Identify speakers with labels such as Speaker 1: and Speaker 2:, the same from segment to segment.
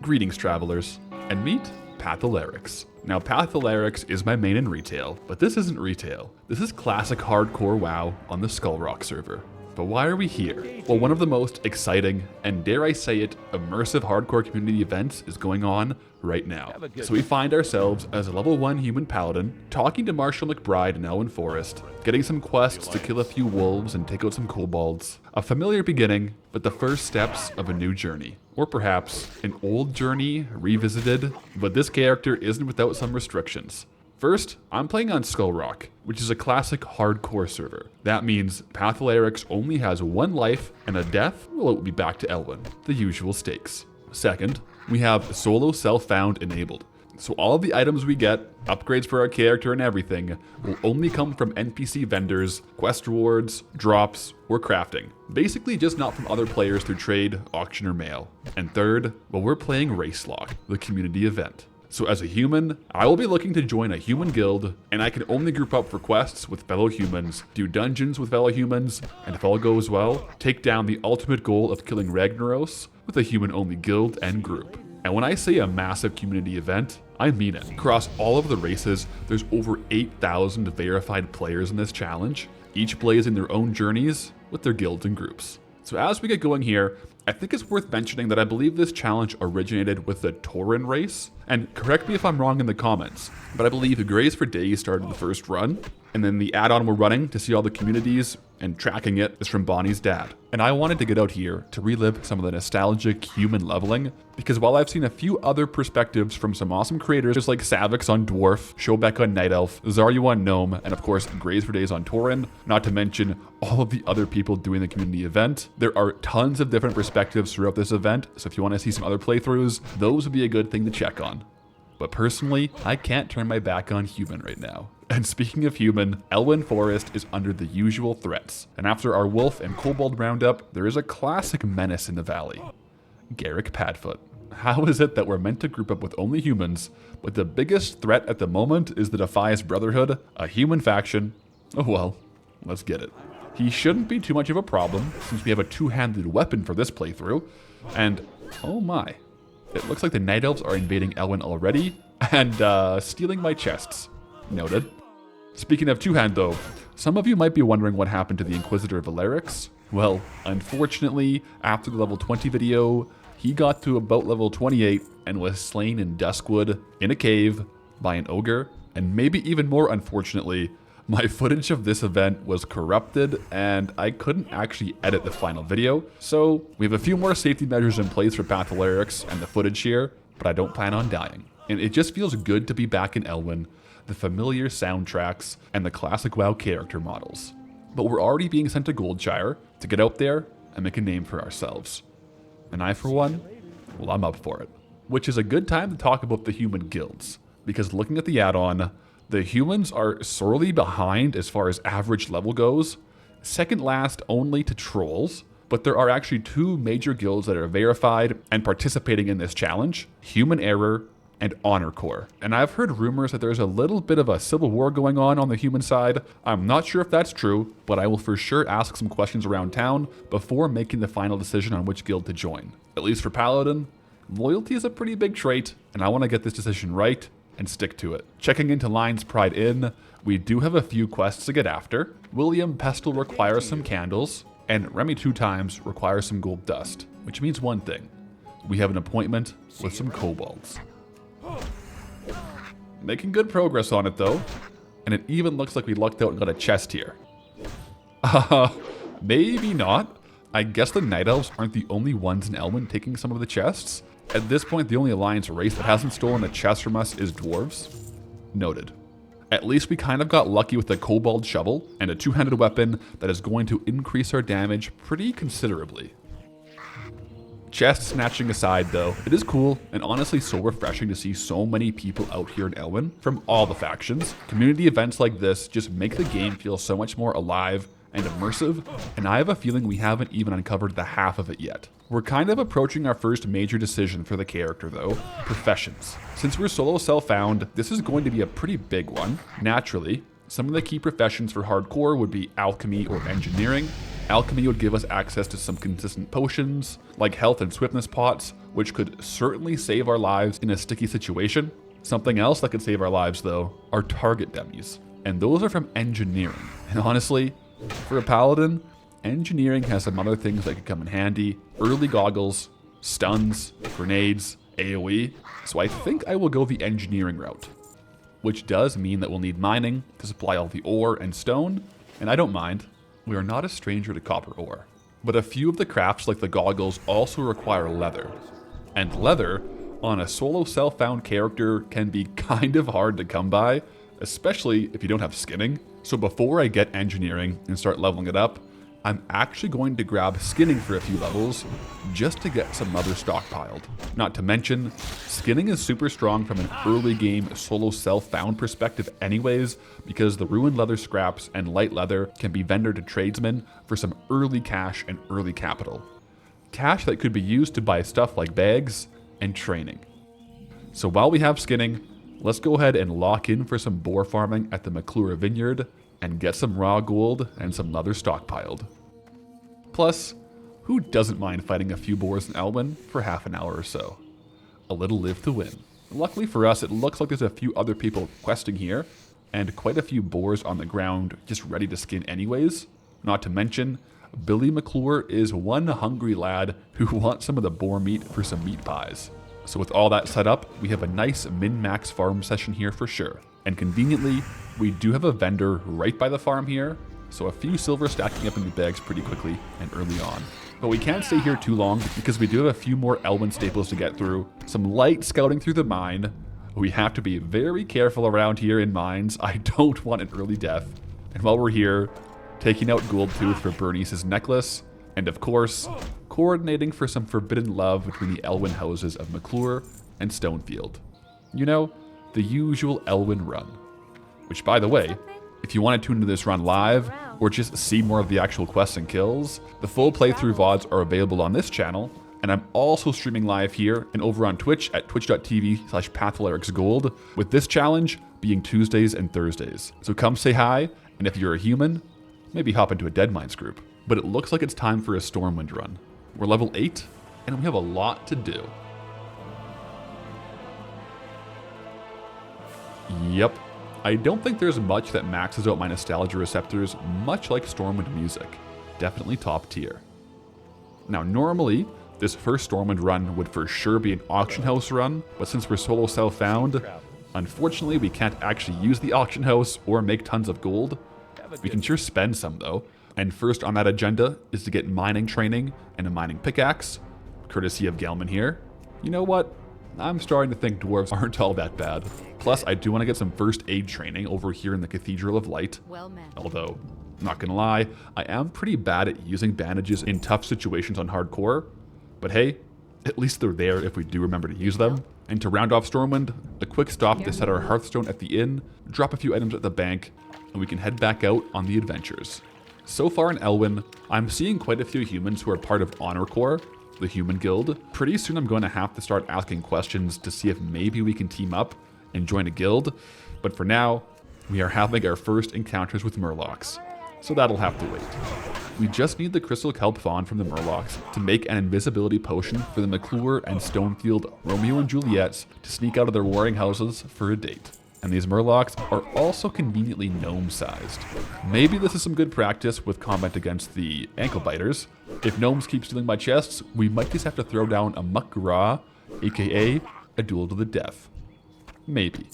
Speaker 1: Greetings, travelers, and meet Pathalerix. Now, Pathalerix is my main in retail, but this isn't retail. This is classic hardcore WoW on the Skullrock server. But why are we here? Well, one of the most exciting, and dare I say it, immersive hardcore community events is going on right now. So we find ourselves as a level 1 human paladin, talking to Marshall McBride in Elwyn Forest, getting some quests to kill a few wolves and take out some kobolds. A familiar beginning, but the first steps of a new journey. Or perhaps an old journey revisited, but this character isn't without some restrictions. First, I'm playing on Skullrock, which is a classic hardcore server. That means Pathalerix only has one life, and a death, well, it will be back to Elwyn, the usual stakes. Second, we have solo self-found enabled. So all of the items we get, upgrades for our character and everything, will only come from NPC vendors, quest rewards, drops, or crafting. Basically just not from other players through trade, auction, or mail. And third, well, we're playing RaceLocked, the community event. So as a human, I will be looking to join a human guild, and I can only group up for quests with fellow humans, do dungeons with fellow humans, and if all goes well, take down the ultimate goal of killing Ragnaros with a human-only guild and group. And when I say a massive community event, I mean it. Across all of the races, there's over 8,000 verified players in this challenge, each blazing their own journeys with their guilds and groups. So as we get going here, I think it's worth mentioning that I believe this challenge originated with the TAUREN race, and correct me if I'm wrong in the comments, but I believe Graze for Days started the first run, and then the add-on we're running to see all the communities and tracking it is from BonniesDad. And I wanted to get out here to relive some of the nostalgic human leveling, because while I've seen a few other perspectives from some awesome creators just like Savix on Dwarf, Shobek on Night Elf, Xaryu on GNOME, and of course Graze for Days on TAUREN, not to mention all of the other people doing the community event, there are tons of different perspectives throughout this event, so if you want to see some other playthroughs, those would be a good thing to check on. But personally, I can't turn my back on human right now. And speaking of human, Elwyn Forest is under the usual threats. And after our wolf and kobold roundup, there is a classic menace in the valley. Garrick Padfoot. How is it that we're meant to group up with only humans, but the biggest threat at the moment is the Defias Brotherhood, a human faction? Oh well, let's get it. He shouldn't be too much of a problem, since we have a two-handed weapon for this playthrough. And, oh my. It looks like the Night Elves are invading Elwyn already, and stealing my chests. Noted. Speaking of two-hand though, some of you might be wondering what happened to the Inquisitor Pathalerix. Well, unfortunately, after the level 20 video, he got to about level 28 and was slain in Duskwood in a cave by an ogre, and maybe even more unfortunately, my footage of this event was corrupted and I couldn't actually edit the final video, so we have a few more safety measures in place for Pathalerix and the footage here, but I don't plan on dying. And it just feels good to be back in Elwyn, the familiar soundtracks, and the classic WoW character models. But we're already being sent to Goldshire to get out there and make a name for ourselves. And I, for one, well, I'm up for it. Which is a good time to talk about the human guilds, because looking at the add-on, the humans are sorely behind as far as average level goes, second last only to trolls, but there are actually two major guilds that are verified and participating in this challenge, Human Error and Honor Corps. And I've heard rumors that there's a little bit of a civil war going on the human side. I'm not sure if that's true, but I will for sure ask some questions around town before making the final decision on which guild to join. At least for Paladin, loyalty is a pretty big trait, and I want to get this decision right and stick to it. Checking into Lion's Pride Inn, we do have a few quests to get after. William Pestle requires some candles, and Remy 2 times requires some gold dust, which means one thing. We have an appointment with some kobolds. Making good progress on it though, and it even looks like we lucked out and got a chest here. Maybe not. I guess the Night Elves aren't the only ones in Elwyn taking some of the chests. At this point, the only Alliance race that hasn't stolen a chest from us is dwarves. Noted. At least we kind of got lucky with the kobold shovel and a two-handed weapon that is going to increase our damage pretty considerably. Chest snatching aside though, it is cool and honestly so refreshing to see so many people out here in Elwyn from all the factions. Community events like this just make the game feel so much more alive and immersive, and I have a feeling we haven't even uncovered the half of it yet. We're kind of approaching our first major decision for the character though, professions. Since we're solo self-found, this is going to be a pretty big one. Naturally, some of the key professions for hardcore would be alchemy or engineering, Alchemy would give us access to some consistent potions, like health and swiftness pots, which could certainly save our lives in a sticky situation. Something else that could save our lives, though, are target dummies. And those are from engineering. And honestly, for a paladin, engineering has some other things that could come in handy. Early goggles, stuns, grenades, AoE. So I think I will go the engineering route, which does mean that we'll need mining to supply all the ore and stone, and I don't mind. We are not a stranger to copper ore. But a few of the crafts like the goggles also require leather. And leather on a solo self-found character can be kind of hard to come by, especially if you don't have skinning. So before I get engineering and start leveling it up, I'm actually going to grab skinning for a few levels just to get some leather stockpiled. Not to mention, skinning is super strong from an early game solo self-found perspective anyways, because the ruined leather scraps and light leather can be vendored to tradesmen for some early cash and early capital. Cash that could be used to buy stuff like bags and training. So while we have skinning, let's go ahead and lock in for some boar farming at the McClure Vineyard and get some raw gold and some leather stockpiled. Plus, who doesn't mind fighting a few boars in Elwyn for half an hour or so? A little live to win. Luckily for us, it looks like there's a few other people questing here, and quite a few boars on the ground just ready to skin anyways. Not to mention, Billy McClure is one hungry lad who wants some of the boar meat for some meat pies. So with all that set up, we have a nice min-max farm session here for sure. And conveniently, we do have a vendor right by the farm here, so a few silver stacking up in the bags pretty quickly and early on. But we can't stay here too long because we do have a few more Elwyn staples to get through, some light scouting through the mine. We have to be very careful around here in mines. I don't want an early death. And while we're here, taking out Goldtooth for Bernice's necklace, and of course, coordinating for some forbidden love between the Elwyn houses of McClure and Stonefield. You know, the usual Elwyn run. Which, by the way, if you want to tune into this run live, or just see more of the actual quests and kills, the full playthrough VODs are available on this channel, and I'm also streaming live here and over on Twitch at twitch.tv/PathalerixGold, with this challenge being Tuesdays and Thursdays. So come say hi, and if you're a human, maybe hop into a Deadmines group. But it looks like it's time for a Stormwind run. We're level 8, and we have a lot to do. Yep. I don't think there's much that maxes out my nostalgia receptors, much like Stormwind music. Definitely top tier. Now normally, this first Stormwind run would for sure be an auction house run, but since we're solo self-found, unfortunately we can't actually use the auction house or make tons of gold. We can sure spend some though, and first on that agenda is to get mining training and a mining pickaxe, courtesy of Gelman here. You know what? I'm starting to think dwarves aren't all that bad. Plus, I do want to get some first aid training over here in the Cathedral of Light. Although, not gonna lie, I am pretty bad at using bandages in tough situations on hardcore. But hey, at least they're there if we do remember to use them. And to round off Stormwind, a quick stop to set our Hearthstone at the inn, drop a few items at the bank, and we can head back out on the adventures. So far in Elwyn, I'm seeing quite a few humans who are part of Honor Corps, the human guild. Pretty soon I'm going to have to start asking questions to see if maybe we can team up and join a guild, but for now, we are having our first encounters with Murlocs, so that'll have to wait. We just need the Crystal Kelp Fawn from the Murlocs to make an invisibility potion for the McClure and Stonefield Romeo and Juliets to sneak out of their warring houses for a date. And these Murlocs are also conveniently gnome-sized. Maybe this is some good practice with combat against the ankle biters. If gnomes keep stealing my chests, we might just have to throw down a Muck-Gra, aka a duel to the death. Maybe.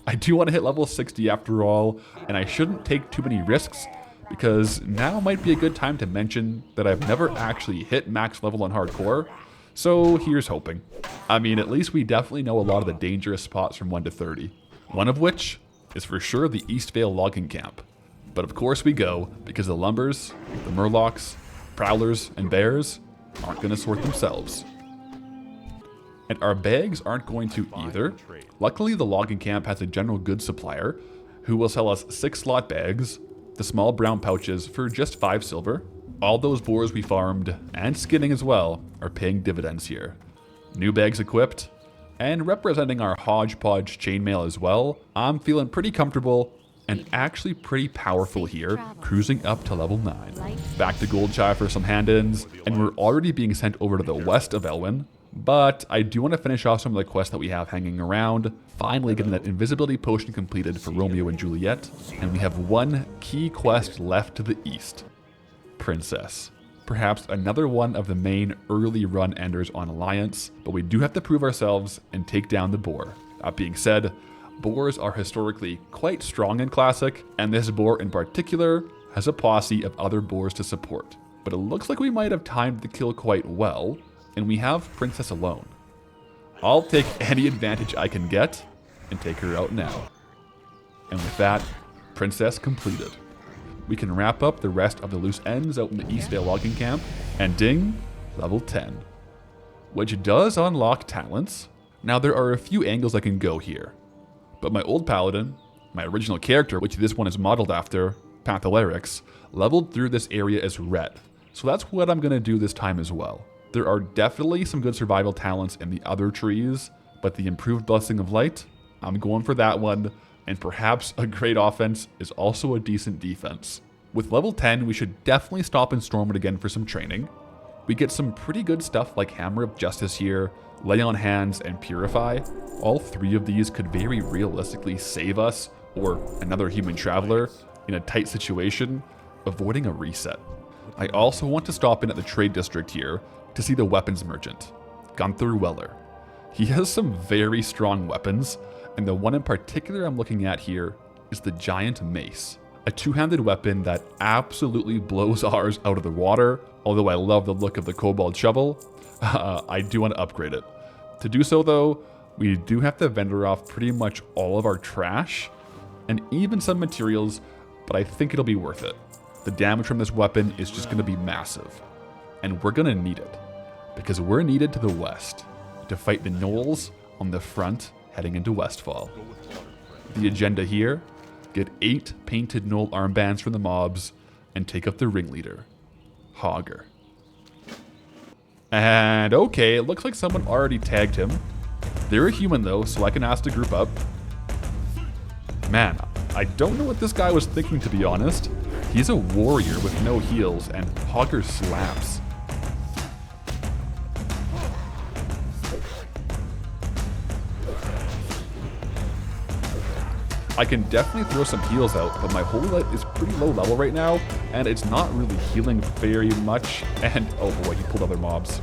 Speaker 1: I do want to hit level 60 after all, and I shouldn't take too many risks, because now might be a good time to mention that I've never actually hit max level on hardcore, so here's hoping. I mean, at least we definitely know a lot of the dangerous spots from 1 to 30. One of which is for sure the Eastvale logging camp. But of course we go, because the lumbers, the Murlocs, prowlers, and bears aren't going to sort themselves. And our bags aren't going to either. Luckily the logging camp has a general goods supplier who will sell us 6 slot bags, the small brown pouches for just 5 silver. All those boars we farmed, and skinning as well, are paying dividends here. New bags equipped, and representing our hodgepodge chainmail as well, I'm feeling pretty comfortable and actually pretty powerful here, cruising up to level 9. Back to Goldshire for some hand-ins, and we're already being sent over to the west of Elwyn, but I do want to finish off some of the quests that we have hanging around, finally getting that invisibility potion completed for Romeo and Juliet, and we have one key quest left to the east. Princess. Perhaps another one of the main early run enders on Alliance, but we do have to prove ourselves and take down the boar. That being said, boars are historically quite strong in Classic, and this boar in particular has a posse of other boars to support. But it looks like we might have timed the kill quite well, and we have Princess alone. I'll take any advantage I can get and take her out now. And with that, Princess completed. We can wrap up the rest of the loose ends out in the Eastdale logging camp, and ding, level 10. Which does unlock talents. Now there are a few angles I can go here, but my old Paladin, my original character, which this one is modeled after, Pathalerix, leveled through this area as red. So that's what I'm going to do this time as well. There are definitely some good survival talents in the other trees, but the improved Blessing of Light, I'm going for that one, and perhaps a great offense is also a decent defense. With level 10, we should definitely stop in Stormwood again for some training. We get some pretty good stuff like Hammer of Justice here, Lay on Hands, and Purify. All three of these could very realistically save us, or another human traveler, in a tight situation, avoiding a reset. I also want to stop in at the trade district here to see the weapons merchant, Gunther Weller. He has some very strong weapons, and the one in particular I'm looking at here is the Giant Mace, a two-handed weapon that absolutely blows ours out of the water. Although I love the look of the Kobold Shovel, I do want to upgrade it. To do so though, we do have to vendor off pretty much all of our trash, and even some materials, but I think it'll be worth it. The damage from this weapon is just going to be massive, and we're going to need it, because we're needed to the west to fight the gnolls on the front heading into Westfall. The agenda here, get 8 painted gnoll armbands from the mobs, and take up the ringleader, Hogger. And okay, it looks like someone already tagged him. They're a human though, so I can ask to group up. Man, I don't know what this guy was thinking, to be honest. He's a warrior with no heals, and Hogger slaps. I can definitely throw some heals out, but my holy light is pretty low level right now, and it's not really healing very much, and oh boy, he pulled other mobs.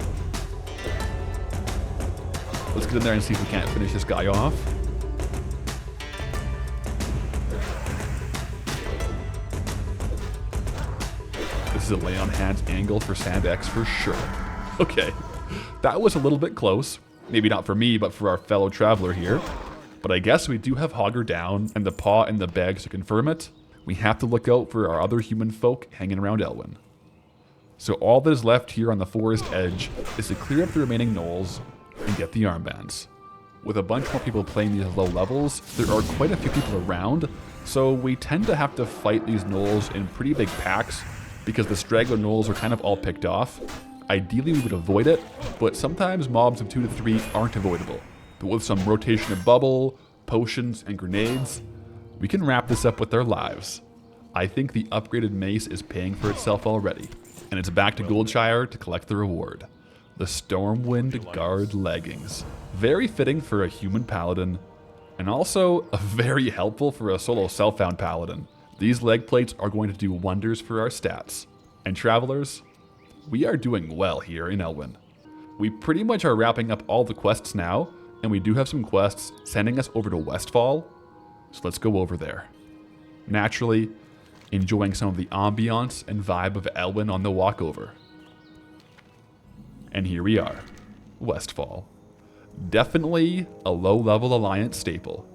Speaker 1: Let's get in there and see if we can't finish this guy off. This is a lay on hands angle for Sandex for sure. Okay, that was a little bit close. Maybe not for me, but for our fellow traveler here. But I guess we do have Hogger down and the paw in the bags to confirm it. We have to look out for our other human folk hanging around Elwyn. So all that is left here on the forest edge is to clear up the remaining gnolls and get the armbands. With a bunch more people playing these low levels, there are quite a few people around, so we tend to have to fight these gnolls in pretty big packs because the straggler gnolls are kind of all picked off. Ideally we would avoid it, but sometimes mobs of 2 to 3 aren't avoidable. But with some rotation of bubble, potions, and grenades, we can wrap this up with our lives. I think the upgraded mace is paying for itself already, and it's back to Goldshire to collect the reward. The Stormwind Guard leggings. Very fitting for a human paladin, and also very helpful for a solo self-found paladin. These leg plates are going to do wonders for our stats. And travelers, we are doing well here in Elwyn. We pretty much are wrapping up all the quests now, and we do have some quests sending us over to Westfall, so let's go over there. Naturally, enjoying some of the ambiance and vibe of Elwyn on the walkover. And here we are, Westfall. Definitely a low-level Alliance staple.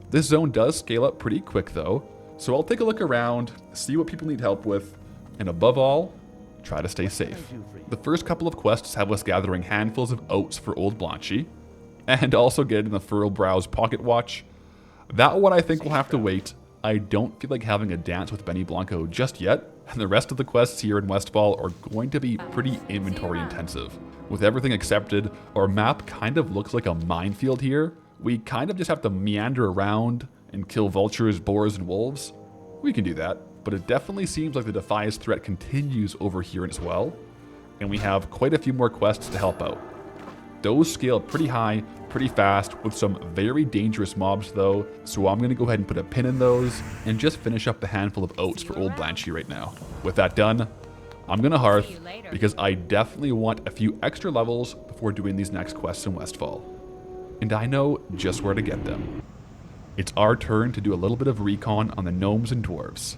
Speaker 1: This zone does scale up pretty quick though, so I'll take a look around, see what people need help with, and above all, try to stay safe. The first couple of quests have us gathering handfuls of oats for Old Blanchy, and also getting the Furlbrow's pocket watch. That one I think will have to wait. I don't feel like having a dance with Benny Blanco just yet, and the rest of the quests here in Westfall are going to be pretty inventory intensive. With everything accepted, our map kind of looks like a minefield here. We kind of just have to meander around and kill vultures, boars, and wolves, we can do that. But it definitely seems like the Defias threat continues over here as well, and we have quite a few more quests to help out. Those scale pretty high, pretty fast, with some very dangerous mobs though, so I'm going to go ahead and put a pin in those, and just finish up the handful of oats for old Blanchy right now. With that done, I'm going to hearth, because I definitely want a few extra levels before doing these next quests in Westfall. And I know just where to get them. It's our turn to do a little bit of recon on the gnomes and dwarves.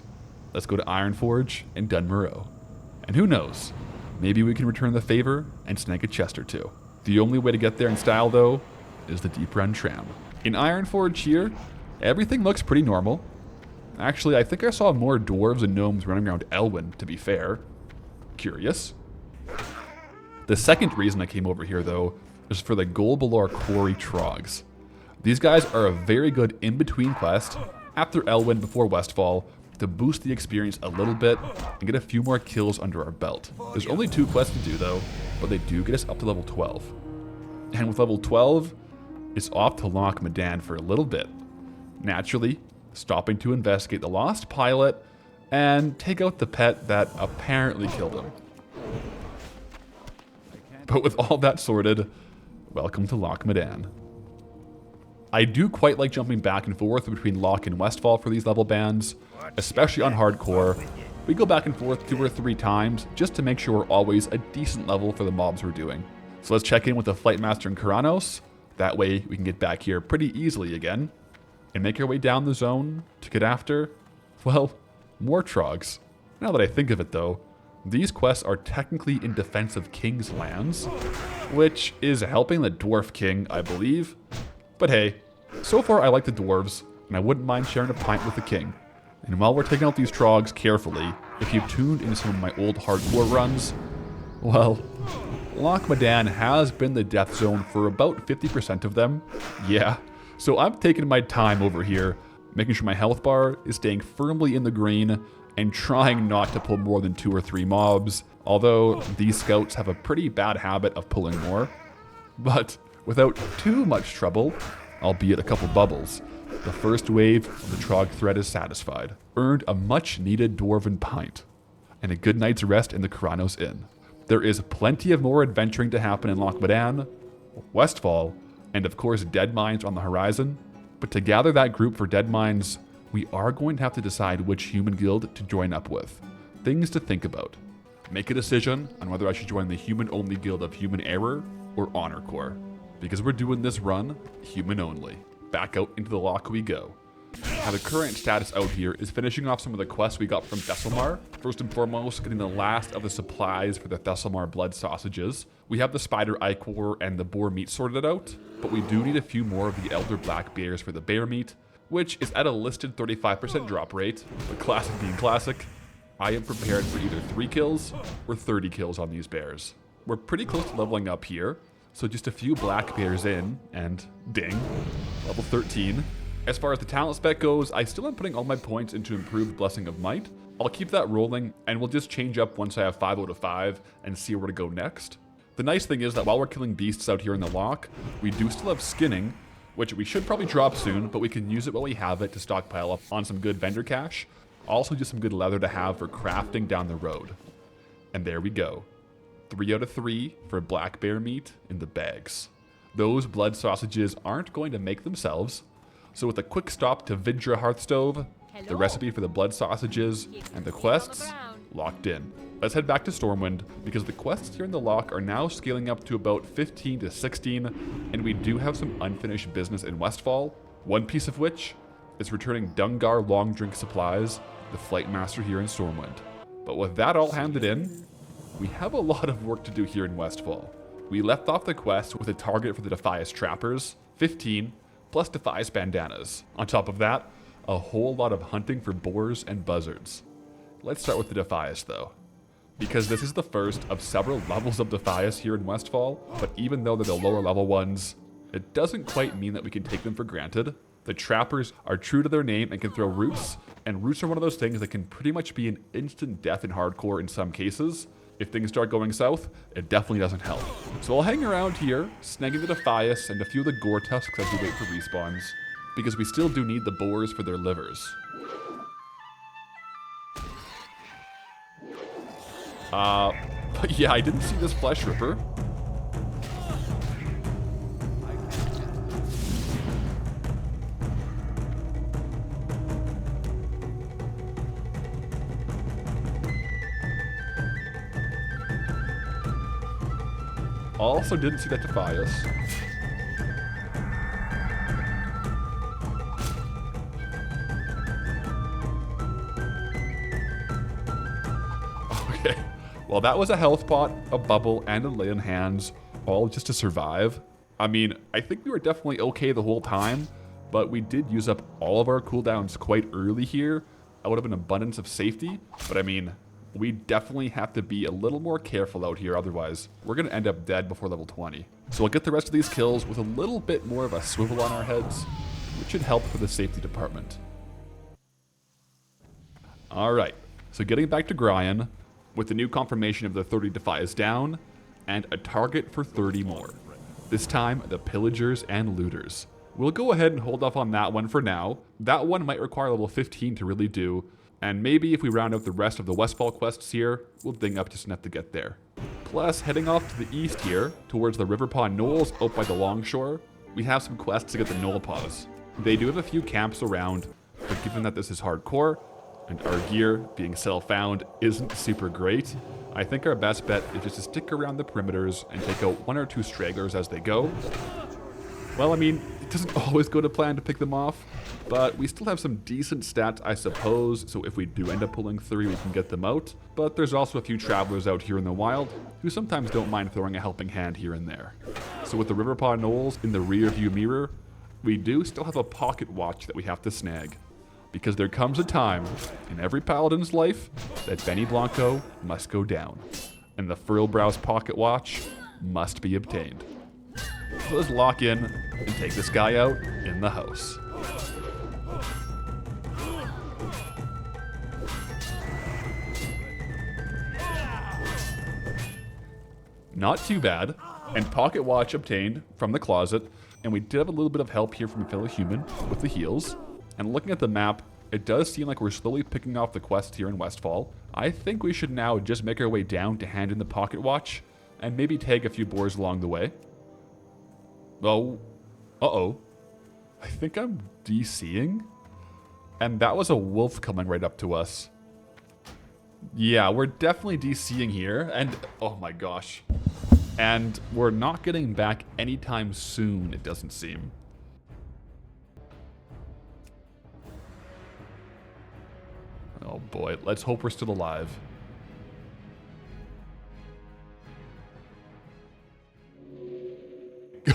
Speaker 1: Let's go to Ironforge and Dunmoreau. And who knows, maybe we can return the favor and snag a chest or two. The only way to get there in style though, is the Deep Run Tram. In Ironforge here, everything looks pretty normal. Actually, I think I saw more dwarves and gnomes running around Elwyn, to be fair. Curious. The second reason I came over here though, is for the Golbalor Quarry Trogs. These guys are a very good in-between quest after Elwyn before Westfall to boost the experience a little bit and get a few more kills under our belt. There's only 2 quests to do though, but they do get us up to level 12. And with level 12, it's off to Loch Medan for a little bit. Naturally, stopping to investigate the lost pilot and take out the pet that apparently killed him. But with all that sorted, welcome to Loch Medan. I do quite like jumping back and forth between Loch and Westfall for these level bands, especially on hardcore. We go back and forth 2 or 3 times just to make sure we're always a decent level for the mobs we're doing. So let's check in with the Flightmaster and Kuranos. That way we can get back here pretty easily again and make our way down the zone to get after, well, more Trogs. Now that I think of it though, these quests are technically in defense of King's lands, which is helping the Dwarf King, I believe. But hey, so far I like the dwarves, and I wouldn't mind sharing a pint with the king. And while we're taking out these Trogs carefully, if you've tuned into some of my old hardcore runs, well, Loch Medan has been the death zone for about 50% of them. Yeah, so I'm taking my time over here, making sure my health bar is staying firmly in the green, and trying not to pull more than 2 or 3 mobs, although these scouts have a pretty bad habit of pulling more. But without too much trouble, albeit a couple bubbles, the first wave of the Trog threat is satisfied. Earned a much needed dwarven pint, and a good night's rest in the Kuranos Inn. There is plenty of more adventuring to happen in Loch Medan, Westfall, and of course Dead Mines on the horizon. But to gather that group for Dead Mines, we are going to have to decide which human guild to join up with. Things to think about. Make a decision on whether I should join the human-only guild of Human Error or Honor Corps. Because we're doing this run human only. Back out into the loch we go. Now the current status out here is finishing off some of the quests we got from Thessalmar. First and foremost, getting the last of the supplies for the Thessalmar blood sausages. We have the spider ichor and the boar meat sorted out, but we do need a few more of the elder black bears for the bear meat, which is at a listed 35% drop rate, but classic being classic, I am prepared for either 3 kills or 30 kills on these bears. We're pretty close to leveling up here, so just a few black bears in, and ding, level 13. As far as the talent spec goes, I still am putting all my points into improved Blessing of Might. I'll keep that rolling, and we'll just change up once I have 5 out of 5 and see where to go next. The nice thing is that while we're killing beasts out here in the loch, we do still have skinning, which we should probably drop soon, but we can use it while we have it to stockpile up on some good vendor cash. Also just some good leather to have for crafting down the road. And there we go. 3 out of 3 for black bear meat in the bags. Those blood sausages aren't going to make themselves, so with a quick stop to Vidra Hearthstove, the recipe for the blood sausages, and the quests locked in. Let's head back to Stormwind, because the quests here in the loch are now scaling up to about 15 to 16, and we do have some unfinished business in Westfall, one piece of which is returning Dungar long drink supplies, the Flight Master here in Stormwind. But with that all handed in, we have a lot of work to do here in Westfall. We left off the quest with a target for the Defias Trappers, 15, plus Defias Bandanas. On top of that, a whole lot of hunting for boars and buzzards. Let's start with the Defias though, because this is the first of several levels of Defias here in Westfall, but even though they're the lower level ones, it doesn't quite mean that we can take them for granted. The Trappers are true to their name and can throw roots, and roots are one of those things that can pretty much be an instant death in hardcore in some cases. If things start going south, it definitely doesn't help. So I'll hang around here, snagging the Defias and a few of the Gore Tusks as we wait for respawns. because we still do need the boars for their livers. Yeah, I didn't see this flesh ripper. Also didn't see that Defias. Okay, well that was a health pot, a bubble, and a lay on hands, all just to survive. I mean, I think we were definitely okay the whole time, but we did use up all of our cooldowns quite early here, out of an abundance of safety. But I mean, we definitely have to be a little more careful out here, otherwise we're going to end up dead before level 20. So we'll get the rest of these kills with a little bit more of a swivel on our heads, which should help for the safety department. Alright, so getting back to Gryan, with the new confirmation of the 30 Defias down, and a target for 30 more. This time, the Pillagers and Looters. We'll go ahead and hold off on that one for now. That one might require level 15 to really do, and maybe if we round out the rest of the Westfall quests here, we'll ding up just enough to get there. Plus, heading off to the east here, towards the Riverpaw Knolls out by the Longshore, we have some quests to get the Knollpaws. They do have a few camps around, but given that this is hardcore, and our gear, being self-found, isn't super great, I think our best bet is just to stick around the perimeters and take out 1 or 2 stragglers as they go. Well, I mean, it doesn't always go to plan to pick them off, but we still have some decent stats, I suppose, so if we do end up pulling 3, we can get them out. But there's also a few travelers out here in the wild who sometimes don't mind throwing a helping hand here and there. So with the Riverpaw Knolls in the rear view mirror, we do still have a pocket watch that we have to snag. Because there comes a time in every paladin's life that Benny Blanco must go down, and the Furlbrow's pocket watch must be obtained. So let's lock in and take this guy out in the house. Not too bad, and pocket watch obtained from the closet, and we did have a little bit of help here from a fellow human with the heals. And looking at the map, it does seem like we're slowly picking off the quests here in Westfall. I think we should now just make our way down to hand in the pocket watch, and maybe tag a few boars along the way. Oh, uh-oh. I think I'm DCing? And that was a wolf coming right up to us. Yeah, we're definitely DCing here, and oh my gosh. And we're not getting back anytime soon, it doesn't seem. Oh boy, let's hope we're still alive.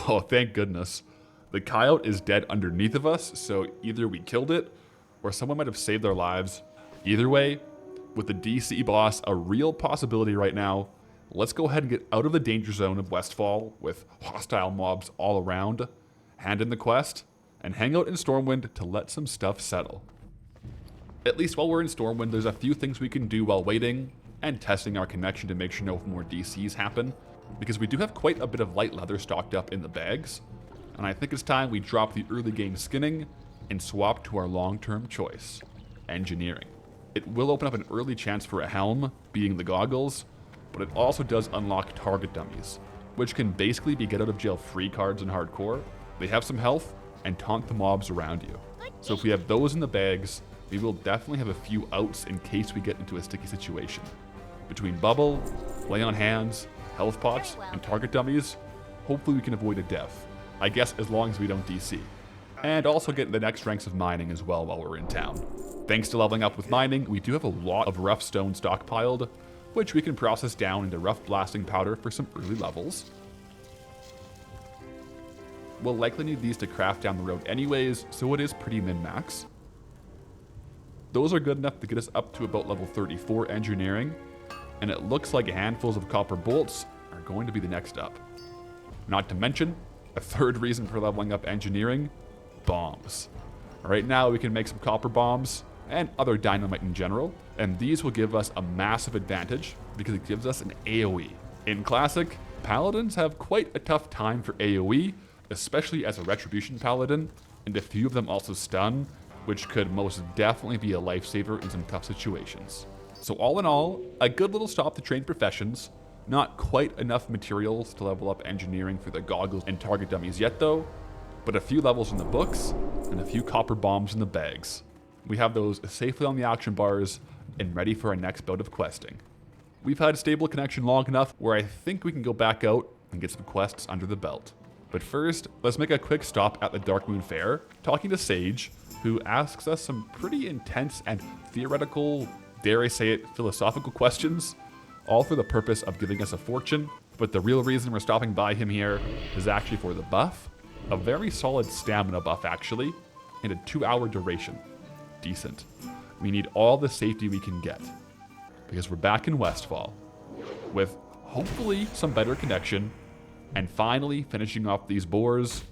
Speaker 1: Oh, thank goodness. The coyote is dead underneath of us, so either we killed it, or someone might have saved our lives. Either way, with the DC boss a real possibility right now, let's go ahead and get out of the danger zone of Westfall with hostile mobs all around, hand in the quest, and hang out in Stormwind to let some stuff settle. At least while we're in Stormwind, there's a few things we can do while waiting and testing our connection to make sure no more DCs happen, because we do have quite a bit of light leather stocked up in the bags, and I think it's time we drop the early game skinning and swap to our long-term choice, engineering. It will open up an early chance for a helm, being the goggles, but it also does unlock target dummies, which can basically be get out of jail free cards in hardcore. They have some health and taunt the mobs around you. So if we have those in the bags, we will definitely have a few outs in case we get into a sticky situation. Between bubble, lay on hands, health pots, and target dummies, hopefully we can avoid a death. I guess as long as we don't DC. And also get the next ranks of mining as well while we're in town. Thanks to leveling up with mining, we do have a lot of rough stone stockpiled, which we can process down into rough blasting powder for some early levels. We'll likely need these to craft down the road anyways, so it is pretty min-max. Those are good enough to get us up to about level 34 engineering, and it looks like handfuls of copper bolts are going to be the next up. Not to mention, a third reason for leveling up engineering, bombs. Right now we can make some copper bombs, and other dynamite in general, and these will give us a massive advantage because it gives us an AoE. In Classic, Paladins have quite a tough time for AoE, especially as a Retribution Paladin, and a few of them also stun, which could most definitely be a lifesaver in some tough situations. So all in all, a good little stop to train professions. Not quite enough materials to level up engineering for the goggles and target dummies yet though, but a few levels in the books and a few copper bombs in the bags. We have those safely on the action bars and ready for our next bout of questing. We've had stable connection long enough where I think we can go back out and get some quests under the belt. But first, let's make a quick stop at the Darkmoon Fair, talking to Sage, who asks us some pretty intense and theoretical, dare I say it, philosophical questions, all for the purpose of giving us a fortune. But the real reason we're stopping by him here is actually for the buff, a very solid stamina buff actually, and a 2-hour duration. Decent. We need all the safety we can get, because we're back in Westfall, with hopefully some better connection, and finally finishing off these boars.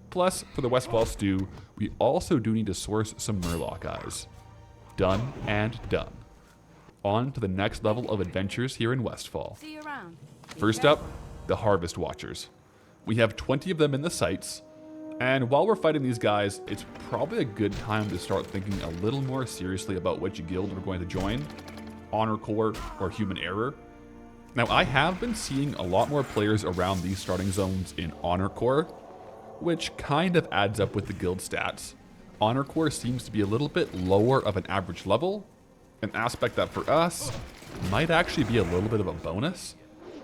Speaker 1: Plus, for the Westfall stew, we also do need to source some Murloc eyes. Done and done. On to the next level of adventures here in Westfall.
Speaker 2: See you around.
Speaker 1: First up, the Harvest Watchers. We have 20 of them in the sights, and while we're fighting these guys, it's probably a good time to start thinking a little more seriously about which guild we're going to join, Honor Corps or Human Error. Now, I have been seeing a lot more players around these starting zones in Honor Corps, which kind of adds up with the guild stats. Honor Corps seems to be a little bit lower of an average level, an aspect that for us might actually be a little bit of a bonus,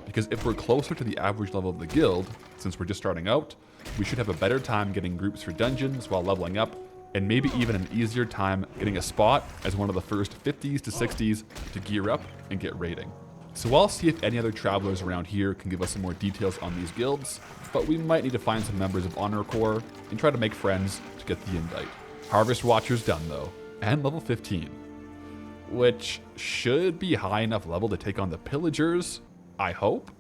Speaker 1: because if we're closer to the average level of the guild, since we're just starting out, we should have a better time getting groups for dungeons while leveling up, and maybe even an easier time getting a spot as one of the first 50s to 60s to gear up and get raiding. So I'll see if any other travelers around here can give us some more details on these guilds, but we might need to find some members of Honor Corps and try to make friends to get the invite. Harvest Watcher's done though, and level 15. Which should be high enough level to take on the Pillagers, I hope.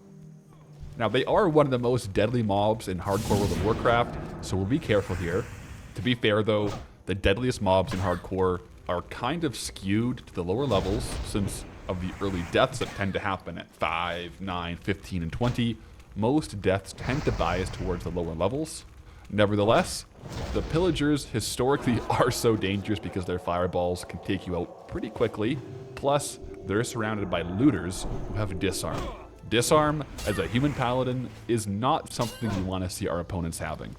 Speaker 1: Now they are one of the most deadly mobs in hardcore World of Warcraft, so we'll be careful here. To be fair though, the deadliest mobs in hardcore are kind of skewed to the lower levels since of the early deaths that tend to happen at 5, 9, 15, and 20. Most deaths tend to bias towards the lower levels. Nevertheless, the Pillagers historically are so dangerous because their fireballs can take you out pretty quickly. Plus, they're surrounded by looters who have disarm. Disarm, as a human paladin, is not something we want to see our opponents having.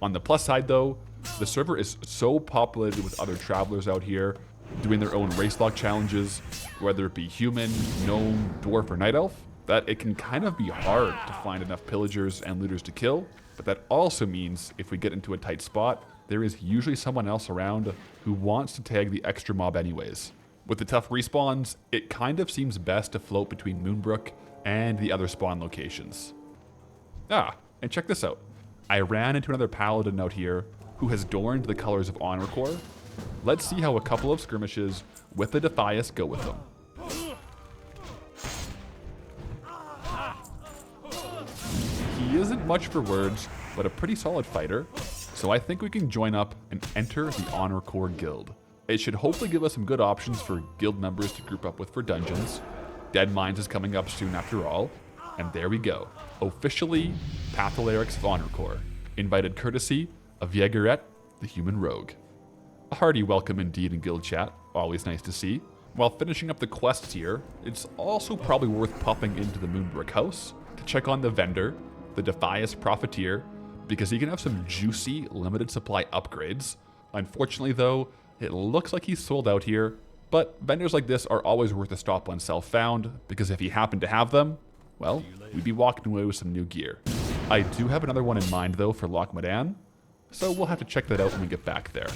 Speaker 1: On the plus side though, the server is so populated with other travelers out here, doing their own RaceLocked challenges, whether it be human, gnome, dwarf, or night elf, that it can kind of be hard to find enough pillagers and looters to kill. But that also means if we get into a tight spot, there is usually someone else around who wants to tag the extra mob anyways. With the tough respawns, it kind of seems best to float between Moonbrook and the other spawn locations. Ah, and check this out. I ran into another paladin out here who has adorned the colors of Honor Corps. Let's see how a couple of skirmishes with the Defias go with them. He isn't much for words, but a pretty solid fighter, so I think we can join up and enter the Honor Corps guild. It should hopefully give us some good options for guild members to group up with for dungeons. Dead Mines is coming up soon after all, and there we go. Officially, Pathalerix of Honor Corps, invited courtesy of Yegaret, the human rogue. A hearty welcome indeed in guild chat, always nice to see. While finishing up the quests here, it's also probably worth popping into the Moonbrook house to check on the vendor, the Defias Profiteer, because he can have some juicy limited supply upgrades. Unfortunately though, it looks like he's sold out here, but vendors like this are always worth a stop on self-found, because if he happened to have them, well, we'd be walking away with some new gear. I do have another one in mind though for Loch Modan, so we'll have to check that out when we get back there.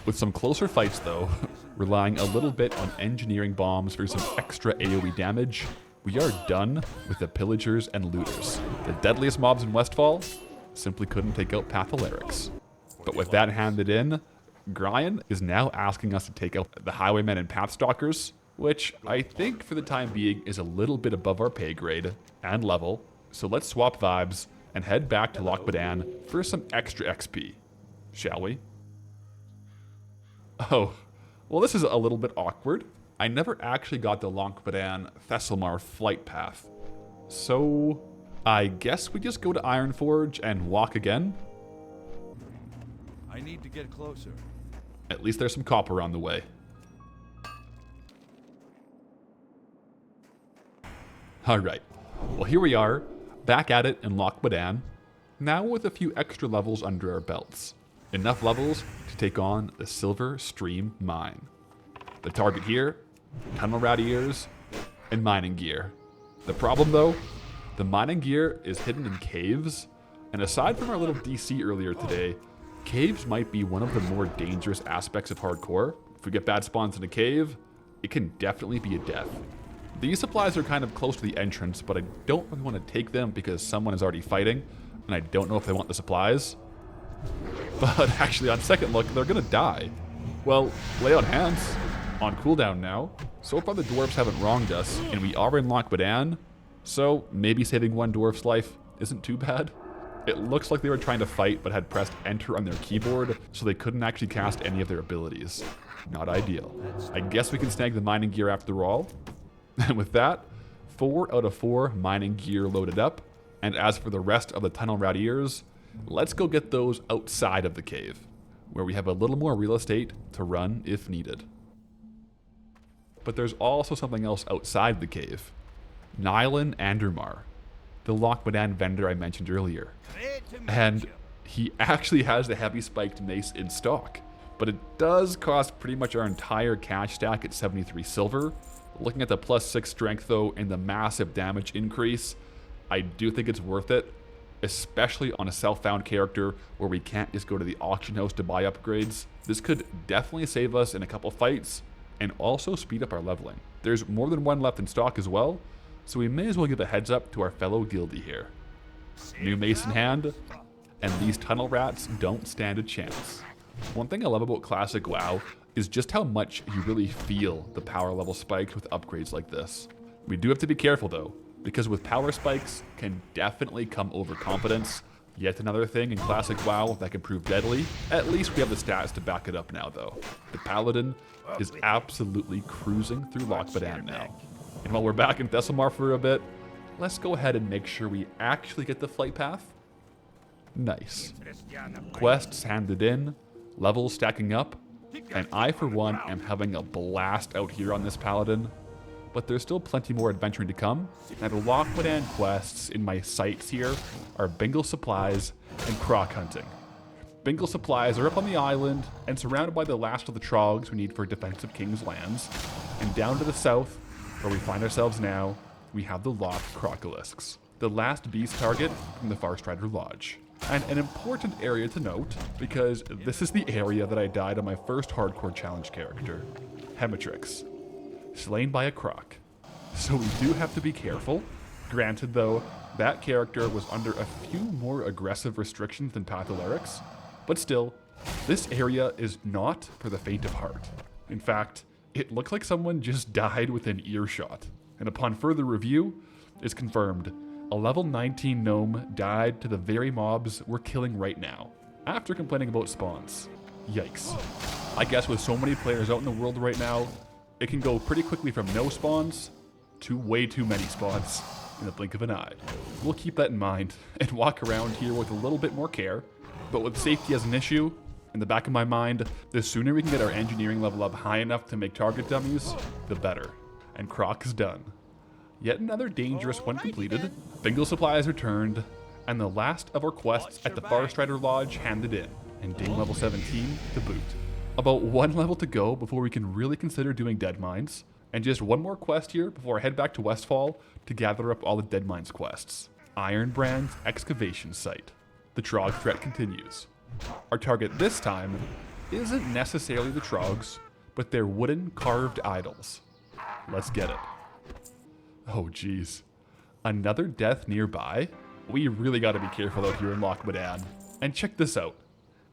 Speaker 1: With some closer fights though, relying a little bit on engineering bombs for some extra AoE damage, we are done with the pillagers and looters. The deadliest mobs in Westfall simply couldn't take out Pathalerix. But with that handed in, Gryan is now asking us to take out the highwaymen and pathstalkers, which I think for the time being is a little bit above our pay grade and level, so let's swap vibes and head back to Loch Modan for some extra XP, shall we? Oh, well this is a little bit awkward. I never actually got the Loch Modan Thesselmar flight path, so I guess we just go to Ironforge and walk again.
Speaker 2: I need to get closer.
Speaker 1: At least there's some copper on the way. Alright, well here we are, back at it in Loch Badan, now with a few extra levels under our belts. Enough levels to take on the Silver Stream Mine. The target here, tunnel rat ears, and mining gear. The problem though, the mining gear is hidden in caves, and aside from our little DC earlier today, caves might be one of the more dangerous aspects of hardcore. If we get bad spawns in a cave, it can definitely be a death. These supplies are kind of close to the entrance, but I don't really want to take them because someone is already fighting, and I don't know if they want the supplies. But actually, on second look, they're gonna die. Well, lay on hands. On cooldown now. So far the dwarves haven't wronged us, and we are in Loch Badan, so maybe saving one dwarf's life isn't too bad. It looks like they were trying to fight, but had pressed enter on their keyboard, so they couldn't actually cast any of their abilities. Not ideal. I guess we can snag the mining gear after all. And with that, 4 out of 4 mining gear loaded up. And as for the rest of the tunnel rat ears, let's go get those outside of the cave, where we have a little more real estate to run if needed. But there's also something else outside the cave. Nylan Andermar, the Loch Badan vendor I mentioned earlier. And he actually has the heavy spiked mace in stock, but it does cost pretty much our entire cash stack at 73 silver. Looking at the +6 strength though and the massive damage increase, I do think it's worth it, especially on a self-found character where we can't just go to the auction house to buy upgrades. This could definitely save us in a couple fights and also speed up our leveling. There's more than one left in stock as well, so we may as well give a heads up to our fellow guildie here. New mace in hand, and these tunnel rats don't stand a chance. One thing I love about classic WoW is just how much you really feel the power level spikes with upgrades like this. We do have to be careful though, because with power spikes can definitely come overconfidence. Yet another thing in classic WoW that can prove deadly. At least we have the stats to back it up now though. The Paladin is absolutely cruising through Loch Badan now. And while we're back in Thessalmar for a bit, let's go ahead and make sure we actually get the flight path. Nice. Quests handed in, levels stacking up, and I for one am having a blast out here on this Paladin. But there's still plenty more adventuring to come. Now the Loch Badan quests in my sights here are Bingle supplies and croc hunting. Bingle supplies are up on the island and surrounded by the last of the trogs we need for defense of King's lands. And down to the south, where we find ourselves now, we have the Loch Crocolisks, the last beast target from the Farstrider Lodge. And an important area to note, because this is the area that I died on my first hardcore challenge character, Hematrix, slain by a croc. So we do have to be careful. Granted though, that character was under a few more aggressive restrictions than Pathalerix, but still, this area is not for the faint of heart. In fact, it looks like someone just died within earshot. And upon further review, it's confirmed a level 19 gnome died to the very mobs we're killing right now, after complaining about spawns. Yikes. I guess with so many players out in the world right now, it can go pretty quickly from no spawns to way too many spawns in the blink of an eye. We'll keep that in mind and walk around here with a little bit more care, but with safety as an issue, in the back of my mind, the sooner we can get our engineering level up high enough to make target dummies, the better. And Croc is done. Yet another dangerous one completed, Bingle supplies returned, and the last of our quests at the Farstrider Lodge handed in, and Dame level 17 to boot. About one level to go before we can really consider doing Dead Mines, and just one more quest here before I head back to Westfall to gather up all the Dead Mines quests. Ironbrand's excavation site. The Trog threat continues. Our target this time isn't necessarily the Trogs, but their wooden carved idols. Let's get it. Oh geez. Another death nearby? We really gotta be careful out here in Loch Badan. And check this out.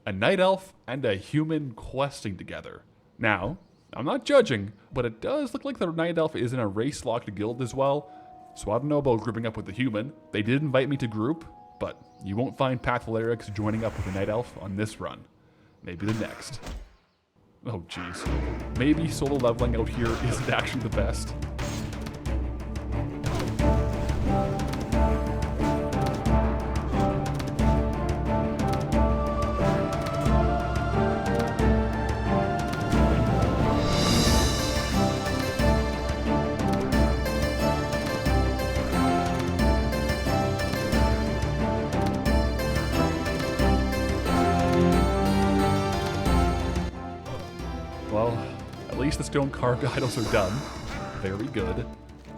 Speaker 1: A night elf and a human questing together. Now, I'm not judging, but it does look like the night elf is in a RaceLocked guild as well, so I don't know about grouping up with the human. They did invite me to group, but you won't find Pathalerix joining up with a night elf on this run. Maybe the next. Oh jeez. Maybe solo leveling out here isn't actually the best. least the stone carved idols are done. Very good.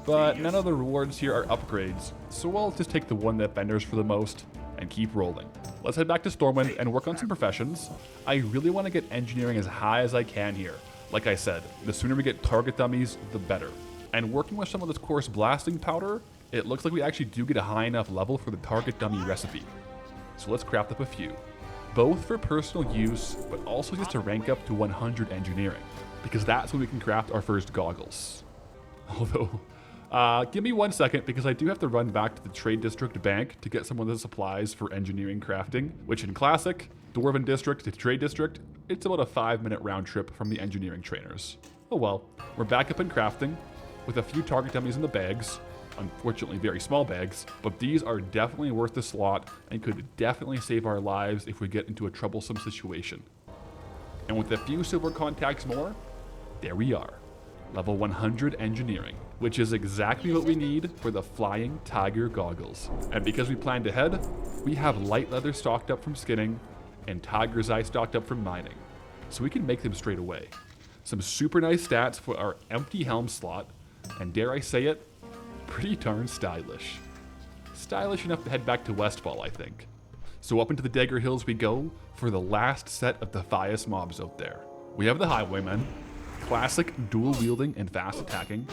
Speaker 1: But none of the rewards here are upgrades, so we'll just take the one that benders for the most and keep rolling. Let's head back to Stormwind and work on some professions. I really want to get engineering as high as I can here. Like I said, the sooner we get target dummies, the better. And working with some of this coarse blasting powder, it looks like we actually do get a high enough level for the target dummy recipe. So let's craft up a few. Both for personal use, but also just to rank up to 100 engineering, because that's when we can craft our first goggles. Although, give me 1 second, because I do have to run back to the Trade District Bank to get some of the supplies for engineering crafting, which in Classic, Dwarven District to Trade District, it's about a 5-minute round trip from the engineering trainers. Oh well, we're back up in crafting, with a few target dummies in the bags, unfortunately very small bags, but these are definitely worth the slot and could definitely save our lives if we get into a troublesome situation. And with a few silver contacts more, there we are. Level 100 engineering, which is exactly what we need for the Flying Tiger goggles. And because we planned ahead, we have light leather stocked up from skinning and Tiger's Eye stocked up from mining, so we can make them straight away. Some super nice stats for our empty helm slot, and dare I say it, pretty darn stylish. Stylish enough to head back to Westfall, I think. So up into the Dagger Hills we go for the last set of Defias mobs out there. We have the Highwaymen, classic dual wielding and fast attacking,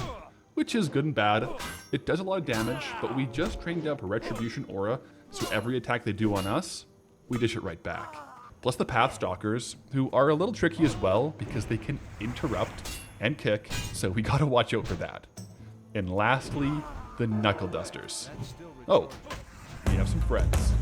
Speaker 1: which is good and bad. It does a lot of damage, but we just trained up a Retribution aura, so every attack they do on us, we dish it right back. Plus the Pathstalkers, who are a little tricky as well because they can interrupt and kick, so we gotta watch out for that. And lastly, the Knuckle Dusters. Oh, we have some friends.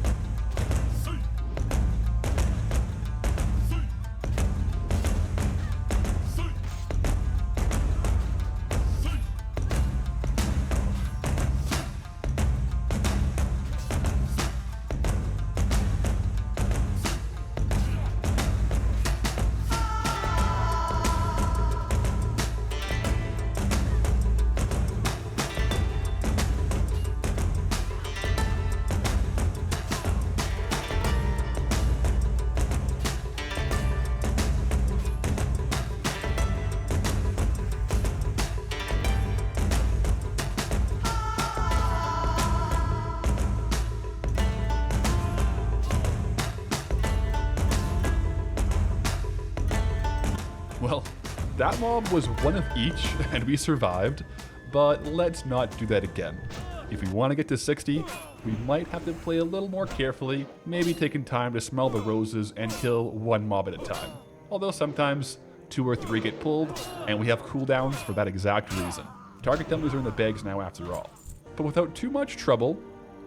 Speaker 1: Well, that mob was one of each, and we survived, but let's not do that again. If we want to get to 60, we might have to play a little more carefully, maybe taking time to smell the roses and kill one mob at a time. Although sometimes 2 or 3 get pulled, and we have cooldowns for that exact reason. Target dummies are in the bags now after all. But without too much trouble,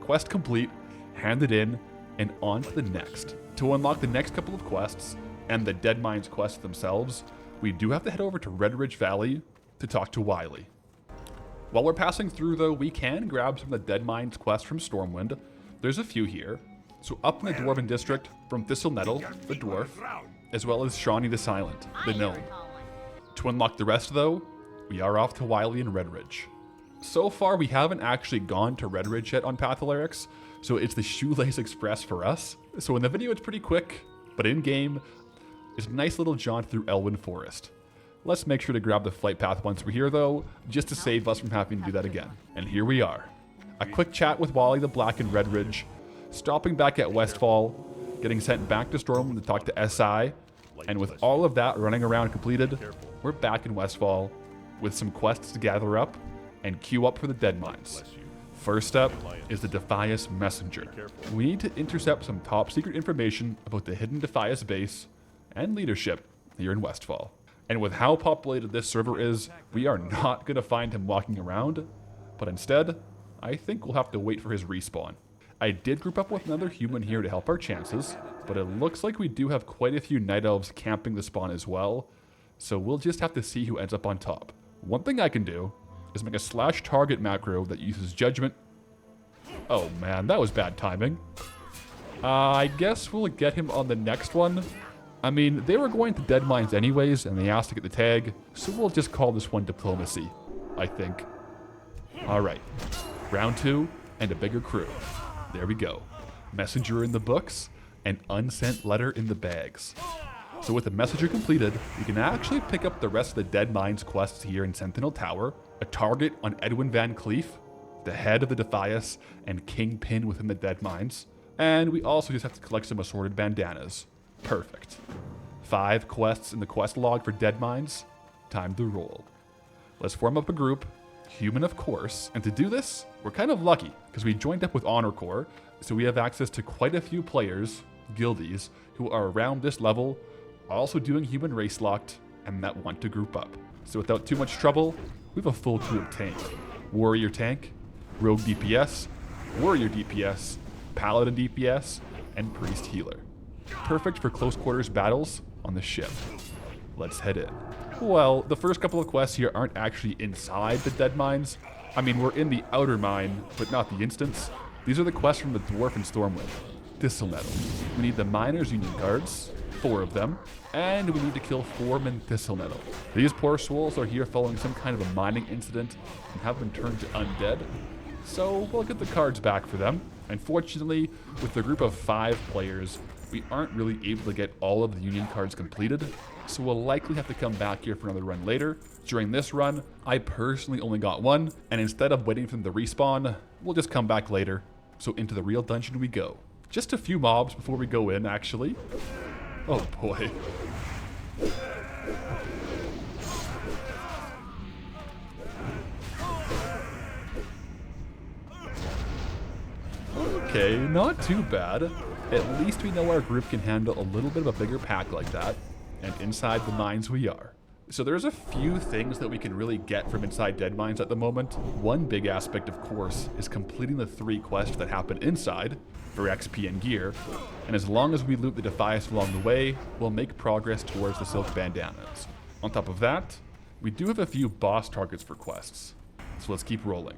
Speaker 1: quest complete, hand it in, and on to the next. To unlock the next couple of quests, and the Dead Mines quests themselves, we do have to head over to Red Ridge Valley to talk to Wily. While we're passing through though, we can grab some of the Dead Mines quests from Stormwind. There's a few here. So up in the Dwarven District, from Thistle Nettle, the Dwarf, as well as Shawnee the Silent, the Gnome. To unlock the rest though, we are off to Wily and Red Ridge. So far we haven't actually gone to Red Ridge yet on Pathalerix, so it's the Shoelace Express for us. So in the video it's pretty quick, but in game, it's a nice little jaunt through Elwyn Forest. Let's make sure to grab the flight path once we're here though, just to save us from having to do that again. And here we are. A quick chat with Wally the Black in Red Ridge, stopping back at Westfall, getting sent back to Stormwind to talk to SI, and with all of that running around completed, we're back in Westfall with some quests to gather up and queue up for the Dead Mines. First up is the Defias Messenger. We need to intercept some top secret information about the hidden Defias base and leadership here in Westfall. And with how populated this server is, we are not going to find him walking around, but instead, I think we'll have to wait for his respawn. I did group up with another human here to help our chances, but it looks like we do have quite a few night elves camping the spawn as well, so we'll just have to see who ends up on top. One thing I can do is make a /target macro that uses judgment. Oh man, that was bad timing. I guess we'll get him on the next one. I mean, they were going to Dead Mines anyways, and they asked to get the tag, so we'll just call this one Diplomacy, I think. Alright, round 2, and a bigger crew. There we go. Messenger in the books, and unsent letter in the bags. So with the messenger completed, we can actually pick up the rest of the Dead Mines quests here in Sentinel Tower, a target on Edwin Van Cleef, the head of the Defias, and Kingpin within the Dead Mines. And we also just have to collect some assorted bandanas. Perfect. 5 quests in the quest log for Dead Mines. Time to roll. Let's form up a group, human of course, and to do this, we're kind of lucky because we joined up with Honor Corps, so we have access to quite a few players, guildies, who are around this level, also doing human race locked, and that want to group up. So without too much trouble, we have a full crew of tank. Warrior tank, rogue DPS, warrior DPS, paladin DPS, and priest healer. Perfect for close quarters battles on the ship. Let's head in. Well, the first couple of quests here aren't actually inside the Dead Mines. I mean, we're in the outer mine, but not the instance. These are the quests from the Dwarf and Stormwind. Thistle Nettle. We need the Miners Union Guards, 4 of them, and we need to kill 4 men Thistle Nettle. These poor souls are here following some kind of a mining incident and have been turned to undead, so we'll get the cards back for them. Unfortunately, with the group of 5 players, we aren't really able to get all of the Union cards completed, so we'll likely have to come back here for another run later. During this run, I personally only got 1, and instead of waiting for them to respawn, we'll just come back later. So into the real dungeon we go. Just a few mobs before we go in, actually. Oh boy. Okay, not too bad. At least we know our group can handle a little bit of a bigger pack like that. And inside the mines we are. So there's a few things that we can really get from inside Dead Mines at the moment. One big aspect, of course, is completing the 3 quests that happen inside for XP and gear. And as long as we loot the Defias along the way, we'll make progress towards the Silk Bandanas. On top of that, we do have a few boss targets for quests. So let's keep rolling.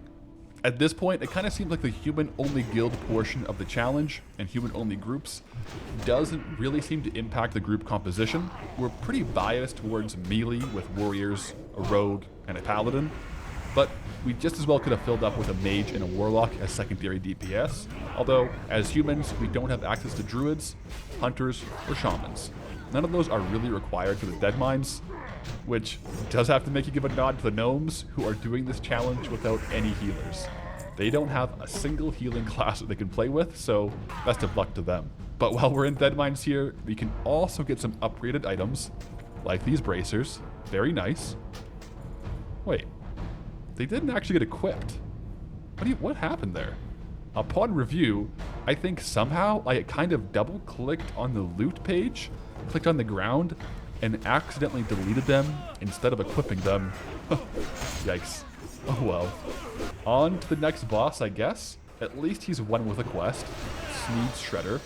Speaker 1: At this point, it kind of seems like the human-only guild portion of the challenge and human-only groups doesn't really seem to impact the group composition. We're pretty biased towards melee with warriors, a rogue, and a paladin, but we just as well could have filled up with a mage and a warlock as secondary DPS, although as humans, we don't have access to druids, hunters, or shamans. None of those are really required for the Dead Mines, which does have to make you give a nod to the gnomes who are doing this challenge without any healers. They don't have a single healing class that they can play with, so best of luck to them. But while we're in Dead Mines here, we can also get some upgraded items, like these bracers. Very nice. Wait, they didn't actually get equipped. What happened there? Upon review, I think somehow I kind of double-clicked on the loot page, clicked on the ground, and accidentally deleted them instead of equipping them. Yikes. Oh well. On to the next boss, I guess. At least he's one with a quest. Sneed's Shredder.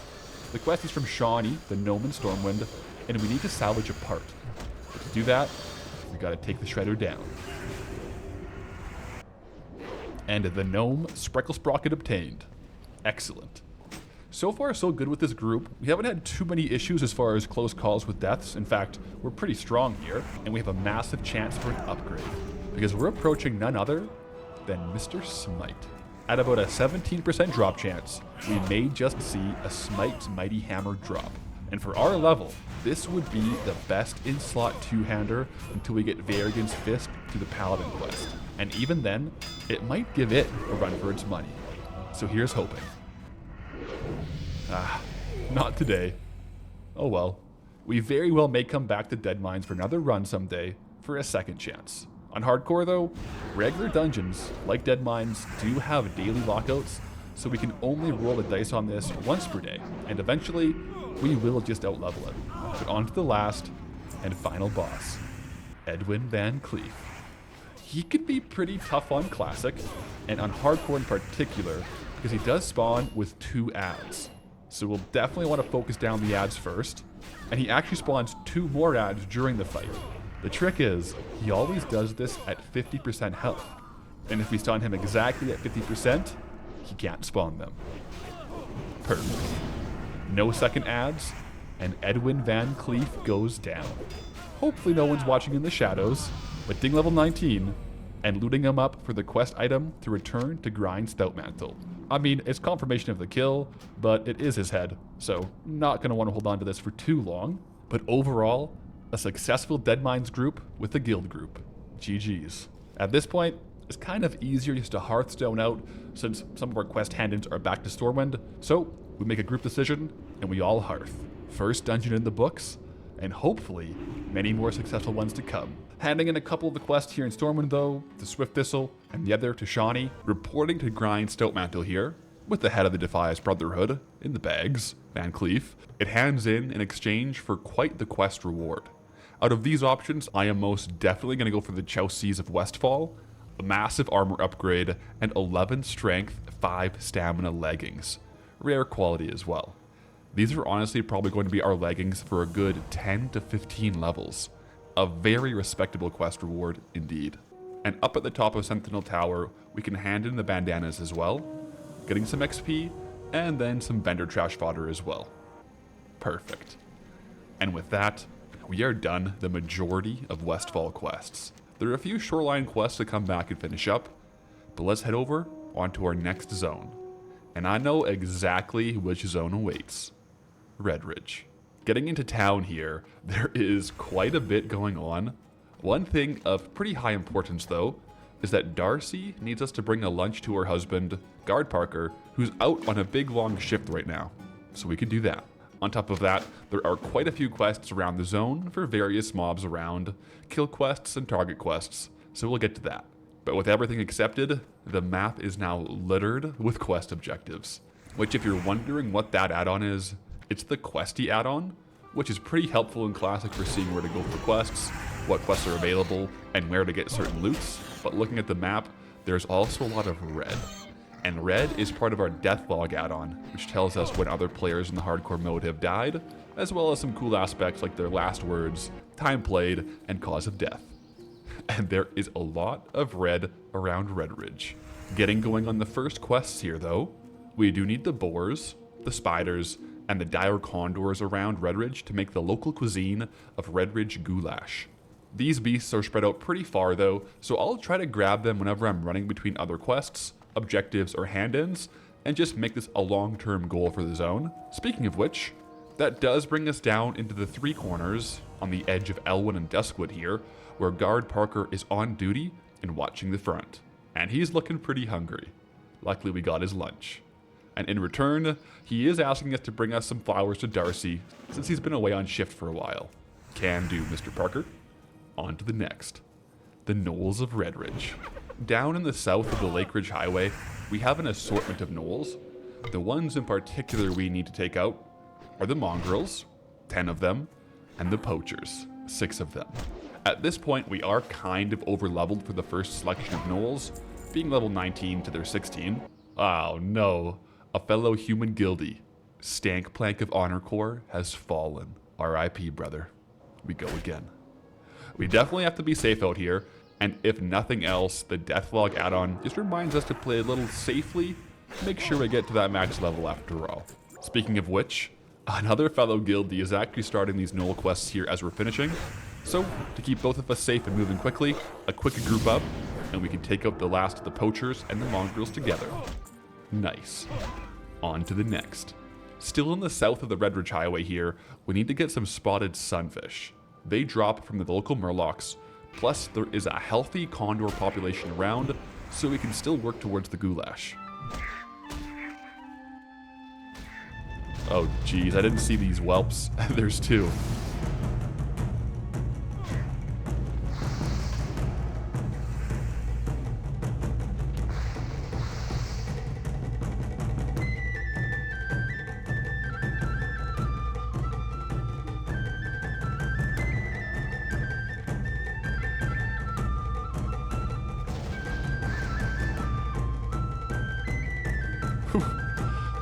Speaker 1: The quest is from Shawnee, the gnome in Stormwind, and we need to salvage a part. But to do that, we gotta take the Shredder down. And the gnome Spreckle Sprocket obtained. Excellent. So far, so good with this group. We haven't had too many issues as far as close calls with deaths. In fact, we're pretty strong here, and we have a massive chance for an upgrade, because we're approaching none other than Mr. Smite. At about a 17% drop chance, we may just see a Smite's Mighty Hammer drop. And for our level, this would be the best in-slot two-hander until we get Varigan's Fist to the Paladin quest. And even then, it might give it a run for its money. So here's hoping. Not today. Oh well. We very well may come back to Dead Mines for another run someday for a second chance. On hardcore though, regular dungeons, like Dead Mines, do have daily lockouts, so we can only roll the dice on this once per day, and eventually, we will just outlevel it. But on to the last and final boss, Edwin Van Cleef. He can be pretty tough on Classic, and on hardcore in particular, because he does spawn with 2 ads. So we'll definitely want to focus down the ads first, and he actually spawns 2 more ads during the fight. The trick is, he always does this at 50% health, and if we stun him exactly at 50%, he can't spawn them. Perfect. No second ads, and Edwin Van Cleef goes down. Hopefully no one's watching in the shadows, but ding level 19, and looting him up for the quest item to return to grind Stoutmantle. I mean, it's confirmation of the kill, but it is his head, so not going to want to hold on to this for too long. But overall, a successful Dead Mines group with a guild group. GG's. At this point, it's kind of easier just to Hearthstone out since some of our quest hand-ins are back to Stormwind, so we make a group decision and we all Hearth. First dungeon in the books, and hopefully many more successful ones to come. Handing in a couple of the quests here in Stormwind though, to Swift Thistle and the other to Shawnee, reporting to grind Stoutmantle here, with the head of the Defias Brotherhood in the bags, Van Cleef. It hands in exchange for quite the quest reward. Out of these options, I am most definitely going to go for the Chausees of Westfall, a massive armor upgrade, and 11 strength, 5 stamina leggings. Rare quality as well. These are honestly probably going to be our leggings for a good 10 to 15 levels. A very respectable quest reward indeed. And up at the top of Sentinel Tower, we can hand in the bandanas as well, getting some XP, and then some vendor trash fodder as well. Perfect. And with that, we are done the majority of Westfall quests. There are a few shoreline quests to come back and finish up, but let's head over onto our next zone. And I know exactly which zone awaits. Redridge. Getting into town here, there is quite a bit going on. One thing of pretty high importance though, is that Darcy needs us to bring a lunch to her husband, Guard Parker, who's out on a big long shift right now. So we can do that. On top of that, there are quite a few quests around the zone for various mobs around, kill quests and target quests, so we'll get to that. But with everything accepted, the map is now littered with quest objectives. Which if you're wondering what that add-on is, it's the Questy add-on, which is pretty helpful in Classic for seeing where to go for quests, what quests are available, and where to get certain loots. But looking at the map, there's also a lot of red. And red is part of our death log add-on, which tells us when other players in the hardcore mode have died, as well as some cool aspects like their last words, time played, and cause of death. And there is a lot of red around Redridge. Getting going on the first quests here though, we do need the boars, the spiders, and the dire condors around Redridge to make the local cuisine of Redridge goulash. These beasts are spread out pretty far though, so I'll try to grab them whenever I'm running between other quests, objectives, or hand-ins, and just make this a long-term goal for the zone. Speaking of which, that does bring us down into the three corners on the edge of Elwyn and Duskwood here, where Guard Parker is on duty and watching the front. And he's looking pretty hungry. Luckily we got his lunch. And in return, he is asking us to bring us some flowers to Darcy, since he's been away on shift for a while. Can do, Mr. Parker. On to the next. The Knolls of Redridge. Down in the south of the Lake Ridge Highway, we have an assortment of gnolls. The ones in particular we need to take out are the mongrels, 10 of them, and the poachers, 6 of them. At this point, we are kind of over-leveled for the first selection of gnolls, being level 19 to their 16. Oh no, a fellow human guildie, Stank Plank of Honor Corps, has fallen. RIP, brother. We go again. We definitely have to be safe out here, and if nothing else, the Deathlog add-on just reminds us to play a little safely, make sure we get to that max level after all. Speaking of which, another fellow guildie is actually starting these gnoll quests here as we're finishing, so to keep both of us safe and moving quickly, a quick group up, and we can take out the last of the poachers and the mongrels together. Nice. On to the next. Still in the south of the Redridge Highway here, we need to get some spotted sunfish. They drop from the local murlocs, plus there is a healthy condor population around, so we can still work towards the goulash. Oh geez, I didn't see these whelps. There's 2.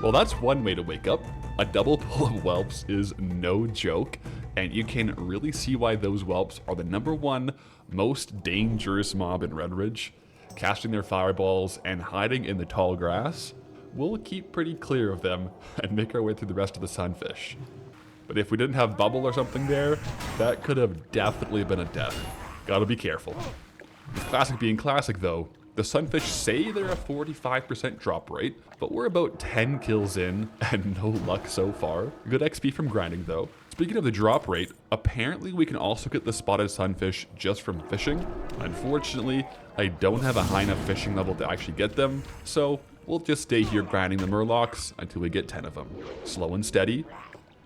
Speaker 1: Well, that's one way to wake up. A double pull of whelps is no joke, and you can really see why those whelps are the #1 most dangerous mob in Redridge. Casting their fireballs and hiding in the tall grass, we'll keep pretty clear of them and make our way through the rest of the sunfish. But if we didn't have bubble or something there, that could have definitely been a death. Gotta be careful. With Classic being Classic though, the sunfish say they're a 45% drop rate, but we're about 10 kills in and no luck so far. Good XP from grinding though. It's Speaking of the drop rate, apparently we can also get the spotted sunfish just from fishing. Unfortunately, I don't have a high enough fishing level to actually get them, so we'll just stay here grinding the murlocs until we get 10 of them. Slow and steady.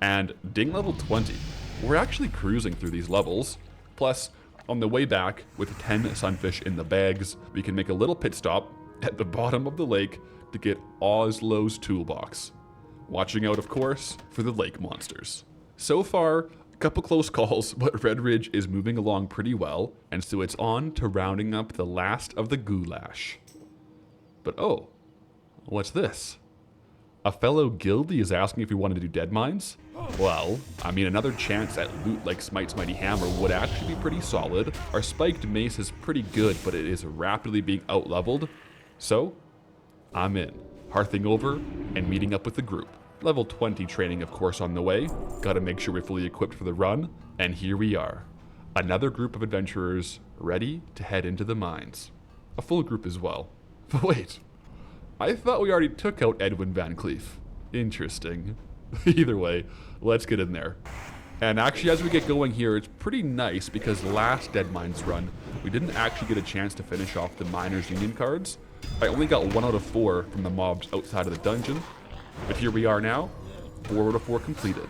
Speaker 1: And ding level 20. We're actually cruising through these levels. Plus, on the way back, with 10 sunfish in the bags, we can make a little pit stop at the bottom of the lake to get Oslow's toolbox. Watching out, of course, for the lake monsters. So far, a couple close calls, but Red Ridge is moving along pretty well, and so it's on to rounding up the last of the goulash. But oh, what's this? A fellow guildie is asking if we wanted to do dead mines? Well, I mean, another chance at loot like Smite's Mighty Hammer would actually be pretty solid. Our spiked mace is pretty good, but it is rapidly being out-leveled. So, I'm in. Hearthing over and meeting up with the group. Level 20 training, of course, on the way. Gotta make sure we're fully equipped for the run. And here we are. Another group of adventurers ready to head into the mines. A full group as well. But wait, I thought we already took out Edwin Van Cleef. Interesting. Either way, let's get in there. And actually, as we get going here, it's pretty nice because last Dead Mines run, we didn't actually get a chance to finish off the Miners Union cards. I only got 1 out of 4 from the mobs outside of the dungeon. But here we are now, 4 out of 4 completed.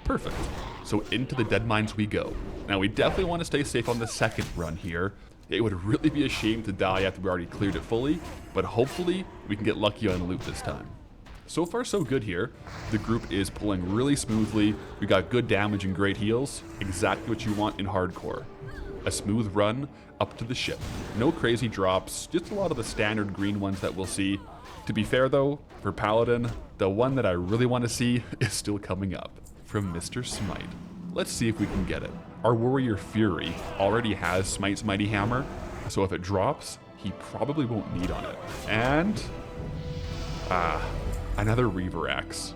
Speaker 1: Perfect. So into the Dead Mines we go. Now we definitely want to stay safe on the second run here. It would really be a shame to die after we already cleared it fully, but hopefully we can get lucky on loot this time. So far so good here. The group is pulling really smoothly. We got good damage and great heals. Exactly what you want in hardcore. A smooth run up to the ship. No crazy drops, just a lot of the standard green ones that we'll see. To be fair though, for Paladin, the one that I really want to see is still coming up. From Mr. Smite. Let's see if we can get it. Our Warrior Fury already has Smite's Mighty Hammer, so if it drops, he probably won't need on it. And... another Reaver Axe.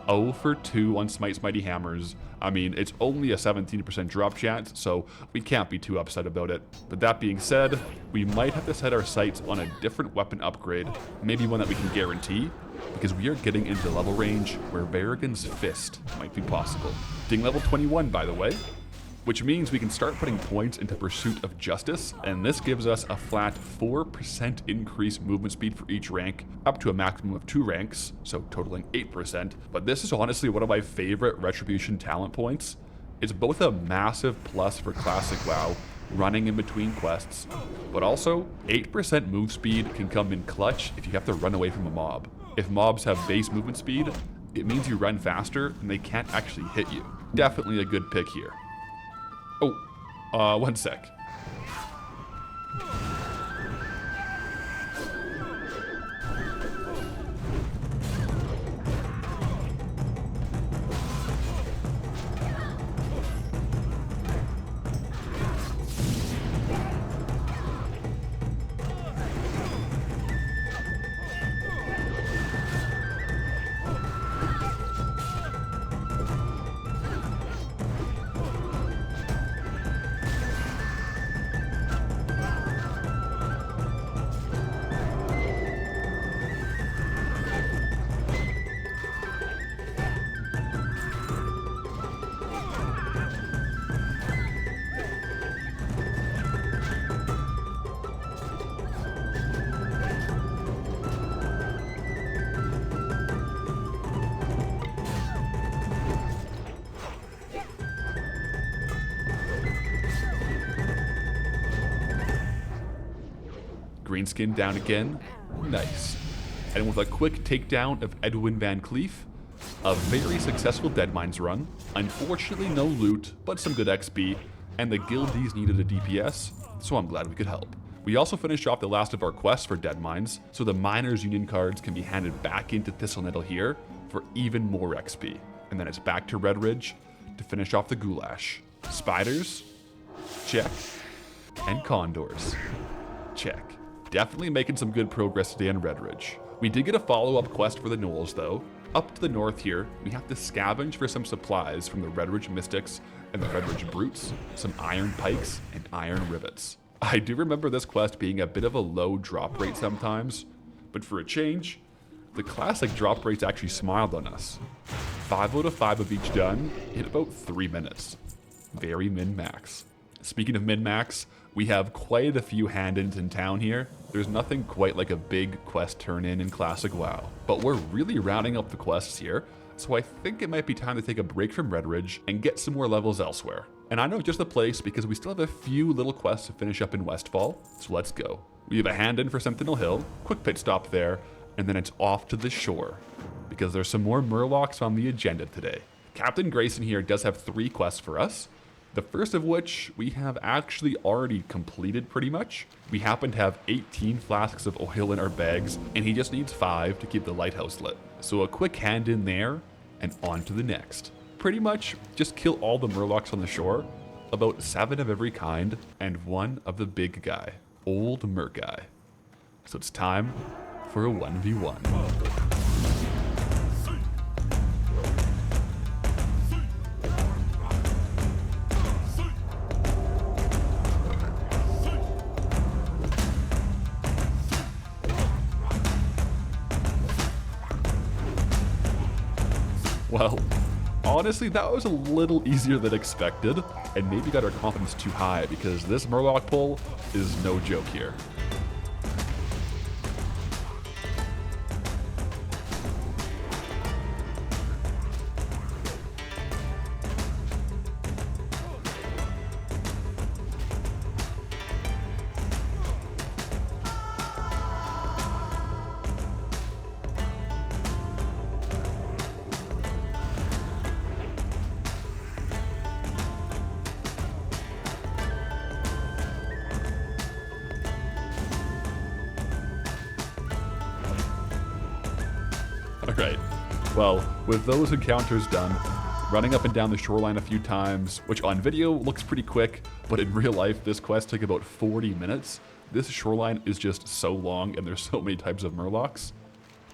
Speaker 1: 0 for 2 on Smite's Mighty Hammers. I mean, it's only a 17% drop chance, so we can't be too upset about it. But that being said, we might have to set our sights on a different weapon upgrade, maybe one that we can guarantee, because we are getting into level range where Varrigan's Fist might be possible. Ding level 21, by the way, which means we can start putting points into Pursuit of Justice, and this gives us a flat 4% increased movement speed for each rank, up to a maximum of 2 ranks, so totaling 8%. But this is honestly one of my favorite Retribution talent points. It's both a massive plus for Classic WoW, running in between quests, but also 8% move speed can come in clutch if you have to run away from a mob. If mobs have base movement speed, it means you run faster and they can't actually hit you. Definitely a good pick here. Oh, 1 sec. Greenskin down again. Nice. And with a quick takedown of Edwin Van Cleef, a very successful Dead Mines run. Unfortunately no loot, but some good XP, and the guildies needed a DPS, so I'm glad we could help. We also finished off the last of our quests for Dead Mines, so the Miners Union cards can be handed back into Thistle Nettle here for even more XP. And then it's back to Red Ridge to finish off the goulash. Spiders? Check. And condors? Check. Definitely making some good progress today on Red Ridge. We did get a follow-up quest for the gnolls though. Up to the north here, we have to scavenge for some supplies from the Red Ridge Mystics and the Red Ridge Brutes, some iron pikes and iron rivets. I do remember this quest being a bit of a low drop rate sometimes, but for a change, the classic drop rates actually smiled on us. 5 out of 5 of each done in about 3 minutes. Very min-max. Speaking of min-max, we have quite a few hand-ins in town here. There's nothing quite like a big quest turn-in Classic WoW, but we're really rounding up the quests here, so I think it might be time to take a break from Red Ridge and get some more levels elsewhere. And I know just the place because we still have a few little quests to finish up in Westfall, so let's go. We have a hand-in for Sentinel Hill, quick pit stop there, and then it's off to the shore, because there's some more Murlocs on the agenda today. Captain Grayson here does have 3 quests for us, the first of which we have actually already completed pretty much. We happen to have 18 flasks of oil in our bags, and he just needs 5 to keep the lighthouse lit. So a quick hand in there, and on to the next. Pretty much just kill all the Murlocs on the shore, about 7 of every kind, and 1 of the big guy, Old Murguy. So it's time for a 1v1. Well, honestly, that was a little easier than expected, and maybe got our confidence too high because this Murloc pull is no joke here. Alright, well, with those encounters done, running up and down the shoreline a few times, which on video looks pretty quick, but in real life this quest took about 40 minutes. This shoreline is just so long and there's so many types of Murlocs.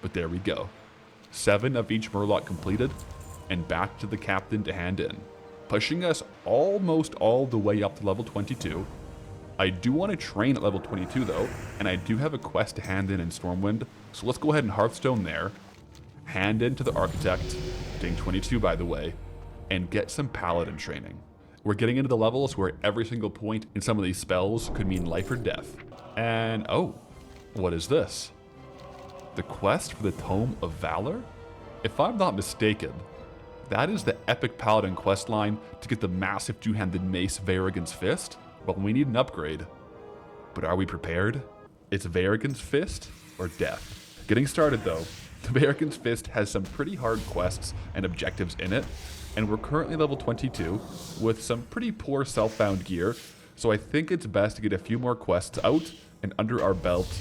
Speaker 1: But there we go. 7 of each Murloc completed, and back to the captain to hand in, pushing us almost all the way up to level 22. I do want to train at level 22 though, and I do have a quest to hand in Stormwind, so let's go ahead and Hearthstone there. Hand in to the Architect, ding 22 by the way, and get some Paladin training. We're getting into the levels where every single point in some of these spells could mean life or death. And oh, what is this? The quest for the Tome of Valor? If I'm not mistaken, that is the epic Paladin quest line to get the massive two-handed mace Varrigan's Fist. Well, we need an upgrade. But are we prepared? It's Varrigan's Fist or death. Getting started though. The Varrigan's Fist has some pretty hard quests and objectives in it, and we're currently level 22 with some pretty poor self-found gear, so I think it's best to get a few more quests out and under our belt,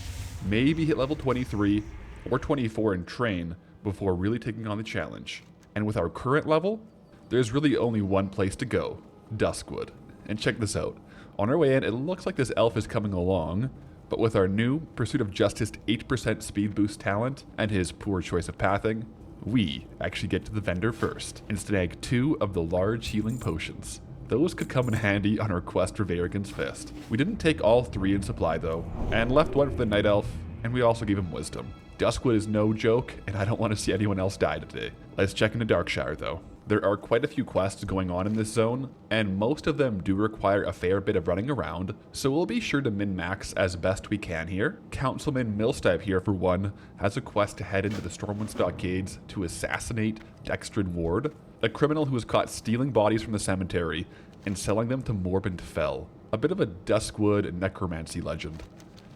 Speaker 1: maybe hit level 23 or 24 and train before really taking on the challenge. And with our current level, there's really only one place to go, Duskwood. And check this out. On our way in, it looks like this elf is coming along, but with our new Pursuit of Justice 8% speed boost talent and his poor choice of pathing, we actually get to the vendor first and snag 2 of the large healing potions. Those could come in handy on our quest for Varrigan's Fist. We didn't take all 3 in supply though, and left 1 for the Night Elf, and we also gave him Wisdom. Duskwood is no joke, and I don't want to see anyone else die today. Let's check into Darkshire though. There are quite a few quests going on in this zone, and most of them do require a fair bit of running around, so we'll be sure to min-max as best we can here. Councilman Millstipe here, for one, has a quest to head into the Stormwind Stockades to assassinate Dextrin Ward, a criminal who was caught stealing bodies from the cemetery and selling them to Morbid Fell, a bit of a Duskwood necromancy legend.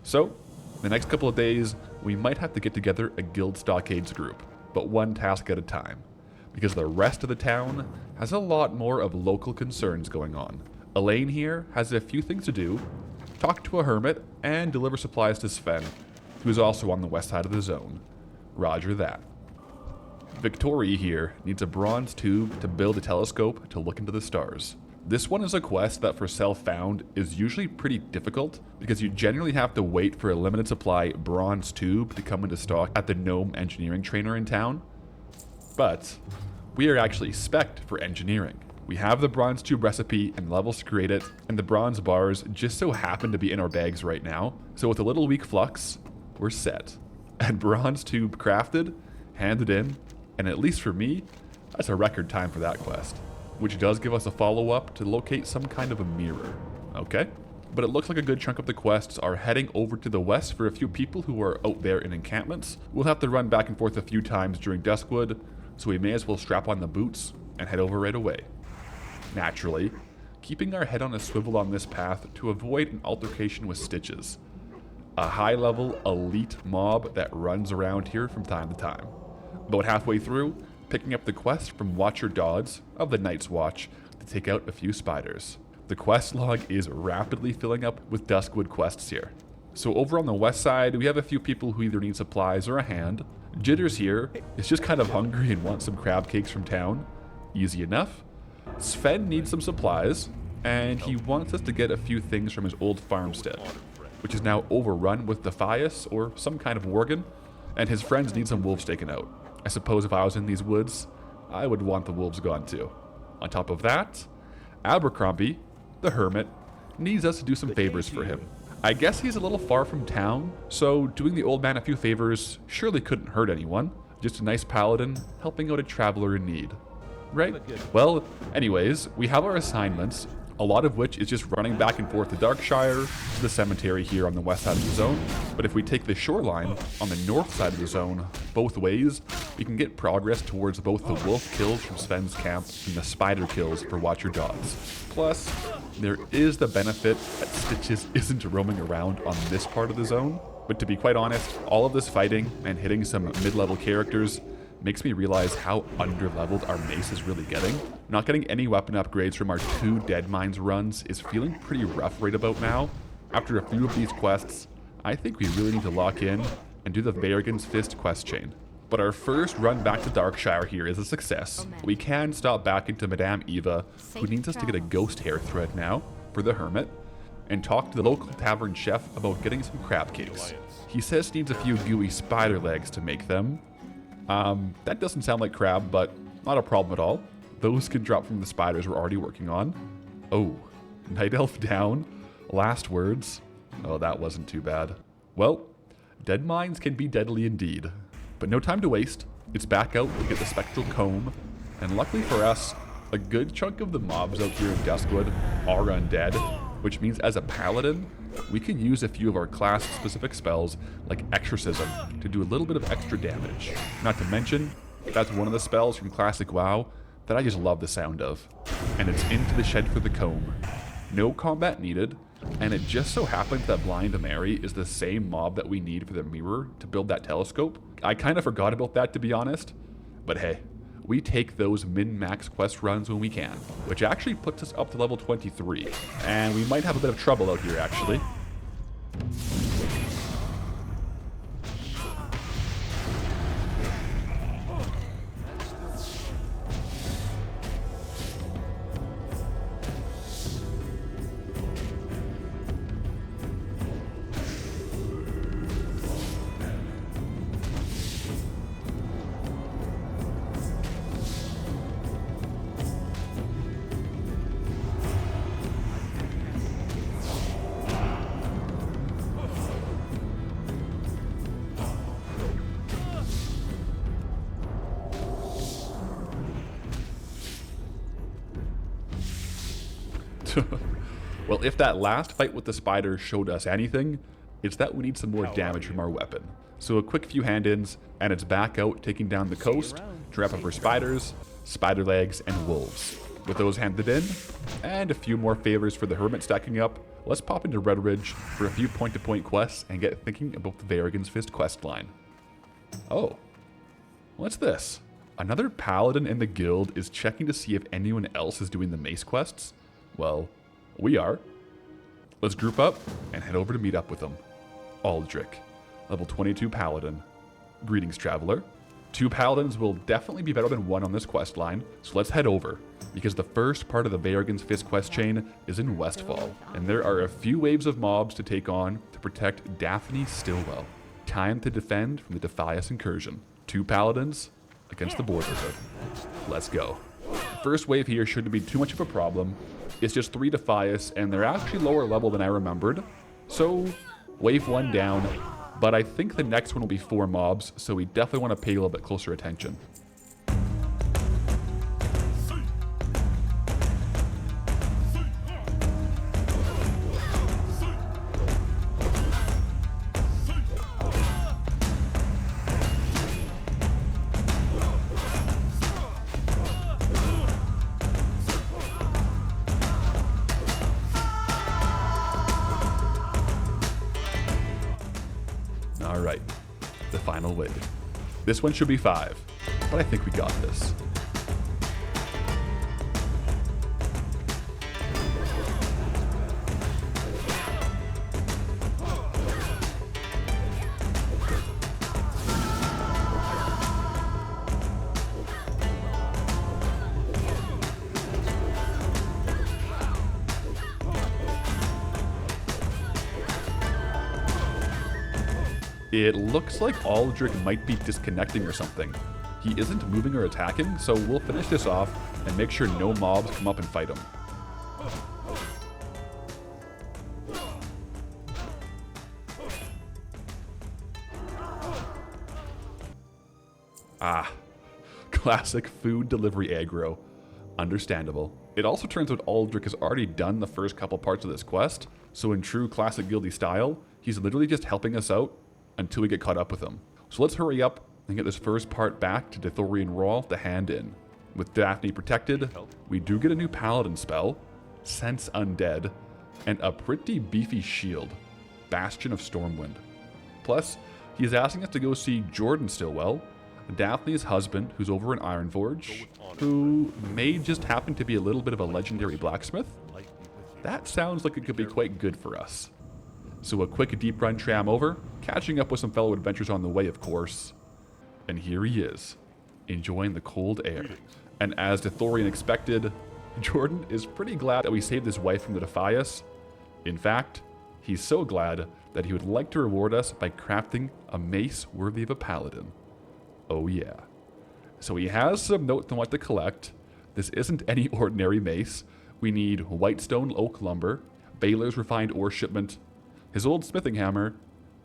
Speaker 1: So, the next couple of days, we might have to get together a Guild Stockades group, but one task at a time, because the rest of the town has a lot more of local concerns going on. Elaine here has a few things to do, talk to a hermit, and deliver supplies to Sven, who is also on the west side of the zone. Roger that. Victoria here needs a bronze tube to build a telescope to look into the stars. This one is a quest that for self-found is usually pretty difficult because you generally have to wait for a limited supply bronze tube to come into stock at the GNOME engineering trainer in town. But we are actually spec'd for engineering. We have the bronze tube recipe and levels to create it, and the bronze bars just so happen to be in our bags right now. So with a little weak flux, we're set. And bronze tube crafted, handed in, and at least for me, That's a record time for that quest, which does give us a follow-up to locate some kind of a mirror. Okay? But it looks like a good chunk of the quests are heading over to the west for a few people who are out there in encampments. We'll have to run back and forth a few times during Duskwood, so we may as well strap on the boots and head over right away. Naturally, keeping our head on a swivel on this path to avoid an altercation with Stitches, a high-level elite mob that runs around here from time to time. About halfway through, picking up the quest from Watcher Dodds of the Night's Watch to take out a few spiders. The quest log is rapidly filling up with Duskwood quests here. So over on the west side, we have a few people who either need supplies or a hand. Jitters here is just kind of hungry and wants some crab cakes from town. Easy enough. Sven needs some supplies, and he wants us to get a few things from his old farmstead, which is now overrun with Defias or some kind of worgen, and his friends need some wolves taken out. I suppose if I was in these woods, I would want the wolves gone too. On top of that, Abercrombie, the hermit, needs us to do some favors for him. I guess he's a little far from town, so doing the old man a few favors surely couldn't hurt anyone. Just a nice paladin helping out a traveler in need. Right? Well, anyways, we have our assignments, a lot of which is just running back and forth to Darkshire, to the cemetery here on the west side of the zone. But if we take the shoreline on the north side of the zone, both ways, we can get progress towards both the wolf kills from Sven's camp and the spider kills for Watcher Dodds. Plus, there is the benefit that Stitches isn't roaming around on this part of the zone. But to be quite honest, all of this fighting and hitting some mid-level characters makes me realize how under-leveled our mace is really getting. Not getting any weapon upgrades from our 2 Dead Mines runs is feeling pretty rough right about now. After a few of these quests, I think we really need to lock in and do the Varrigan's Fist quest chain. But our first run back to Darkshire here is a success. We can stop back into Madame Eva, who needs us to get a ghost hair thread now for the hermit, and talk to the local tavern chef about getting some crab cakes. He says he needs a few gooey spider legs to make them. That doesn't sound like crab, but not a problem at all. Those can drop from the spiders we're already working on. Oh, Night Elf down. Last words. Oh, that wasn't too bad. Well, dead mines can be deadly indeed. But no time to waste. It's back out to get the Spectral Comb. And luckily for us, a good chunk of the mobs out here in Duskwood are undead, which means as a paladin, we can use a few of our class-specific spells, like Exorcism, to do a little bit of extra damage. Not to mention, that's one of the spells from Classic WoW that I just love the sound of. And it's Into the Shed for the Comb. No combat needed, and it just so happens that Blind Mary is the same mob that we need for the mirror to build that telescope. I kind of forgot about that, to be honest. But hey, we take those min-max quest runs when we can, which actually puts us up to level 23. And we might have a bit of trouble out here, actually. Well, if that last fight with the spider showed us anything, it's that we need some more damage from our weapon. So a quick few hand-ins, and it's back out taking down the coast to wrap up our spiders, spider legs, and wolves. With those handed in, and a few more favors for the hermit stacking up, let's pop into Red Ridge for a few point-to-point quests and get thinking about the Varrigan's Fist quest line. Oh, what's this? Another paladin in the guild is checking to see if anyone else is doing the mace quests. Well, we are. Let's group up and head over to meet up with them. Aldrich, level 22 paladin. Greetings, traveler. 2 paladins will definitely be better than 1 on this quest line, so let's head over, because the first part of the Varrigan's Fist quest chain is in Westfall, and there are a few waves of mobs to take on to protect Daphne Stillwell. Time to defend from the Defias incursion. 2 paladins against the Borderhood. Let's go. First wave here shouldn't be too much of a problem. It's just 3 Defias, and they're actually lower level than I remembered. So, wave 1 down, but I think the next one will be 4 mobs, so we definitely want to pay a little bit closer attention. right, the final wave. This one should be 5, but I think we got this. It looks like Aldrich might be disconnecting or something. He isn't moving or attacking, so we'll finish this off and make sure no mobs come up and fight him. Ah, classic food delivery aggro. Understandable. It also turns out Aldrich has already done the first couple parts of this quest, so in true classic guildy style, he's literally just helping us out until we get caught up with him. So let's hurry up and get this first part back to Dithorian Raw to hand in. With Daphne protected, we do get a new Paladin spell, Sense Undead, and a pretty beefy shield, Bastion of Stormwind. Plus, he's asking us to go see Jordan Stillwell, Daphne's husband, who's over in Ironforge, who may just happen to be a little bit of a legendary blacksmith. That sounds like it could be quite good for us. So a quick deep run tram over, catching up with some fellow adventurers on the way, of course. And here he is, enjoying the cold air. And as Dithorian expected, Jordan is pretty glad that we saved his wife from the Defias. In fact, he's so glad that he would like to reward us by crafting a mace worthy of a paladin. Oh yeah. So he has some notes on what to collect. This isn't any ordinary mace. We need whitestone oak lumber, Baylor's refined ore shipment, his old smithing hammer,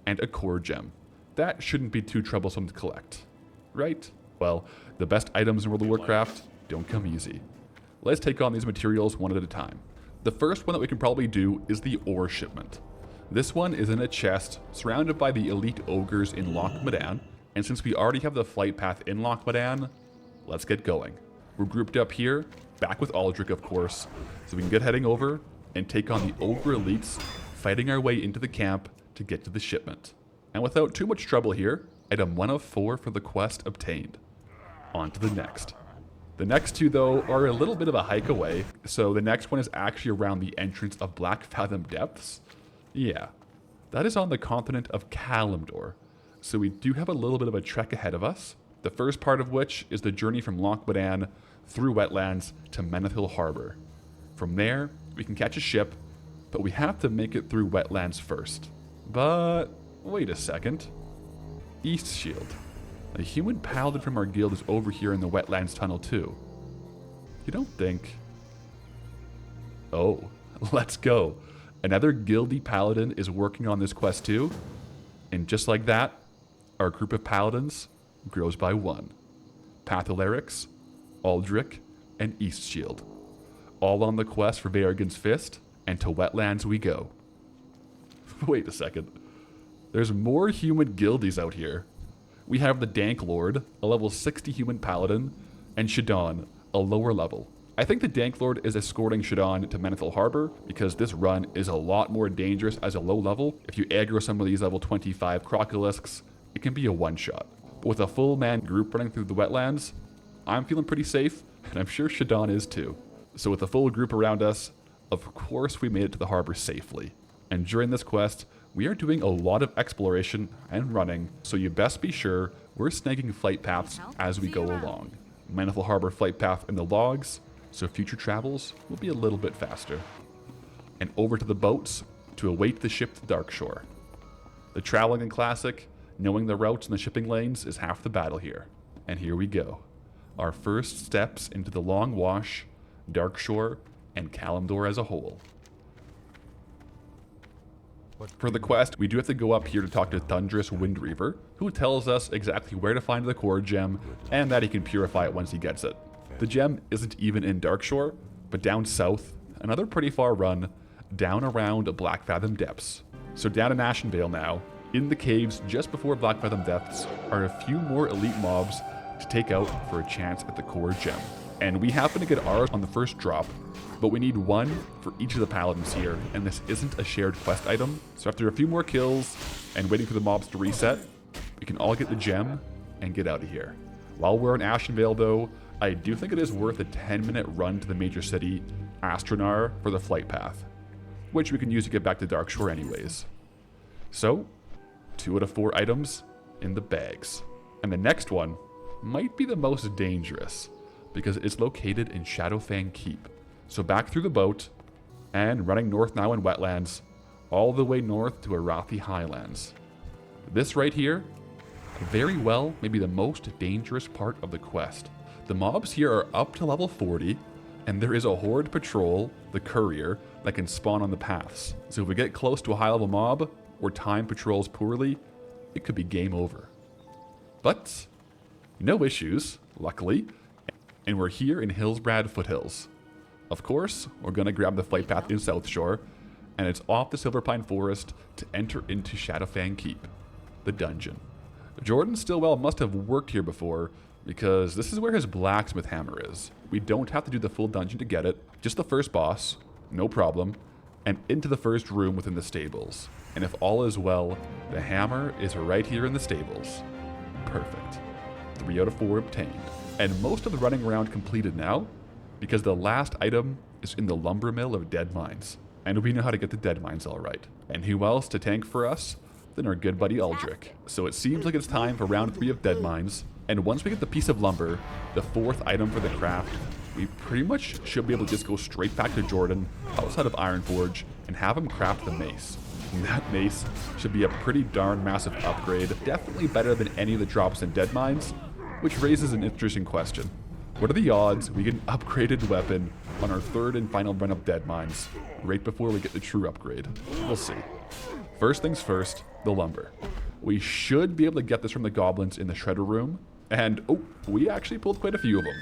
Speaker 1: and a core gem. That shouldn't be too troublesome to collect, right? Well, the best items in World of Warcraft don't come easy. Let's take on these materials one at a time. The first one that we can probably do is the ore shipment. This one is in a chest surrounded by the elite ogres in Loch Modan, and since we already have the flight path in Loch Modan, let's get going. We're grouped up here, back with Aldrich of course, so we can get heading over and take on the ogre elites, fighting our way into the camp to get to the shipment. And without too much trouble here, item 1 of 4 for the quest obtained. On to the next. The next two though are a little bit of a hike away, so the next one is actually around the entrance of Black Fathom Depths. Yeah, that is on the continent of Kalimdor, so we do have a little bit of a trek ahead of us, the first part of which is the journey from Loch Modan through wetlands to Menethil Harbor. From there, we can catch a ship, but we have to make it through wetlands first. But wait a second. Eastshield. A human paladin from our guild is over here in the wetlands tunnel too. You don't think? Oh, let's go. Another guildy paladin is working on this quest too. And just like that, our group of paladins grows by 1. Pathalerix, Aldrich, and Eastshield. All on the quest for Vaergen's Fist, and to wetlands we go. Wait a second. There's more human guildies out here. We have the Dank Lord, a level 60 human paladin, and Shadon, a lower level. I think the Dank Lord is escorting Shadon to Menethil Harbor because this run is a lot more dangerous as a low level. If you aggro some of these level 25 Crocolisks, it can be a one-shot. But with a full man group running through the wetlands, I'm feeling pretty safe, and I'm sure Shadon is too. So with a full group around us, of course we made it to the harbor safely. And during this quest, we are doing a lot of exploration and running, so you best be sure we're snagging flight paths as we go along. Menethil Harbor flight path in the logs, so future travels will be a little bit faster. And over to the boats to await the ship to Darkshore. The traveling in Classic, knowing the routes and the shipping lanes is half the battle here. And here we go. Our first steps into the Long Wash, Darkshore, and Kalimdor as a whole. For the quest, we do have to go up here to talk to Thunderous Windreaver, who tells us exactly where to find the core gem, and that he can purify it once he gets it. The gem isn't even in Darkshore, but down south, another pretty far run, down around Black Fathom Depths. So down in Ashenvale now, in the caves just before Black Fathom Depths, are a few more elite mobs to take out for a chance at the core gem. And we happen to get ours on the first drop, but we need 1 for each of the paladins here, and this isn't a shared quest item. So after a few more kills and waiting for the mobs to reset, We can all get the gem and get out of here. While we're in Ashenvale though, I do think it is worth a 10-minute run to the major city, Astronar, for the flight path, which we can use to get back to Darkshore anyways. So, 2 out of 4 items in the bags. And the next one might be the most dangerous, because it's located in Shadowfang Keep. So back through the boat, and running north now in wetlands, all the way north to Arathi Highlands. This right here, very well maybe the most dangerous part of the quest. The mobs here are up to level 40, and there is a horde patrol, the courier, that can spawn on the paths. So if we get close to a high level mob, or time patrols poorly, it could be game over. But no issues, luckily, and we're here in Hillsbrad Foothills. Of course, we're gonna grab the flight path in South Shore, and it's off the Silverpine Forest to enter into Shadowfang Keep, the dungeon. Jordan Stillwell must have worked here before, because this is where his blacksmith hammer is. We don't have to do the full dungeon to get it, just the first boss, no problem, and into the first room within the stables. And if all is well, the hammer is right here in the stables. Perfect. 3 out of 4 obtained. And most of the running around completed now, because the last item is in the lumber mill of Dead Mines. And we know how to get the Dead Mines alright. And who else to tank for us than our good buddy Aldrich. So it seems like it's time for round 3 of Dead Mines. And once we get the piece of lumber, the 4th item for the craft, we pretty much should be able to just go straight back to Jordan, outside of Ironforge, and have him craft the mace. And that mace should be a pretty darn massive upgrade, definitely better than any of the drops in Dead Mines, which raises an interesting question. What are the odds we get an upgraded weapon on our 3rd and final run of Dead Mines, right before we get the true upgrade? We'll see. First things first, the lumber. We should be able to get this from the goblins in the shredder room, and oh, we actually pulled quite a few of them.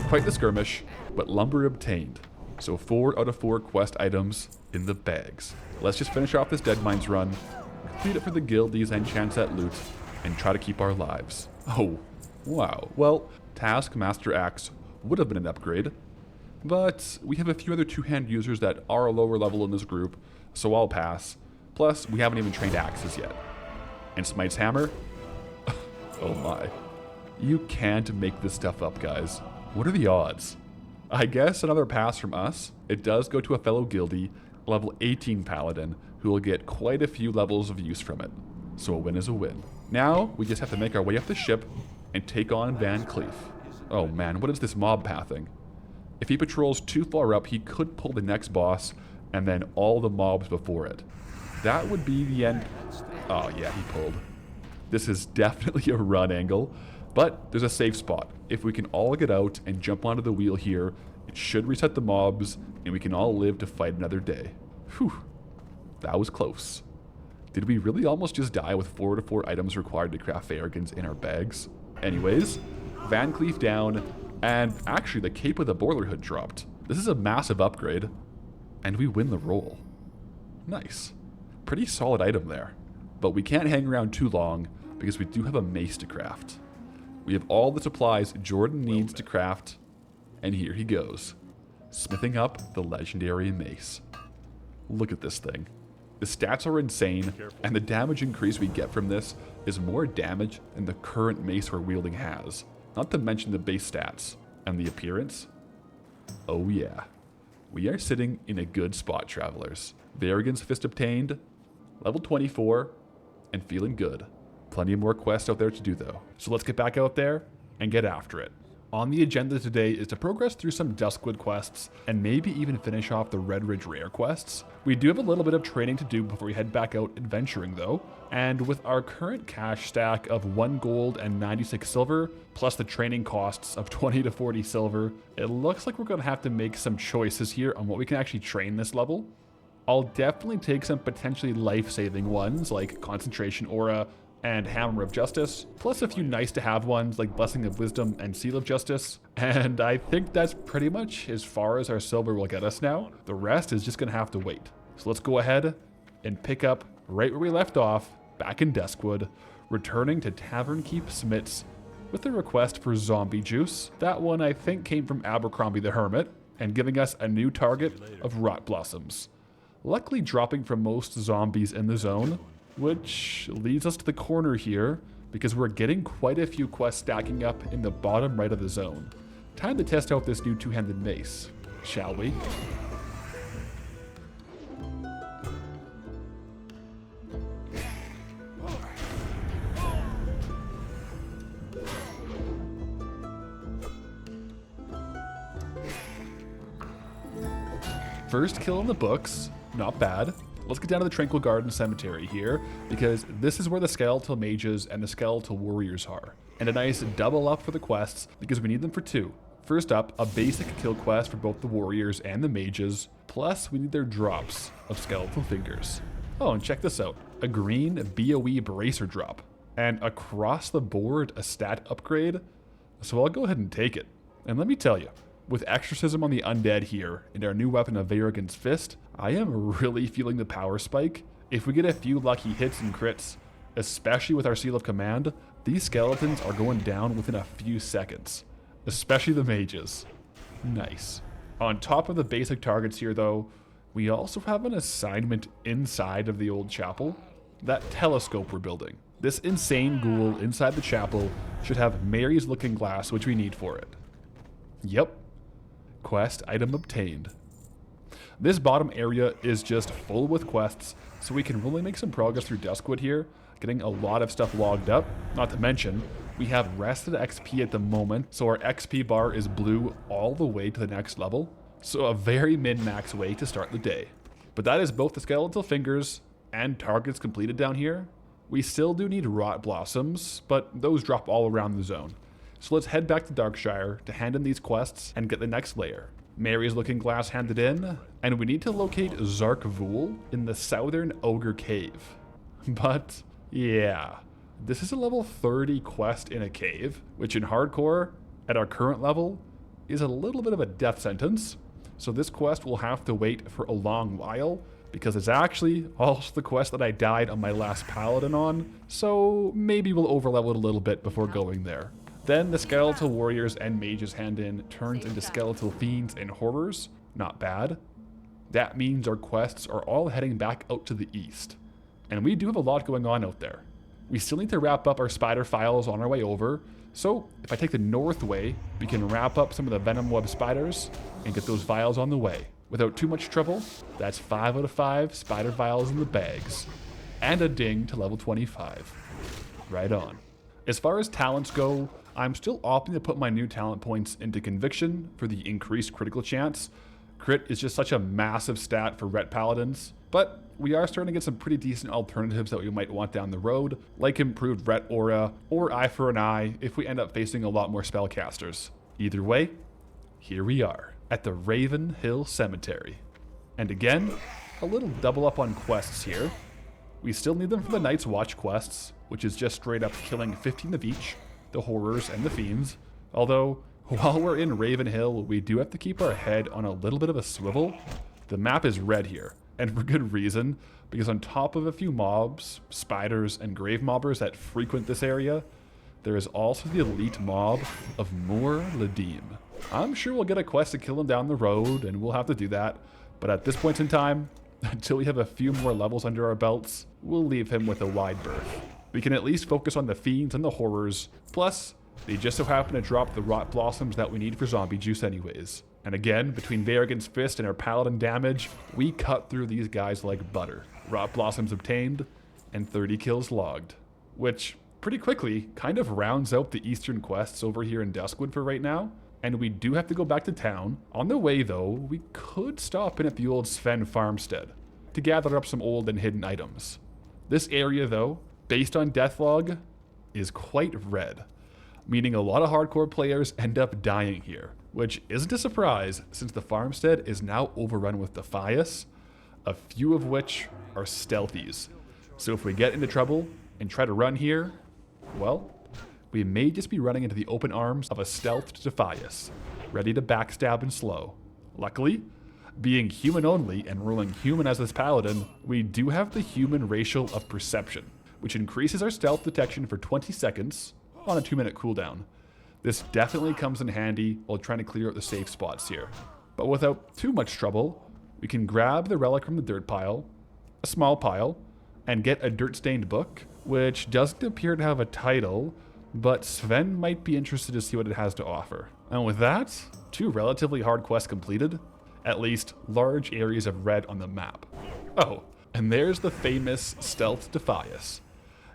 Speaker 1: Quite the skirmish, but lumber obtained. So 4 out of 4 quest items in the bags. Let's just finish off this Dead Mines run, complete it for the guildies and chance at loot, and try to keep our lives. Oh, wow. Well, Taskmaster Axe would have been an upgrade, but we have a few other two-hand users that are a lower level in this group, so I'll pass. Plus, we haven't even trained axes yet. And Smite's Hammer? Oh my. You can't make this stuff up, guys. What are the odds? I guess another pass from us. It does go to a fellow guildie, level 18 Paladin, who will get quite a few levels of use from it. So a win is a win. Now, we just have to make our way up the ship and take on Van Cleef. Oh man, what is this mob pathing? If he patrols too far up, he could pull the next boss and then all the mobs before it. That would be the end. Oh yeah, he pulled. This is definitely a run angle. But there's a safe spot. If we can all get out and jump onto the wheel here, it should reset the mobs, and we can all live to fight another day. Whew, that was close. Did we really almost just die with 4 out of 4 items required to craft Faergans in our bags? Anyways, Van Cleef down, and actually the Cape with the Boiler Hood dropped. This is a massive upgrade, and we win the roll. Nice. Pretty solid item there. But we can't hang around too long, because we do have a mace to craft. We have all the supplies Jordan needs to craft, and here he goes, smithing up the legendary mace. Look at this thing. The stats are insane, and the damage increase we get from this is more damage than the current mace we're wielding has, not to mention the base stats. And the appearance? Oh yeah. We are sitting in a good spot, travelers. Varigan's Fist obtained, level 24, and feeling good. Plenty more quests out there to do though. So let's get back out there and get after it. On the agenda today is to progress through some Duskwood quests, and maybe even finish off the Red Ridge Rare quests. We do have a little bit of training to do before we head back out adventuring though, and with our current cash stack of 1 gold and 96 silver, plus the training costs of 20 to 40 silver, it looks like we're going to have to make some choices here on what we can actually train this level. I'll definitely take some potentially life-saving ones like Concentration Aura and Hammer of Justice, plus a few nice-to-have ones like Blessing of Wisdom and Seal of Justice. And I think that's pretty much as far as our silver will get us now. The rest is just gonna have to wait. So let's go ahead and pick up right where we left off, back in Duskwood, returning to Tavern Keep Smith's with a request for zombie juice. That one I think came from Abercrombie the Hermit, and giving us a new target of Rot Blossoms. Luckily dropping from most zombies in the zone, which leads us to the corner here, because we're getting quite a few quests stacking up in the bottom right of the zone. Time to test out this new two-handed mace, shall we? First kill in the books, not bad. Let's get down to the Tranquil Garden Cemetery here, because this is where the Skeletal Mages and the Skeletal Warriors are. And a nice double up for the quests, because we need them for 2. First up, a basic kill quest for both the Warriors and the Mages, plus we need their drops of Skeletal Fingers. Oh, and check this out, a green BOE Bracer drop, and across the board a stat upgrade, so I'll go ahead and take it. And let me tell you, with Exorcism on the Undead here, and our new weapon of Varrigan's Fist, I am really feeling the power spike. If we get a few lucky hits and crits, especially with our Seal of Command, these skeletons are going down within a few seconds. Especially the mages. Nice. On top of the basic targets here though, we also have an assignment inside of the old chapel. That telescope we're building. This insane ghoul inside the chapel should have Mary's Looking Glass, which we need for it. Yep. Quest item obtained. This bottom area is just full with quests, so we can really make some progress through Duskwood here, getting a lot of stuff logged up. Not to mention, we have rested XP at the moment, so our XP bar is blue all the way to the next level. So a very min-max way to start the day. But that is both the Skeletal Fingers and targets completed down here. We still do need Rot Blossoms, but those drop all around the zone. So let's head back to Darkshire to hand in these quests and get the next layer. Mary's Looking Glass handed in, and we need to locate Zarkvool in the Southern Ogre Cave. But yeah, this is a level 30 quest in a cave, which in hardcore, at our current level, is a little bit of a death sentence. So this quest will have to wait for a long while, because it's actually also the quest that I died on my last Paladin on, so maybe we'll overlevel it a little bit before going there. Then the Skeletal Warriors and Mages hand in turns into Skeletal Fiends and Horrors. Not bad. That means our quests are all heading back out to the east. And we do have a lot going on out there. We still need to wrap up our spider files on our way over, so if I take the north way, we can wrap up some of the Venom Web spiders and get those vials on the way. Without too much trouble, that's 5 out of 5 spider vials in the bags. And a ding to level 25. Right on. As far as talents go, I'm still opting to put my new talent points into Conviction for the increased critical chance. Crit is just such a massive stat for Ret Paladins, but we are starting to get some pretty decent alternatives that we might want down the road, like improved Ret Aura or Eye for an Eye if we end up facing a lot more spellcasters. Either way, here we are at the Raven Hill Cemetery. And again, a little double up on quests here. We still need them for the Night's Watch quests, which is just straight up killing 15 of each, the Horrors and the Fiends. Although, while we're in Raven Hill, we do have to keep our head on a little bit of a swivel. The map is red here, and for good reason, because on top of a few mobs, spiders, and grave mobbers that frequent this area, there is also the elite mob of Moor Ladim. I'm sure we'll get a quest to kill him down the road, and we'll have to do that, but at this point in time, until we have a few more levels under our belts, we'll leave him with a wide berth. We can at least focus on the Fiends and the Horrors, plus, they just so happen to drop the Rot Blossoms that we need for zombie juice anyways. And again, between Varrigan's Fist and our Paladin damage, we cut through these guys like butter. Rot Blossoms obtained, and 30 kills logged. Which, pretty quickly kind of rounds out the eastern quests over here in Duskwood for right now. And we do have to go back to town. On the way though, we could stop in at the old Sven farmstead to gather up some old and hidden items. This area though, based on Deathlog, is quite red, meaning a lot of hardcore players end up dying here, which isn't a surprise since the farmstead is now overrun with Defias, a few of which are stealthies. So if we get into trouble and try to run here, well, we may just be running into the open arms of a stealthed Defias, ready to backstab and slow. Luckily, being human only and ruling human as this paladin, we do have the human racial of perception, which increases our stealth detection for 20 seconds on a 2-minute cooldown. This definitely comes in handy while trying to clear out the safe spots here. But without too much trouble, we can grab the relic from the dirt pile, a small pile, and get a dirt-stained book, which doesn't appear to have a title, but Sven might be interested to see what it has to offer. And with that, 2 relatively hard quests completed, at least large areas of red on the map. Oh, and there's the famous stealth Defias.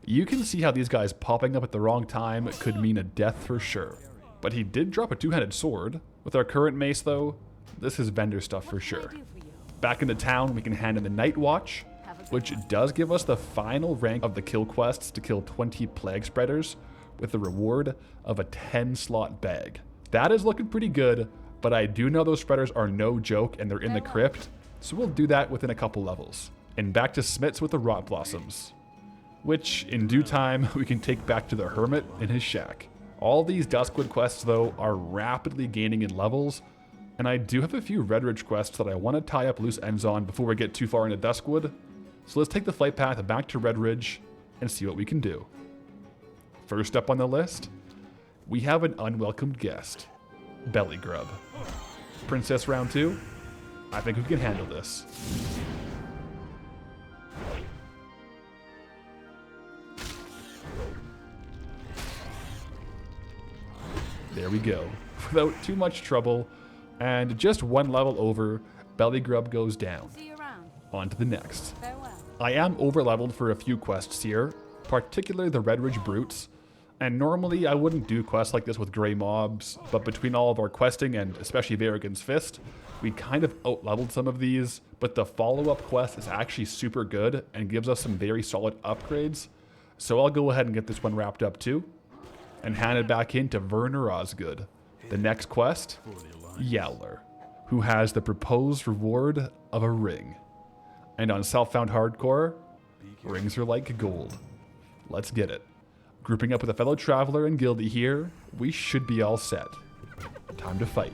Speaker 1: You can see how these guys popping up at the wrong time could mean a death for sure. But he did drop a 2-handed sword. With our current mace though, this is vendor stuff for sure. Back in the town, we can hand in the Night Watch, which does give us the final rank of the kill quests to kill 20 plague spreaders, with the reward of a 10-slot bag. That is looking pretty good, but I do know those spreaders are no joke and they're in the crypt, so we'll do that within a couple levels. And back to Smith's with the Rot Blossoms, which in due time we can take back to the Hermit in his shack. All these Duskwood quests though are rapidly gaining in levels, and I do have a few Redridge quests that I want to tie up loose ends on before we get too far into Duskwood, so let's take the flight path back to Redridge and see what we can do. First up on the list, we have an unwelcomed guest, Belly Grub. Princess round 2, I think we can handle this. There we go. Without too much trouble, and just 1 level over, Belly Grub goes down. On to the next. I am over-leveled for a few quests here, particularly the Redridge Brutes, and normally I wouldn't do quests like this with grey mobs, but between all of our questing and especially Varigan's Fist, we kind of out-leveled some of these, but the follow-up quest is actually super good and gives us some very solid upgrades, so I'll go ahead and get this one wrapped up too, and hand it back in to Werner Osgood. The next quest, Yowler, who has the proposed reward of a ring. And on Self-Found Hardcore, rings are like gold. Let's get it. Grouping up with a fellow traveler and guildie here, we should be all set. Time to fight.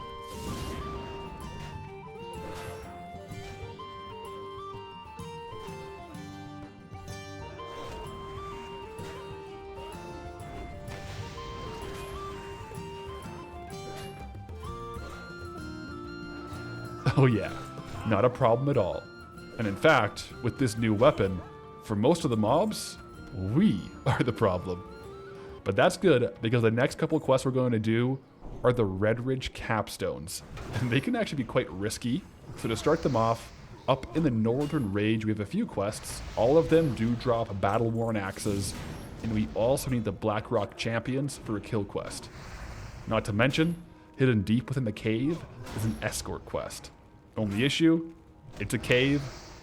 Speaker 1: Oh yeah, not a problem at all. And in fact, with this new weapon, for most of the mobs, we are the problem. But that's good, because the next couple of quests we're going to do are the Redridge Capstones. And they can actually be quite risky. So to start them off, up in the Northern Rage we have a few quests. All of them do drop battle-worn axes, and we also need the Blackrock Champions for a kill quest. Not to mention, hidden deep within the cave is an escort quest. Only issue, it's a cave,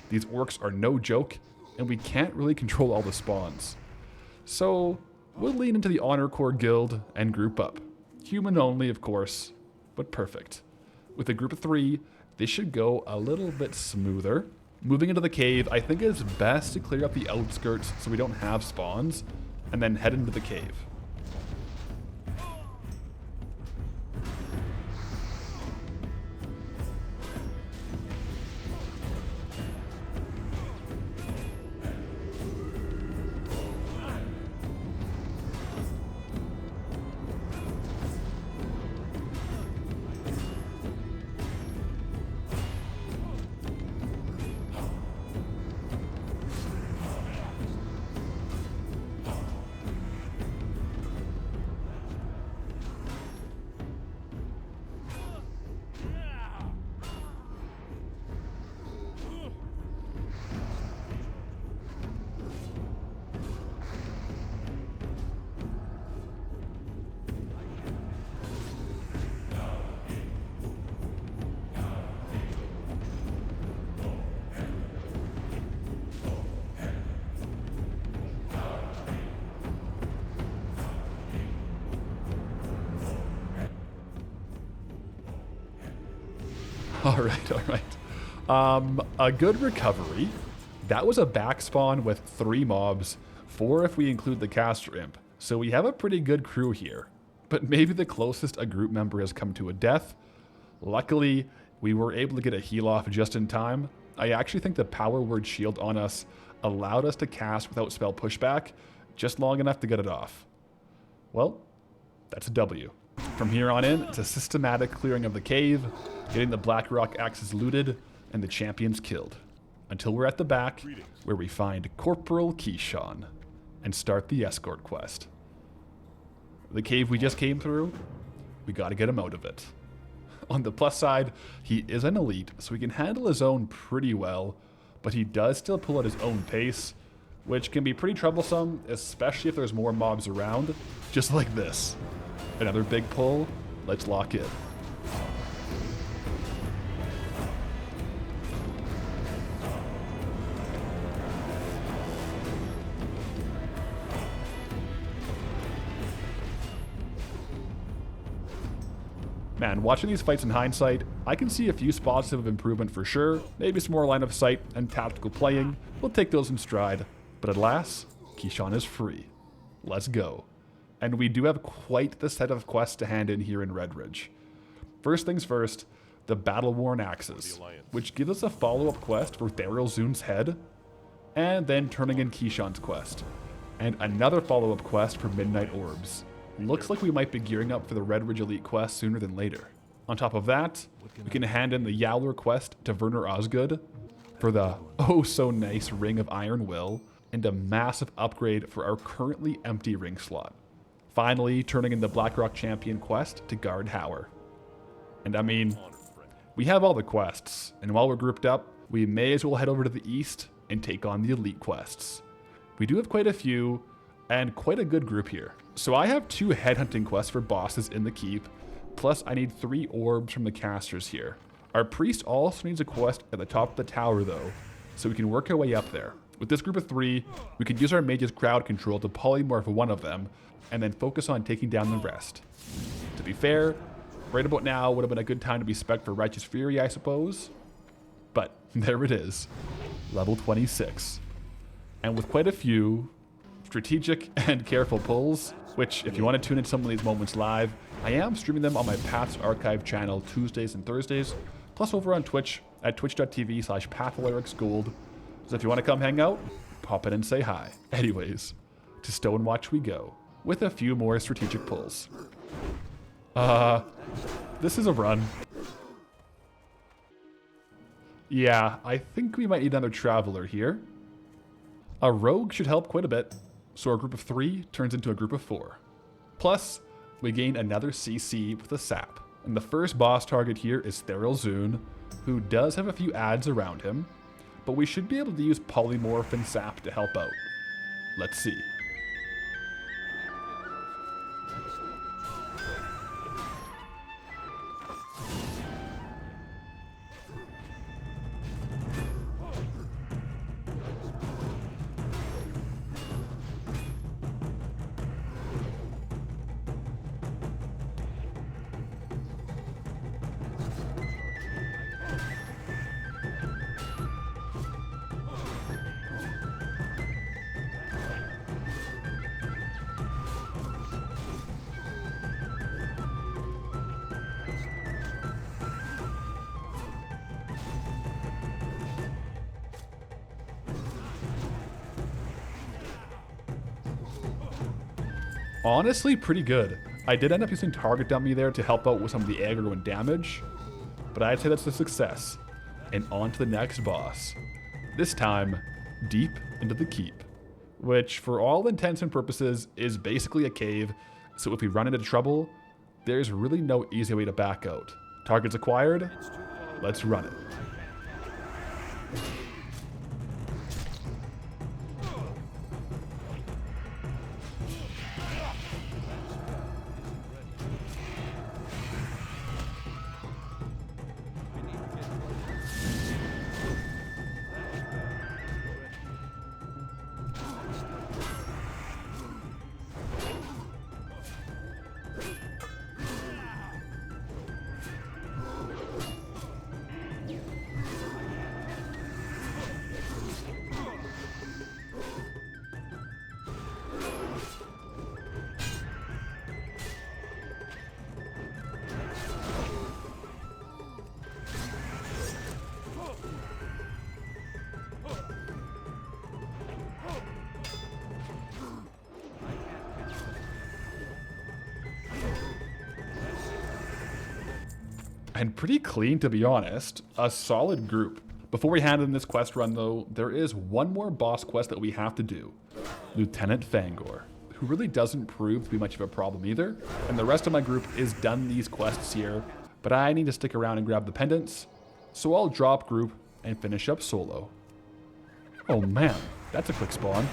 Speaker 1: these orcs are no joke, and we can't really control all the spawns. So we'll lean into the Honor Corps guild and group up. Human only, of course, but perfect. With a group of 3, this should go a little bit smoother. Moving into the cave, I think it's best to clear up the outskirts so we don't have spawns, and then head into the cave. All right, all right. A good recovery. That was a back spawn with 3 mobs, 4 if we include the caster imp. So we have a pretty good crew here. But maybe the closest a group member has come to a death. Luckily, we were able to get a heal off just in time. I actually think the power word shield on us allowed us to cast without spell pushback, just long enough to get it off. Well, that's a W. From here on in, it's a systematic clearing of the cave, getting the Blackrock axes looted, and the champions killed. Until we're at the back, where we find Corporal Keyshawn, and start the escort quest. The cave we just came through, we gotta get him out of it. On the plus side, he is an elite, so he can handle his own pretty well, but he does still pull at his own pace, which can be pretty troublesome, especially if there's more mobs around, just like this. Another big pull, let's lock in. Man, watching these fights in hindsight, I can see a few spots of improvement for sure, maybe some more line of sight and tactical playing. We'll take those in stride. But alas, Keyshawn is free. Let's go. And we do have quite the set of quests to hand in here in Redridge. First things first, the Battle-Worn Axes, which gives us a follow-up quest for Thariel Zun's head, and then turning in Keyshawn's quest, and another follow-up quest for Midnight Orbs. Looks like we might be gearing up for the Redridge Elite quest sooner than later. On top of that, we can hand in the Yowler quest to Werner Osgood for the oh-so-nice Ring of Iron Will, and a massive upgrade for our currently empty ring slot. Finally, turning in the Blackrock Champion quest to Guard Hauer. And I mean, we have all the quests, and while we're grouped up, we may as well head over to the east and take on the Elite quests. We do have quite a few, and quite a good group here. So I have 2 headhunting quests for bosses in the keep, plus I need 3 orbs from the casters here. Our priest also needs a quest at the top of the tower though, so we can work our way up there. With this group of 3, we could use our mage's crowd control to polymorph one of them, and then focus on taking down the rest. To be fair, right about now would have been a good time to be spec'd for Righteous Fury, I suppose. But there it is, level 26. And with quite a few strategic and careful pulls, which if you want to tune in some of these moments live, I am streaming them on my Paths Archive channel Tuesdays and Thursdays, plus over on Twitch at twitch.tv/PathalerixGold. So if you want to come hang out, pop in and say hi. Anyways, to Stonewatch we go, with a few more strategic pulls. This is a run. Yeah, I think we might need another traveler here. A rogue should help quite a bit, so our group of 3 turns into a group of 4. Plus, we gain another CC with a sap. And the first boss target here is Thariel Zun, who does have a few adds around him, but we should be able to use Polymorph and Sap to help out. Let's see. Honestly, pretty good. I did end up using Target Dummy there to help out with some of the aggro and damage, but I'd say that's a success. And on to the next boss. This time, deep into the keep, which for all intents and purposes is basically a cave, so if we run into trouble, there's really no easy way to back out. Targets acquired, let's run it. And pretty clean, to be honest. A solid group. Before we hand in this quest run, though, there is one more boss quest that we have to do. Lieutenant Fangor, who really doesn't prove to be much of a problem either. And the rest of my group is done these quests here, but I need to stick around and grab the pendants. So I'll drop group and finish up solo. Oh man, that's a quick spawn.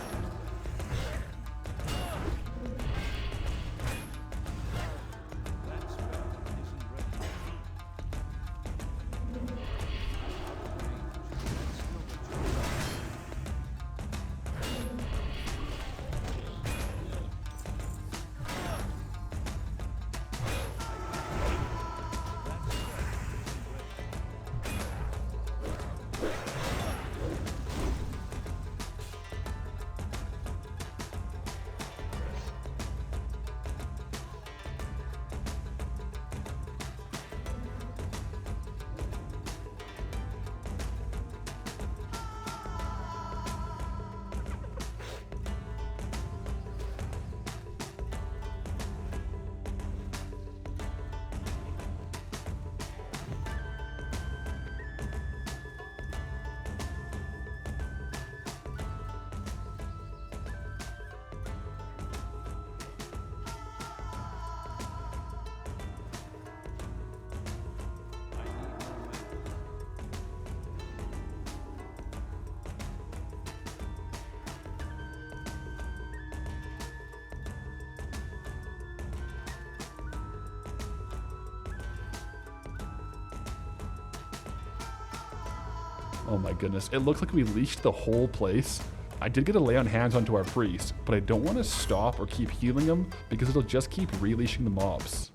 Speaker 1: Oh my goodness, it looks like we leashed the whole place. I did get to lay on hands onto our priest, but I don't want to stop or keep healing him because it'll just keep releashing the mobs.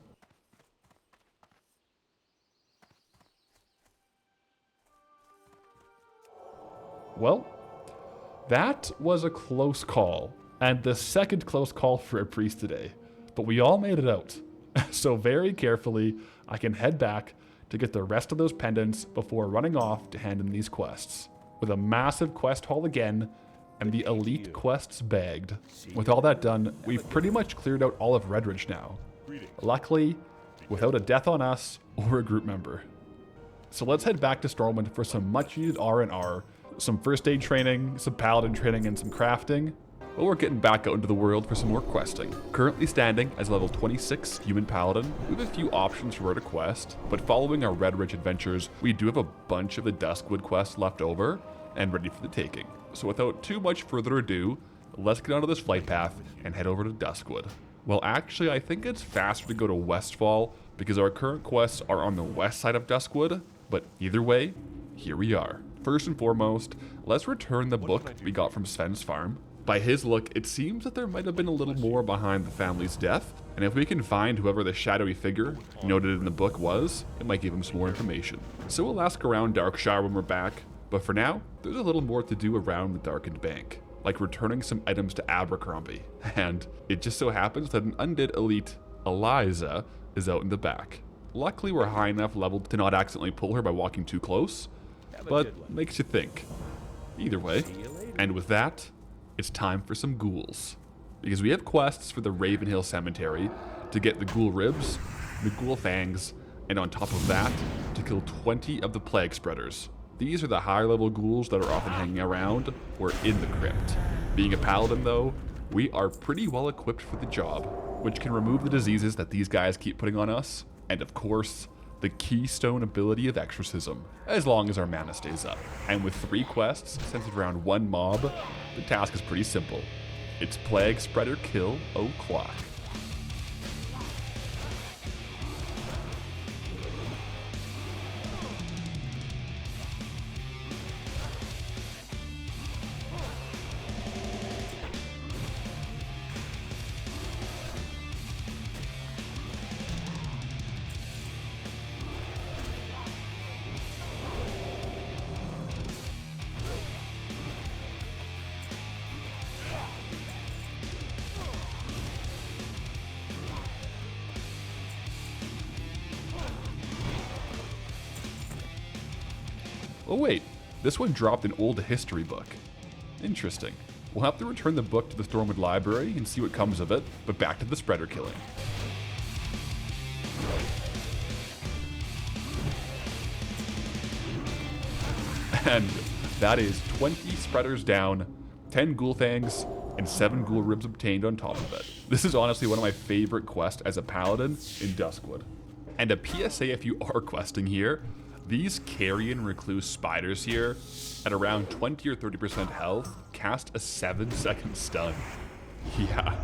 Speaker 1: Well, that was a close call, and the second close call for a priest today, but we all made it out. So very carefully, I can head back to get the rest of those pendants before running off to hand in these quests, with a massive quest haul again, and the elite quests bagged. With all that done, we've pretty much cleared out all of Redridge now. Luckily, without a death on us or a group member. So let's head back to Stormwind for some much needed R&R, some first aid training, some paladin training, and some crafting. But we're getting back out into the world for some more questing. Currently standing as a level 26 human paladin, we have a few options for where to quest, but following our Redridge adventures, we do have a bunch of the Duskwood quests left over and ready for the taking. So without too much further ado, let's get onto this flight path and head over to Duskwood. Well, actually, I think it's faster to go to Westfall because our current quests are on the west side of Duskwood, but either way, here we are. First and foremost, let's return the book we got from Sven's farm. By his look, it seems that there might have been a little more behind the family's death, and if we can find whoever the shadowy figure noted in the book was, it might give him some more information. So we'll ask around Darkshire when we're back, but for now, there's a little more to do around the Darkened Bank, like returning some items to Abercrombie, and it just so happens that an undead elite, Eliza, is out in the back. Luckily, we're high enough level to not accidentally pull her by walking too close, but makes you think. Either way, and with that, it's time for some ghouls. Because we have quests for the Ravenhill Cemetery to get the ghoul ribs, the ghoul fangs, and on top of that, to kill 20 of the plague spreaders. These are the higher level ghouls that are often hanging around or in the crypt. Being a paladin though, we are pretty well equipped for the job, which can remove the diseases that these guys keep putting on us, and of course, the keystone ability of exorcism, as long as our mana stays up. And with 3 quests centered around one mob, the task is pretty simple. It's Plague Spreader Kill O'Clock. Oh wait, this one dropped an old history book. Interesting. We'll have to return the book to the Stormwood Library and see what comes of it, but back to the spreader killing. And that is 20 spreaders down, 10 ghoul fangs, and 7 ghoul ribs obtained on top of it. This is honestly one of my favorite quests as a paladin in Duskwood. And a PSA if you are questing here, these carrion recluse spiders here, at around 20 or 30% health, cast a 7-second stun. Yeah.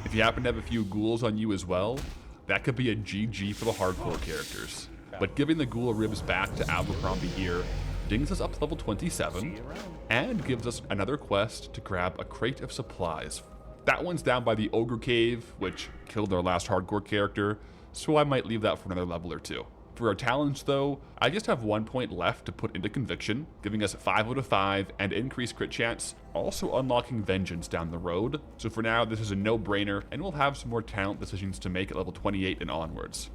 Speaker 1: If you happen to have a few ghouls on you as well, that could be a GG for the hardcore characters. But giving the ghoul ribs back to Abercrombie here dings us up to level 27, and gives us another quest to grab a crate of supplies. That one's down by the Ogre Cave, which killed our last hardcore character, so I might leave that for another level or two. For our talents though, I just have 1 point left to put into Conviction, giving us 5 out of 5 and increased crit chance, also unlocking Vengeance down the road. So for now, this is a no-brainer, and we'll have some more talent decisions to make at level 28 and onwards.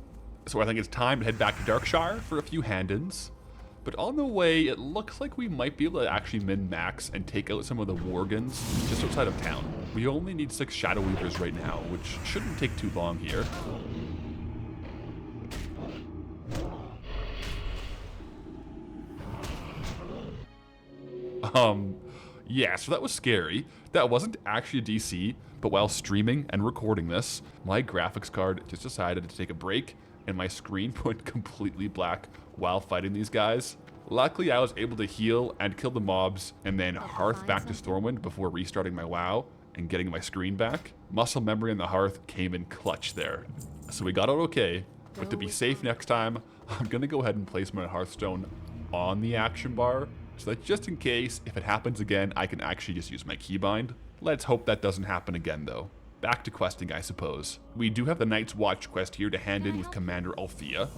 Speaker 1: So I think it's time to head back to Darkshire for a few hand-ins. But on the way, it looks like we might be able to actually min-max and take out some of the Worgans just outside of town. We only need 6 Shadow Weavers right now, which shouldn't take too long here. Yeah, so that was scary. That wasn't actually a DC, but while streaming and recording this, my graphics card just decided to take a break and my screen went completely black while fighting these guys. Luckily, I was able to heal and kill the mobs and then hearth back to Stormwind before restarting my WoW and getting my screen back. Muscle memory in the hearth came in clutch there. So we got out okay, but to be safe next time, I'm gonna go ahead and place my Hearthstone on the action bar so that just in case, if it happens again, I can actually just use my keybind. Let's hope that doesn't happen again though. Back to questing, I suppose. We do have the Night's Watch quest here to hand in with Commander Althea.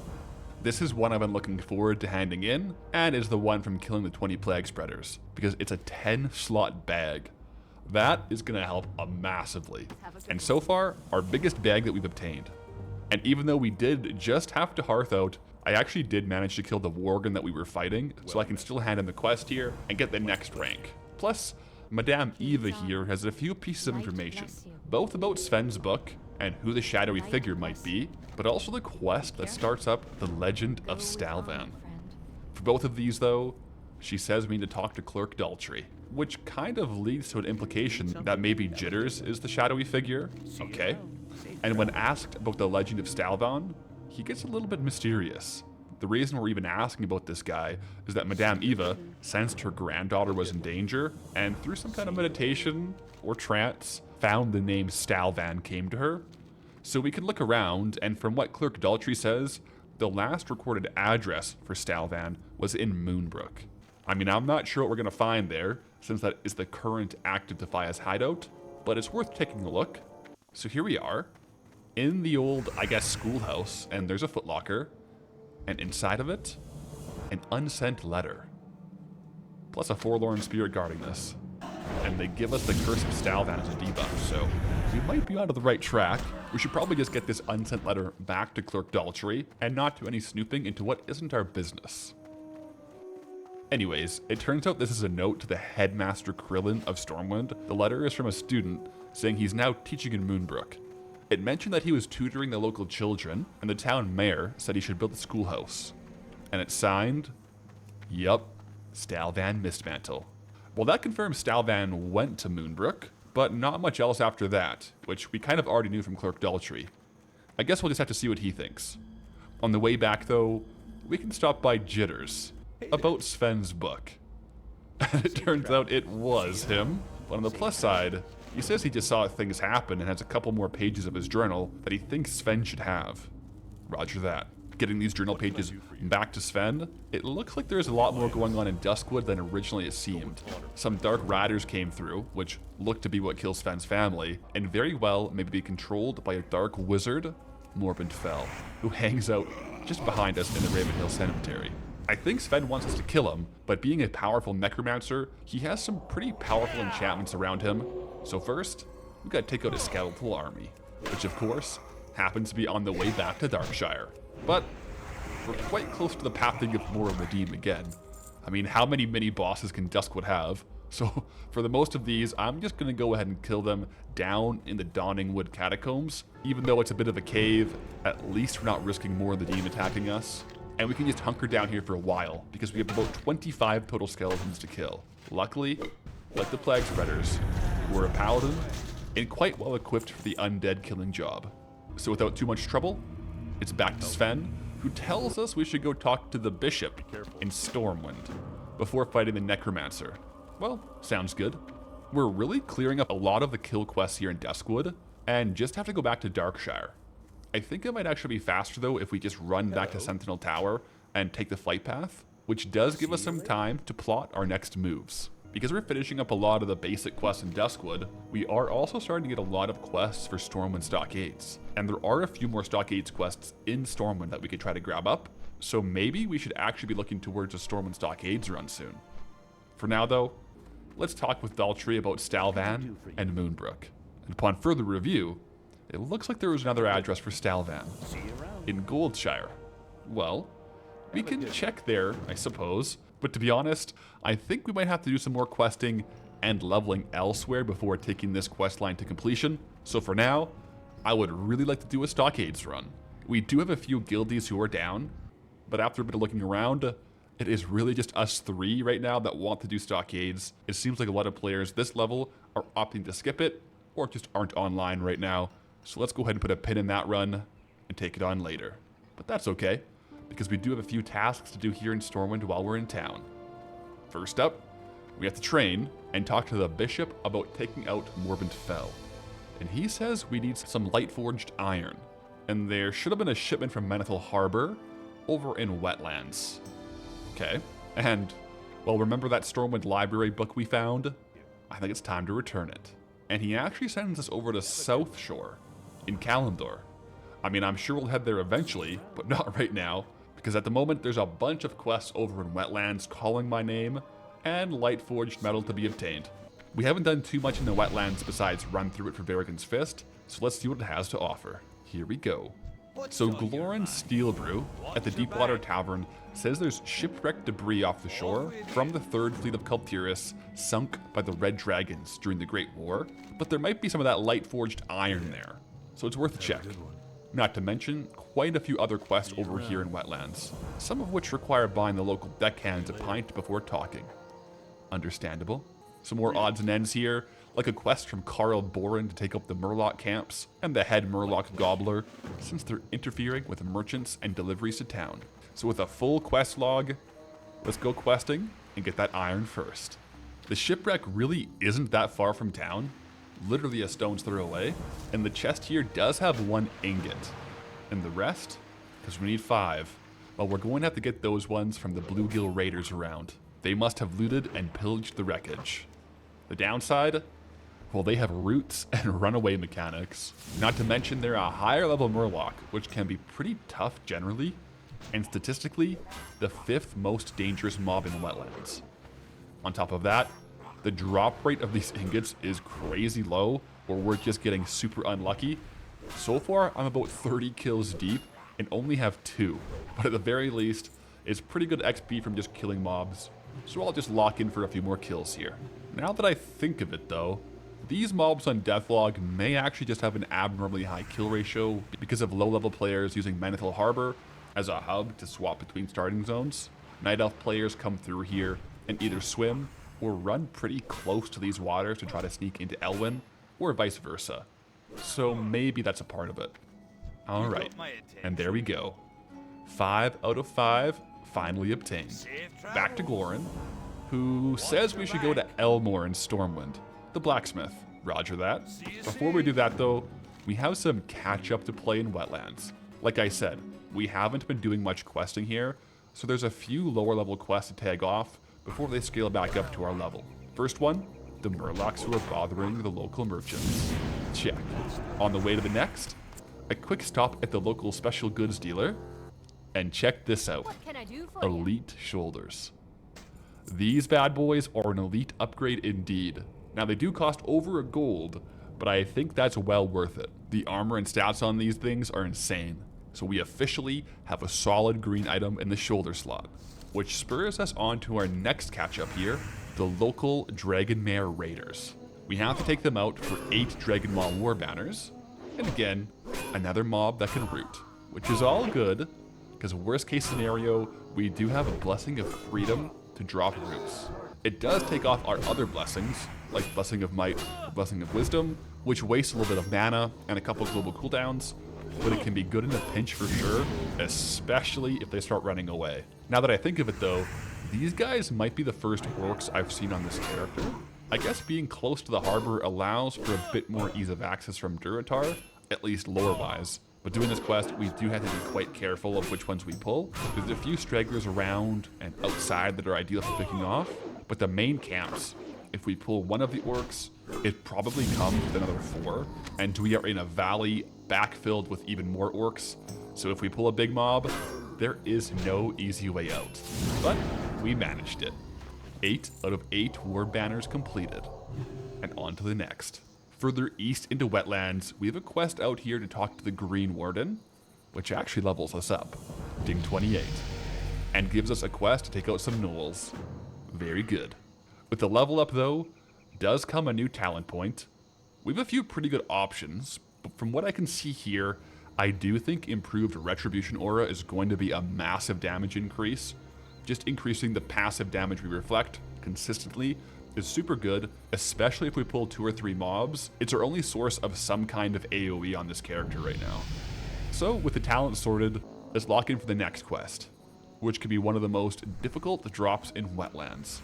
Speaker 1: This is one I've been looking forward to handing in, and is the one from killing the 20 Plague Spreaders, because it's a 10-slot bag. That is going to help massively. And so far, our biggest bag that we've obtained. And even though we did just have to hearth out, I actually did manage to kill the Worgen that we were fighting, so I can still hand in the quest here and get the next rank. Plus, Madame Eva here has a few pieces of information, both about Sven's book and who the shadowy figure might be, but also the quest that starts up the Legend of Stalvan. For both of these though, she says we need to talk to Clerk Daltrey, which kind of leads to an implication that maybe Jitters is the shadowy figure, okay? And when asked about the Legend of Stalvan, he gets a little bit mysterious. The reason we're even asking about this guy is that Madame Eva sensed her granddaughter was in danger, and through some kind of meditation or trance, found the name Stalvan came to her. So we can look around, and from what Clerk Daltrey says, the last recorded address for Stalvan was in Moonbrook. I mean, I'm not sure what we're going to find there, since that is the current active Defias hideout, but it's worth taking a look. So here we are, in the old, I guess, schoolhouse, and there's a footlocker, and inside of it, an unsent letter, plus a forlorn spirit guarding this. And they give us the Curse of Stalvan as a debuff, so we might be onto the right track. We should probably just get this unsent letter back to Clerk Daltrey, and not do any snooping into what isn't our business. Anyways, it turns out this is a note to the Headmaster Krillin of Stormwind. The letter is from a student saying he's now teaching in Moonbrook. It mentioned that he was tutoring the local children, and the town mayor said he should build a schoolhouse. And it's signed, yup, Stalvan Mistmantle. Well, that confirms Stalvan went to Moonbrook, but not much else after that, which we kind of already knew from Clerk Daltrey. I guess we'll just have to see what he thinks. On the way back, though, we can stop by Jitters, about Sven's book. And it turns out it was him, but on the plus side, he says he just saw things happen and has a couple more pages of his journal that he thinks Sven should have. Roger that. Getting these journal pages back to Sven, it looks like there's a lot more going on in Duskwood than originally it seemed. Some dark riders came through, which looked to be what kills Sven's family, and very well maybe be controlled by a dark wizard, Morbid Fell, who hangs out just behind us in the Ravenhill Cemetery. I think Sven wants us to kill him, but being a powerful necromancer, he has some pretty powerful enchantments around him. So first, we gotta take out his skeletal army, which of course, happens to be on the way back to Darkshire. But we're quite close to the pathing of Moral Redeem again. I mean, how many mini bosses can Duskwood have? So for the most of these, I'm just going to go ahead and kill them down in the Dawning Wood Catacombs. Even though it's a bit of a cave, at least we're not risking more of the demon attacking us. And we can just hunker down here for a while, because we have about 25 total skeletons to kill. Luckily, like the Plague Spreaders, we're a Paladin, and quite well equipped for the undead killing job. So without too much trouble, it's back to Sven, who tells us we should go talk to the Bishop in Stormwind before fighting the Necromancer. Well, sounds good. We're really clearing up a lot of the kill quests here in Duskwood, and just have to go back to Darkshire. I think it might actually be faster though if we just run back to Sentinel Tower and take the flight path, which does give us some time to plot our next moves. Because we're finishing up a lot of the basic quests in Duskwood, we are also starting to get a lot of quests for Stormwind Stockades. And there are a few more Stockades quests in Stormwind that we could try to grab up, so maybe we should actually be looking towards a Stormwind Stockades run soon. For now though, let's talk with Daltrey about Stalvan and Moonbrook. And upon further review, it looks like there was another address for Stalvan in Goldshire. Well, we can check there, I suppose. But to be honest, I think we might have to do some more questing and leveling elsewhere before taking this quest line to completion. So for now, I would really like to do a Stockades run. We do have a few guildies who are down, but after a bit of looking around, it is really just us three right now that want to do Stockades. It seems like a lot of players this level are opting to skip it, or just aren't online right now. So let's go ahead and put a pin in that run and take it on later. But that's okay, because we do have a few tasks to do here in Stormwind while we're in town. First up, we have to train and talk to the Bishop about taking out Morbid Fell. And he says we need some light-forged iron. And there should have been a shipment from Menethil Harbor over in Wetlands. Okay, and, well, remember that Stormwind library book we found? I think it's time to return it. And he actually sends us over to South Shore in Kalimdor. I mean, I'm sure we'll head there eventually, but not right now, because at the moment there's a bunch of quests over in Wetlands calling my name, and light forged metal to be obtained. We haven't done too much in the Wetlands besides run through it for Varrigan's Fist, so let's see what it has to offer. Here we go. So Glorin Steelbrew at the Deepwater Tavern says there's shipwrecked debris off the shore from the Third Fleet of Kultiris sunk by the Red Dragons during the Great War, but there might be some of that light-forged iron there, so it's worth a check. Not to mention quite a few other quests over here in Wetlands, some of which require buying the local deckhands a pint before talking. Understandable. Some more odds and ends here, like a quest from Carl Boren to take up the Murloc camps and the head Murloc Gobbler, since they're interfering with merchants and deliveries to town. So with a full quest log, let's go questing and get that iron first. The shipwreck really isn't that far from town, literally a stone's throw away, and the chest here does have 1 ingot. And the rest? Because we need 5. Well, we're going to have to get those ones from the Bluegill Raiders around. They must have looted and pillaged the wreckage. The downside? Well, they have roots and runaway mechanics. Not to mention they're a higher level Murloc, which can be pretty tough generally, and statistically, the 5th most dangerous mob in Wetlands. On top of that, the drop rate of these ingots is crazy low, or we're just getting super unlucky. So far, I'm about 30 kills deep and only have 2, but at the very least, it's pretty good XP from just killing mobs, so I'll just lock in for a few more kills here. Now that I think of it though, these mobs on Deathlog may actually just have an abnormally high kill ratio because of low-level players using Menethil Harbor as a hub to swap between starting zones. Night Elf players come through here and either swim or run pretty close to these waters to try to sneak into Elwyn, or vice versa. So maybe that's a part of it. Alright, and there we go. 5 out of 5 finally obtained. Back to Glorin, who says we should go to Elmore in Stormwind, the blacksmith. Roger that. Before we do that though, we have some catch up to play in Wetlands. Like I said, we haven't been doing much questing here, so there's a few lower level quests to tag off before they scale back up to our level. First one, the Murlocs who are bothering the local merchants. Check. On the way to the next, a quick stop at the local special goods dealer, and check this out.
Speaker 2: What can I do for you?
Speaker 1: Elite shoulders. These bad boys are an elite upgrade indeed. Now they do cost over a gold, but I think that's well worth it. The armor and stats on these things are insane, so we officially have a solid green item in the shoulder slot. which spurs us on to our next catch-up here, the local Dragon Mare Raiders. We have to take them out for 8 Dragon Maw War Banners, and again, another mob that can root, which is all good, because worst case scenario, we do have a Blessing of Freedom to drop roots. It does take off our other blessings, like Blessing of Might, Blessing of Wisdom, which wastes a little bit of mana and a couple global cooldowns, but it can be good in a pinch for sure, especially if they start running away. Now that I think of it though, these guys might be the first orcs I've seen on this character. I guess being close to the harbor allows for a bit more ease of access from Durotar, at least lore-wise. But doing this quest, we do have to be quite careful of which ones we pull. There's a few stragglers around and outside that are ideal for picking off, but the main camps, if we pull one of the orcs, it probably comes with another 4, and we are in a valley backfilled with even more orcs, so if we pull a big mob, there is no easy way out. But we managed it. 8 out of 8 war banners completed. And on to the next. Further east into wetlands, we have a quest out here to talk to the Green Warden, which actually levels us up, ding 28, and gives us a quest to take out some gnolls. Very good. With the level up though, does come a new talent point. We have a few pretty good options, but from what I can see here, I do think improved Retribution Aura is going to be a massive damage increase. Just increasing the passive damage we reflect consistently is super good, especially if we pull 2 or 3 mobs. It's our only source of some kind of AoE on this character right now. So with the talent sorted, let's lock in for the next quest, which could be one of the most difficult drops in wetlands.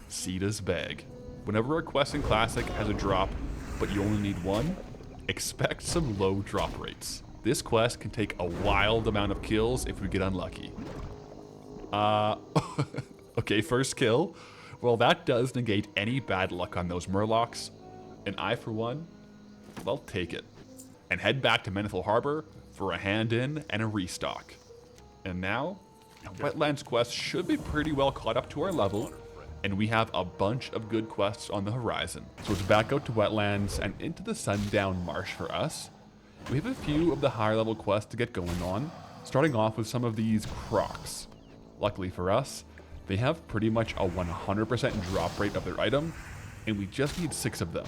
Speaker 1: Sita's Bag. Whenever a quest in Classic has a drop, but you only need 1, expect some low drop rates. This quest can take a wild amount of kills if we get unlucky. Okay, first kill. Well, that does negate any bad luck on those murlocs, and I, for one, well, take it. And head back to Menethil Harbor for a hand-in and a restock. And now, Wetlands quest should be pretty well caught up to our level, and we have a bunch of good quests on the horizon. So it's back out to Wetlands and into the Sundown Marsh for us. We have a few of the higher level quests to get going on, starting off with some of these crocs. Luckily for us, they have pretty much a 100% drop rate of their item, and we just need 6 of them.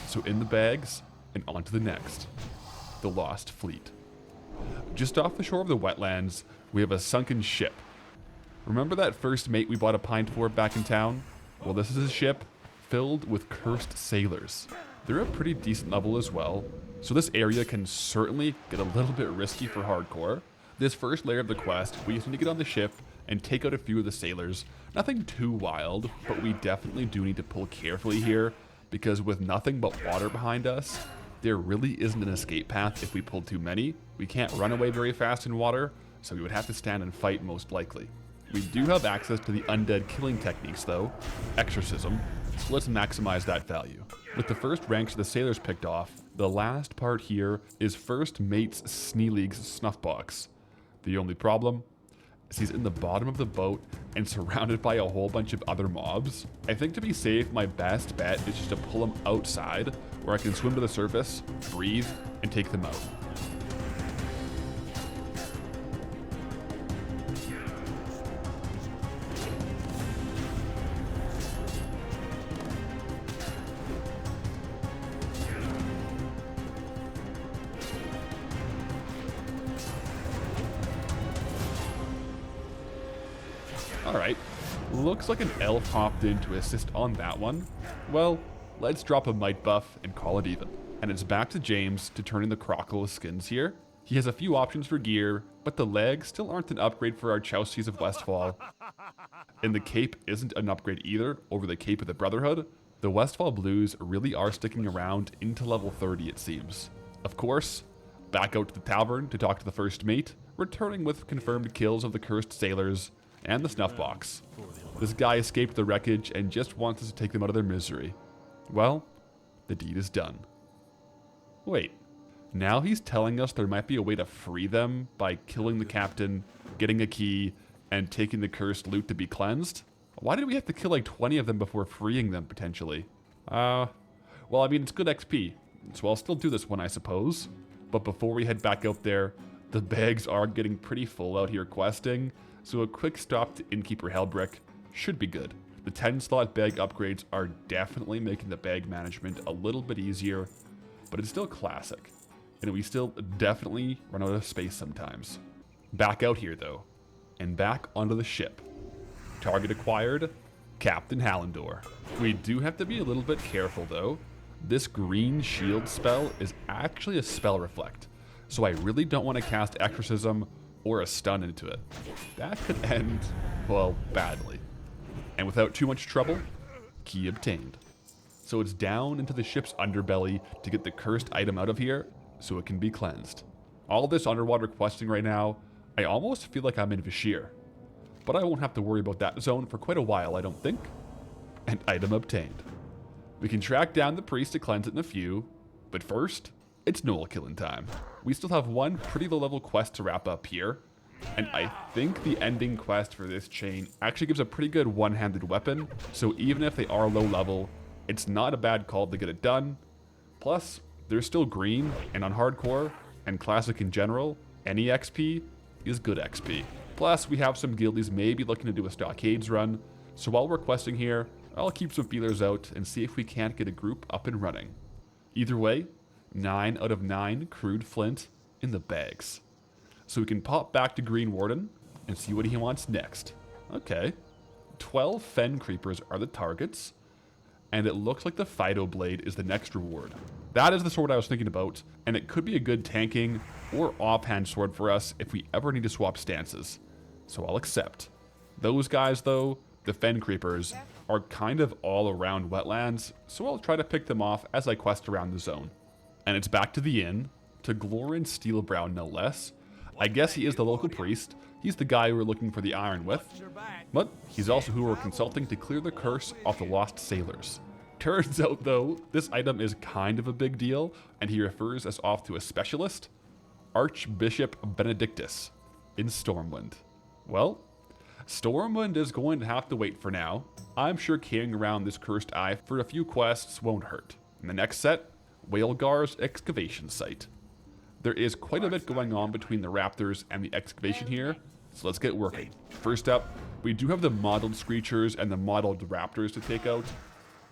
Speaker 1: So in the bags, and on to the next. The Lost Fleet. Just off the shore of the wetlands, we have a sunken ship. Remember that first mate we bought a pint for back in town? Well, this is a ship filled with cursed sailors. They're a pretty decent level as well, so this area can certainly get a little bit risky for hardcore. This first layer of the quest, we just need to get on the ship and take out a few of the sailors. Nothing too wild, but we definitely do need to pull carefully here, because with nothing but water behind us, there really isn't an escape path if we pull too many. We can't run away very fast in water, so we would have to stand and fight most likely. We do have access to the undead killing techniques though, exorcism, so let's maximize that value. With the first ranks of the sailors picked off, the last part here is first mate's Sneelig's snuff box. The only problem is he's in the bottom of the boat and surrounded by a whole bunch of other mobs. I think to be safe, my best bet is just to pull him outside where I can swim to the surface, breathe, and take them out. Alright, looks like an elf hopped in to assist on that one. Well, let's drop a might buff and call it even. And it's back to James to turn in the Crocodile skins here. He has a few options for gear, but the legs still aren't an upgrade for our Chausies of Westfall. And the cape isn't an upgrade either over the Cape of the Brotherhood. The Westfall Blues really are sticking around into level 30 it seems. Of course, back out to the tavern to talk to the first mate, returning with confirmed kills of the cursed sailors and the snuff box. This guy escaped the wreckage and just wants us to take them out of their misery. Well, the deed is done. Wait, now he's telling us there might be a way to free them by killing the captain, getting a key, and taking the cursed loot to be cleansed? Why did we have to kill like 20 of them before freeing them, potentially? Well, I mean, it's good XP, so I'll still do this one, I suppose. But before we head back out there, the bags are getting pretty full out here questing, so a quick stop to Innkeeper Hellbrick should be good. The 10-slot bag upgrades are definitely making the bag management a little bit easier, but it's still classic, and we still definitely run out of space sometimes. Back out here though, and back onto the ship. Target acquired, Captain Hallandor. We do have to be a little bit careful though. This green shield spell is actually a spell reflect, so I really don't want to cast Exorcism or a stun into it. That could end, well, badly. And without too much trouble, key obtained. So it's down into the ship's underbelly to get the cursed item out of here so it can be cleansed. All this underwater questing right now, I almost feel like I'm in Vashir. But I won't have to worry about that zone for quite a while, I don't think. And item obtained. We can track down the priest to cleanse it in a few, but first, it's Noel killing time. We still have one pretty low level quest to wrap up here, and I think the ending quest for this chain actually gives a pretty good one-handed weapon, so even if they are low level, it's not a bad call to get it done. Plus, they're still green, and on hardcore, and classic in general, any XP is good XP. Plus, we have some guildies maybe looking to do a stockades run, so while we're questing here, I'll keep some feelers out and see if we can't get a group up and running. Either way, 9 out of 9 crude flint in the bags. So we can pop back to Green Warden and see what he wants next. Okay. 12 Fen Creepers are the targets, and it looks like the Fido Blade is the next reward. That is the sword I was thinking about, and it could be a good tanking or offhand sword for us if we ever need to swap stances. So I'll accept. Those guys though, the Fen Creepers, are kind of all around wetlands, so I'll try to pick them off as I quest around the zone. And it's back to the inn, to Glorin Steelbrow no less. I guess he is the local priest. He's the guy we're looking for the iron with. But he's also who we're consulting to clear the curse off the lost sailors. Turns out though, this item is kind of a big deal, and he refers us off to a specialist, Archbishop Benedictus, in Stormwind. Well, Stormwind is going to have to wait for now. I'm sure carrying around this cursed eye for a few quests won't hurt. In the next set, Whalegar's excavation site. There is quite a bit going on between the raptors and the excavation here, so let's get working. First up, we do have the modeled screechers and the modeled raptors to take out.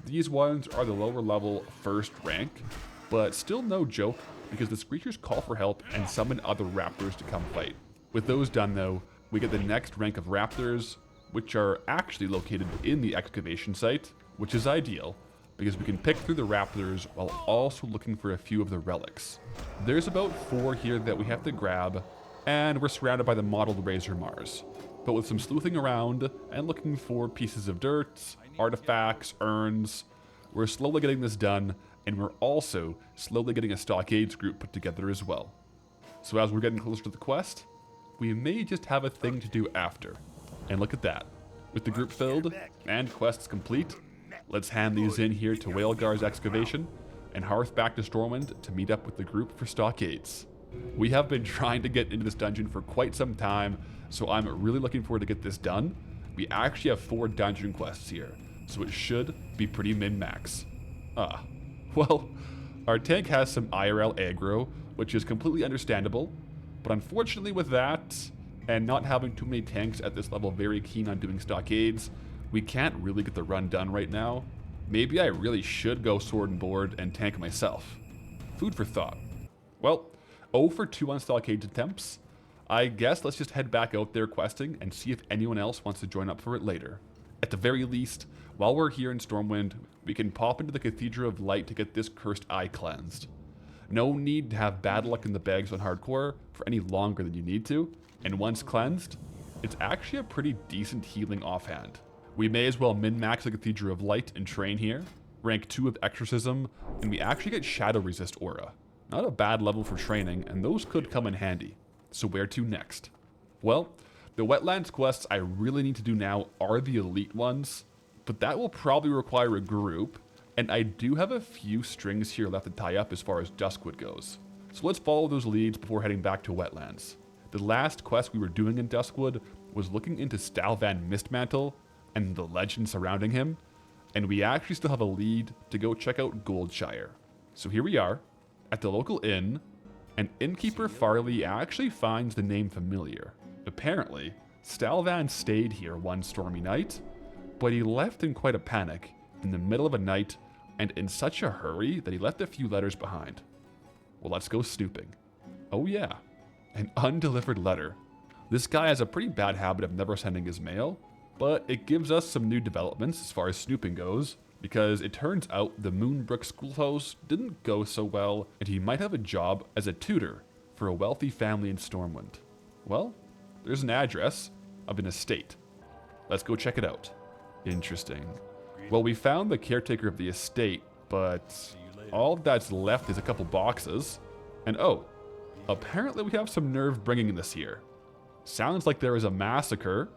Speaker 1: These ones are the lower level first rank, but still no joke because the screechers call for help and summon other raptors to come fight. With those done though, we get the next rank of raptors, which are actually located in the excavation site, which is ideal because we can pick through the raptors while also looking for a few of the relics. There's about 4 here that we have to grab, and we're surrounded by the modeled Razor Mars. But with some sleuthing around and looking for pieces of dirt, artifacts, urns, we're slowly getting this done, and we're also slowly getting a stockades group put together as well. So as we're getting closer to the quest, we may just have a thing to do after. And look at that. With the group filled and quests complete, let's hand these in here to Whalegar's excavation and hearth back to Stormwind to meet up with the group for stockades. We have been trying to get into this dungeon for quite some time, so I'm really looking forward to get this done. We actually have 4 dungeon quests here, so it should be pretty min-max. Well, our tank has some IRL aggro, which is completely understandable, but unfortunately with that, and not having too many tanks at this level very keen on doing stockades, we can't really get the run done right now. Maybe I really should go sword and board and tank myself. Food for thought. Well, 0 for 2 on stockades attempts. I guess let's just head back out there questing and see if anyone else wants to join up for it later. At the very least, while we're here in Stormwind, we can pop into the Cathedral of Light to get this cursed eye cleansed. No need to have bad luck in the bags on hardcore for any longer than you need to, and once cleansed, it's actually a pretty decent healing offhand. We may as well min-max the Cathedral of Light and train here, rank 2 of Exorcism, and we actually get Shadow Resist Aura. Not a bad level for training, and those could come in handy. So where to next? Well, the Wetlands quests I really need to do now are the elite ones, but that will probably require a group, and I do have a few strings here left to tie up as far as Duskwood goes. So let's follow those leads before heading back to Wetlands. The last quest we were doing in Duskwood was looking into Stalvan Mistmantle and the legend surrounding him, and we actually still have a lead to go check out Goldshire. So here we are, at the local inn, and innkeeper Farley actually finds the name familiar. Apparently, Stalvan stayed here one stormy night, but he left in quite a panic, in the middle of a night, and in such a hurry that he left a few letters behind. Well, let's go snooping. Oh yeah, an undelivered letter. This guy has a pretty bad habit of never sending his mail, but it gives us some new developments as far as snooping goes, because it turns out the Moonbrook schoolhouse didn't go so well, and he might have a job as a tutor for a wealthy family in Stormwind. Well, there's an address of an estate. Let's go check it out. Interesting. Well, we found the caretaker of the estate, but all that's left is a couple boxes. And oh, apparently we have some nerve bringing this here. Sounds like there is a massacre.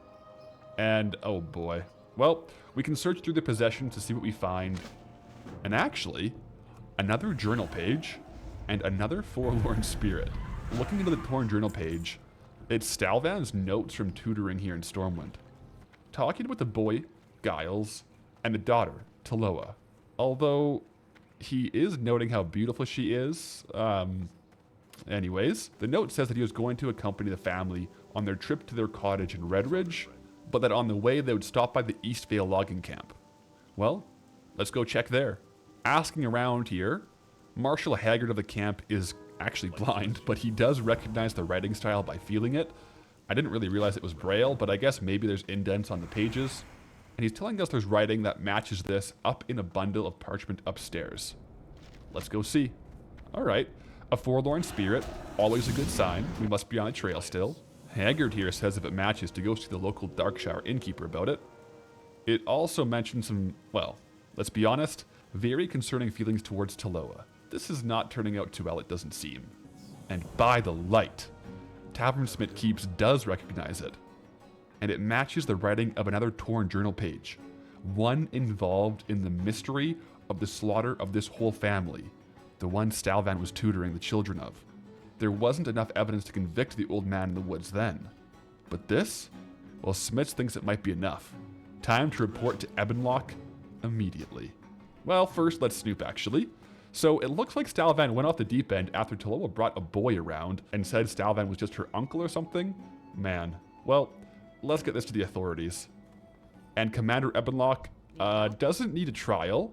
Speaker 1: And oh boy. Well, we can search through the possessions to see what we find. And actually, another journal page and another forlorn spirit. Looking into the torn journal page, it's Stalvan's notes from tutoring here in Stormwind. Talking about the boy, Giles, and the daughter, Taloa. Although, he is noting how beautiful she is. Anyways, the note says that he was going to accompany the family on their trip to their cottage in Redridge, but that on the way they would stop by the Eastvale logging camp. Well, let's go check there. Asking around here, Marshal Haggard of the camp is actually blind, but he does recognize the writing style by feeling it. I didn't really realize it was Braille, but I guess maybe there's indents on the pages. And he's telling us there's writing that matches this up in a bundle of parchment upstairs. Let's go see. Alright, a forlorn spirit, always a good sign. We must be on a trail still. Haggard here says if it matches to go see the local Darkshire innkeeper about it. It also mentions some, well, let's be honest, very concerning feelings towards Taloa. This is not turning out too well, it doesn't seem. And by the light, Tavernsmith Keeps does recognize it. And it matches the writing of another torn journal page. One involved in the mystery of the slaughter of this whole family. The one Stalvan was tutoring the children of. There wasn't enough evidence to convict the old man in the woods then. But this? Well, Smiths thinks it might be enough. Time to report to Ebonlock immediately. Well, first let's snoop actually. So it looks like Stalvan went off the deep end after Taloa brought a boy around and said Stalvan was just her uncle or something. Man, well, let's get this to the authorities. And Commander Ebonlock doesn't need a trial.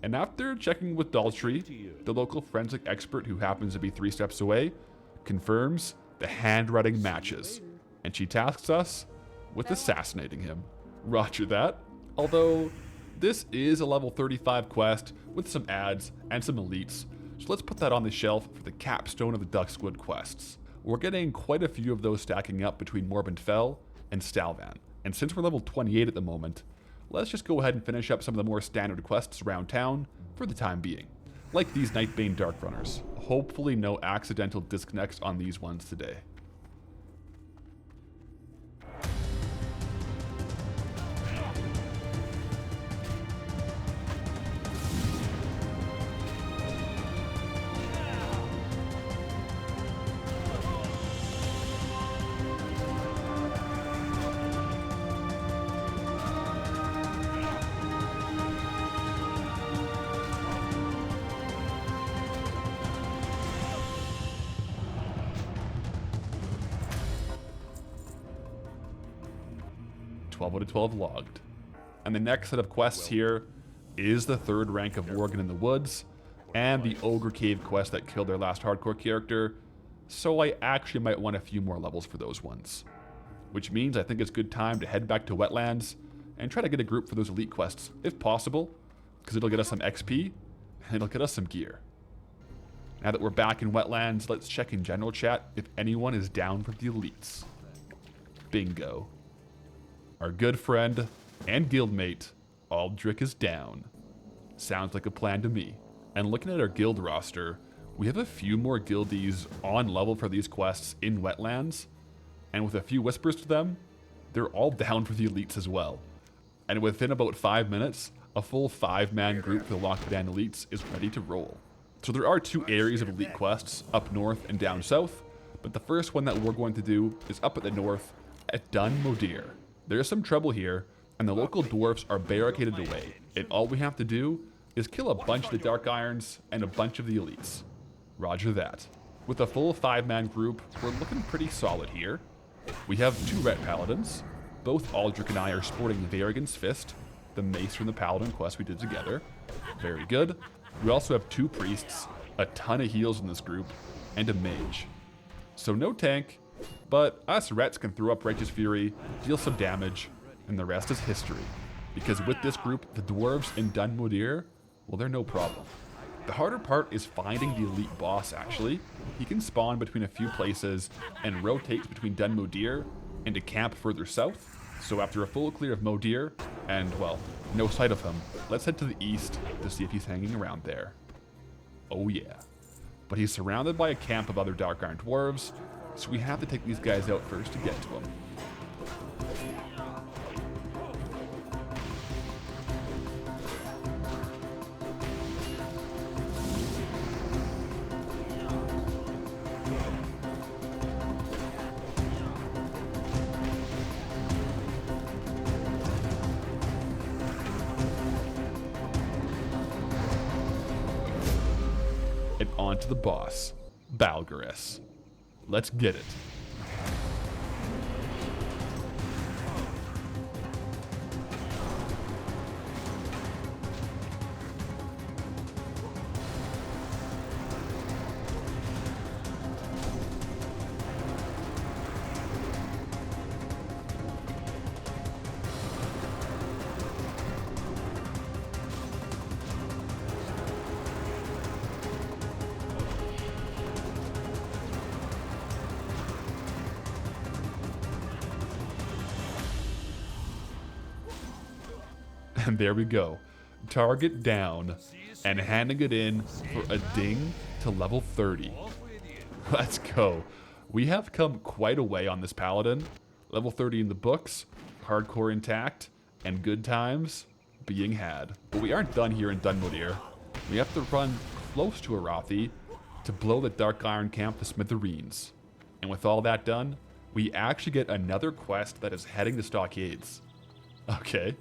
Speaker 1: And after checking with Daltrey, the local forensic expert who happens to be 3 steps away, confirms the handwriting matches. And she tasks us with assassinating him. Roger that. Although, this is a level 35 quest with some ads and some elites, so let's put that on the shelf for the capstone of the Duckswood quests. We're getting quite a few of those stacking up between Morbid Fell and Stalvan. And since we're level 28 at the moment, let's just go ahead and finish up some of the more standard quests around town for the time being. Like these Nightbane Darkrunners. Hopefully no accidental disconnects on these ones today. Out of 12 logged. And the next set of quests here is the 3rd rank of Worgen in the Woods and the Ogre Cave quest that killed their last hardcore character, so I actually might want a few more levels for those ones. Which means I think it's good time to head back to Wetlands and try to get a group for those elite quests, if possible, because it'll get us some XP and it'll get us some gear. Now that we're back in Wetlands, let's check in general chat if anyone is down for the elites. Bingo. Our good friend and guildmate, Aldrich, is down. Sounds like a plan to me. And looking at our guild roster, we have a few more guildies on level for these quests in Wetlands, and with a few whispers to them, they're all down for the elites as well. And within about 5 minutes, a full 5-man group for the Lockdown elites is ready to roll. So there are 2 areas of elite quests, up north and down south, but the first one that we're going to do is up at the north at Dun Modir. There's some trouble here, and the local dwarfs are barricaded away, and all we have to do is kill a bunch of the Dark Irons and a bunch of the elites. Roger that. With a full 5-man group, we're looking pretty solid here. We have 2 ret paladins. Both Aldrich and I are sporting Varigan's Fist, the mace from the paladin quest we did together. Very good. We also have 2 priests, a ton of heals in this group, and a mage. So no tank, but us rets can throw up Righteous Fury, deal some damage, and the rest is history. Because with this group, the dwarves in Dun Modir, well, they're no problem. The harder part is finding the elite boss, actually. He can spawn between a few places and rotates between Dun Modir and a camp further south. So after a full clear of Modir, and well, no sight of him, let's head to the east to see if he's hanging around there. Oh yeah. But he's surrounded by a camp of other Dark Iron dwarves, so we have to take these guys out first to get to him. And on to the boss, Balgaris. Let's get it. And there we go. Target down and handing it in for a ding to level 30. Let's go. We have come quite a way on this paladin. Level 30 in the books, hardcore intact, and good times being had. But we aren't done here in Dun Modir. We have to run close to Arathi to blow the Dark Iron camp to smithereens. And with all that done, we actually get another quest that is heading to Stockades. Okay.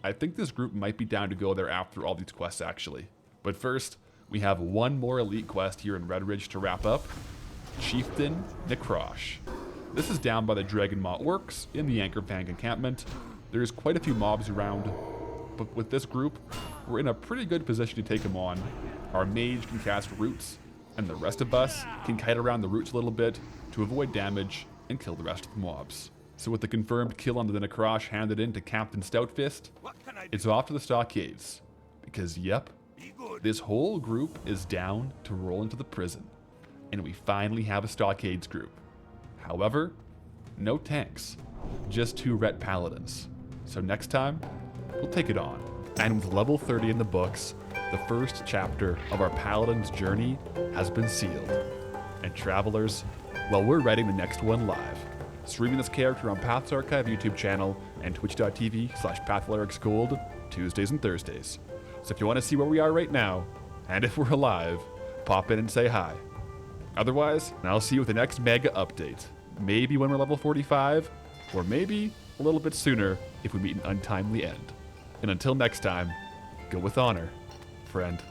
Speaker 1: I think this group might be down to go there after all these quests, actually. But first, we have one more elite quest here in Red Ridge to wrap up. Chieftain Necrosh. This is down by the Dragon Maw Works in the Anchorfang encampment. There's quite a few mobs around, but with this group, we're in a pretty good position to take them on. Our mage can cast roots, and the rest of us can kite around the roots a little bit to avoid damage and kill the rest of the mobs. So with the confirmed kill onto the Necrosh handed in to Captain Stoutfist, it's off to the Stockades. Because yep, this whole group is down to roll into the prison. And we finally have a Stockades group. However, no tanks, just 2 ret paladins. So next time, we'll take it on. And with level 30 in the books, the first chapter of our paladin's journey has been sealed. And travelers, well, we're writing the next one live. Streaming this character on Path's Archive YouTube channel and twitch.tv/Pathalerix Gold Tuesdays and Thursdays. So if you want to see where we are right now, and if we're alive, pop in and say hi. Otherwise, I'll see you with the next mega update. Maybe when we're level 45, or maybe a little bit sooner if we meet an untimely end. And until next time, go with honor, friend.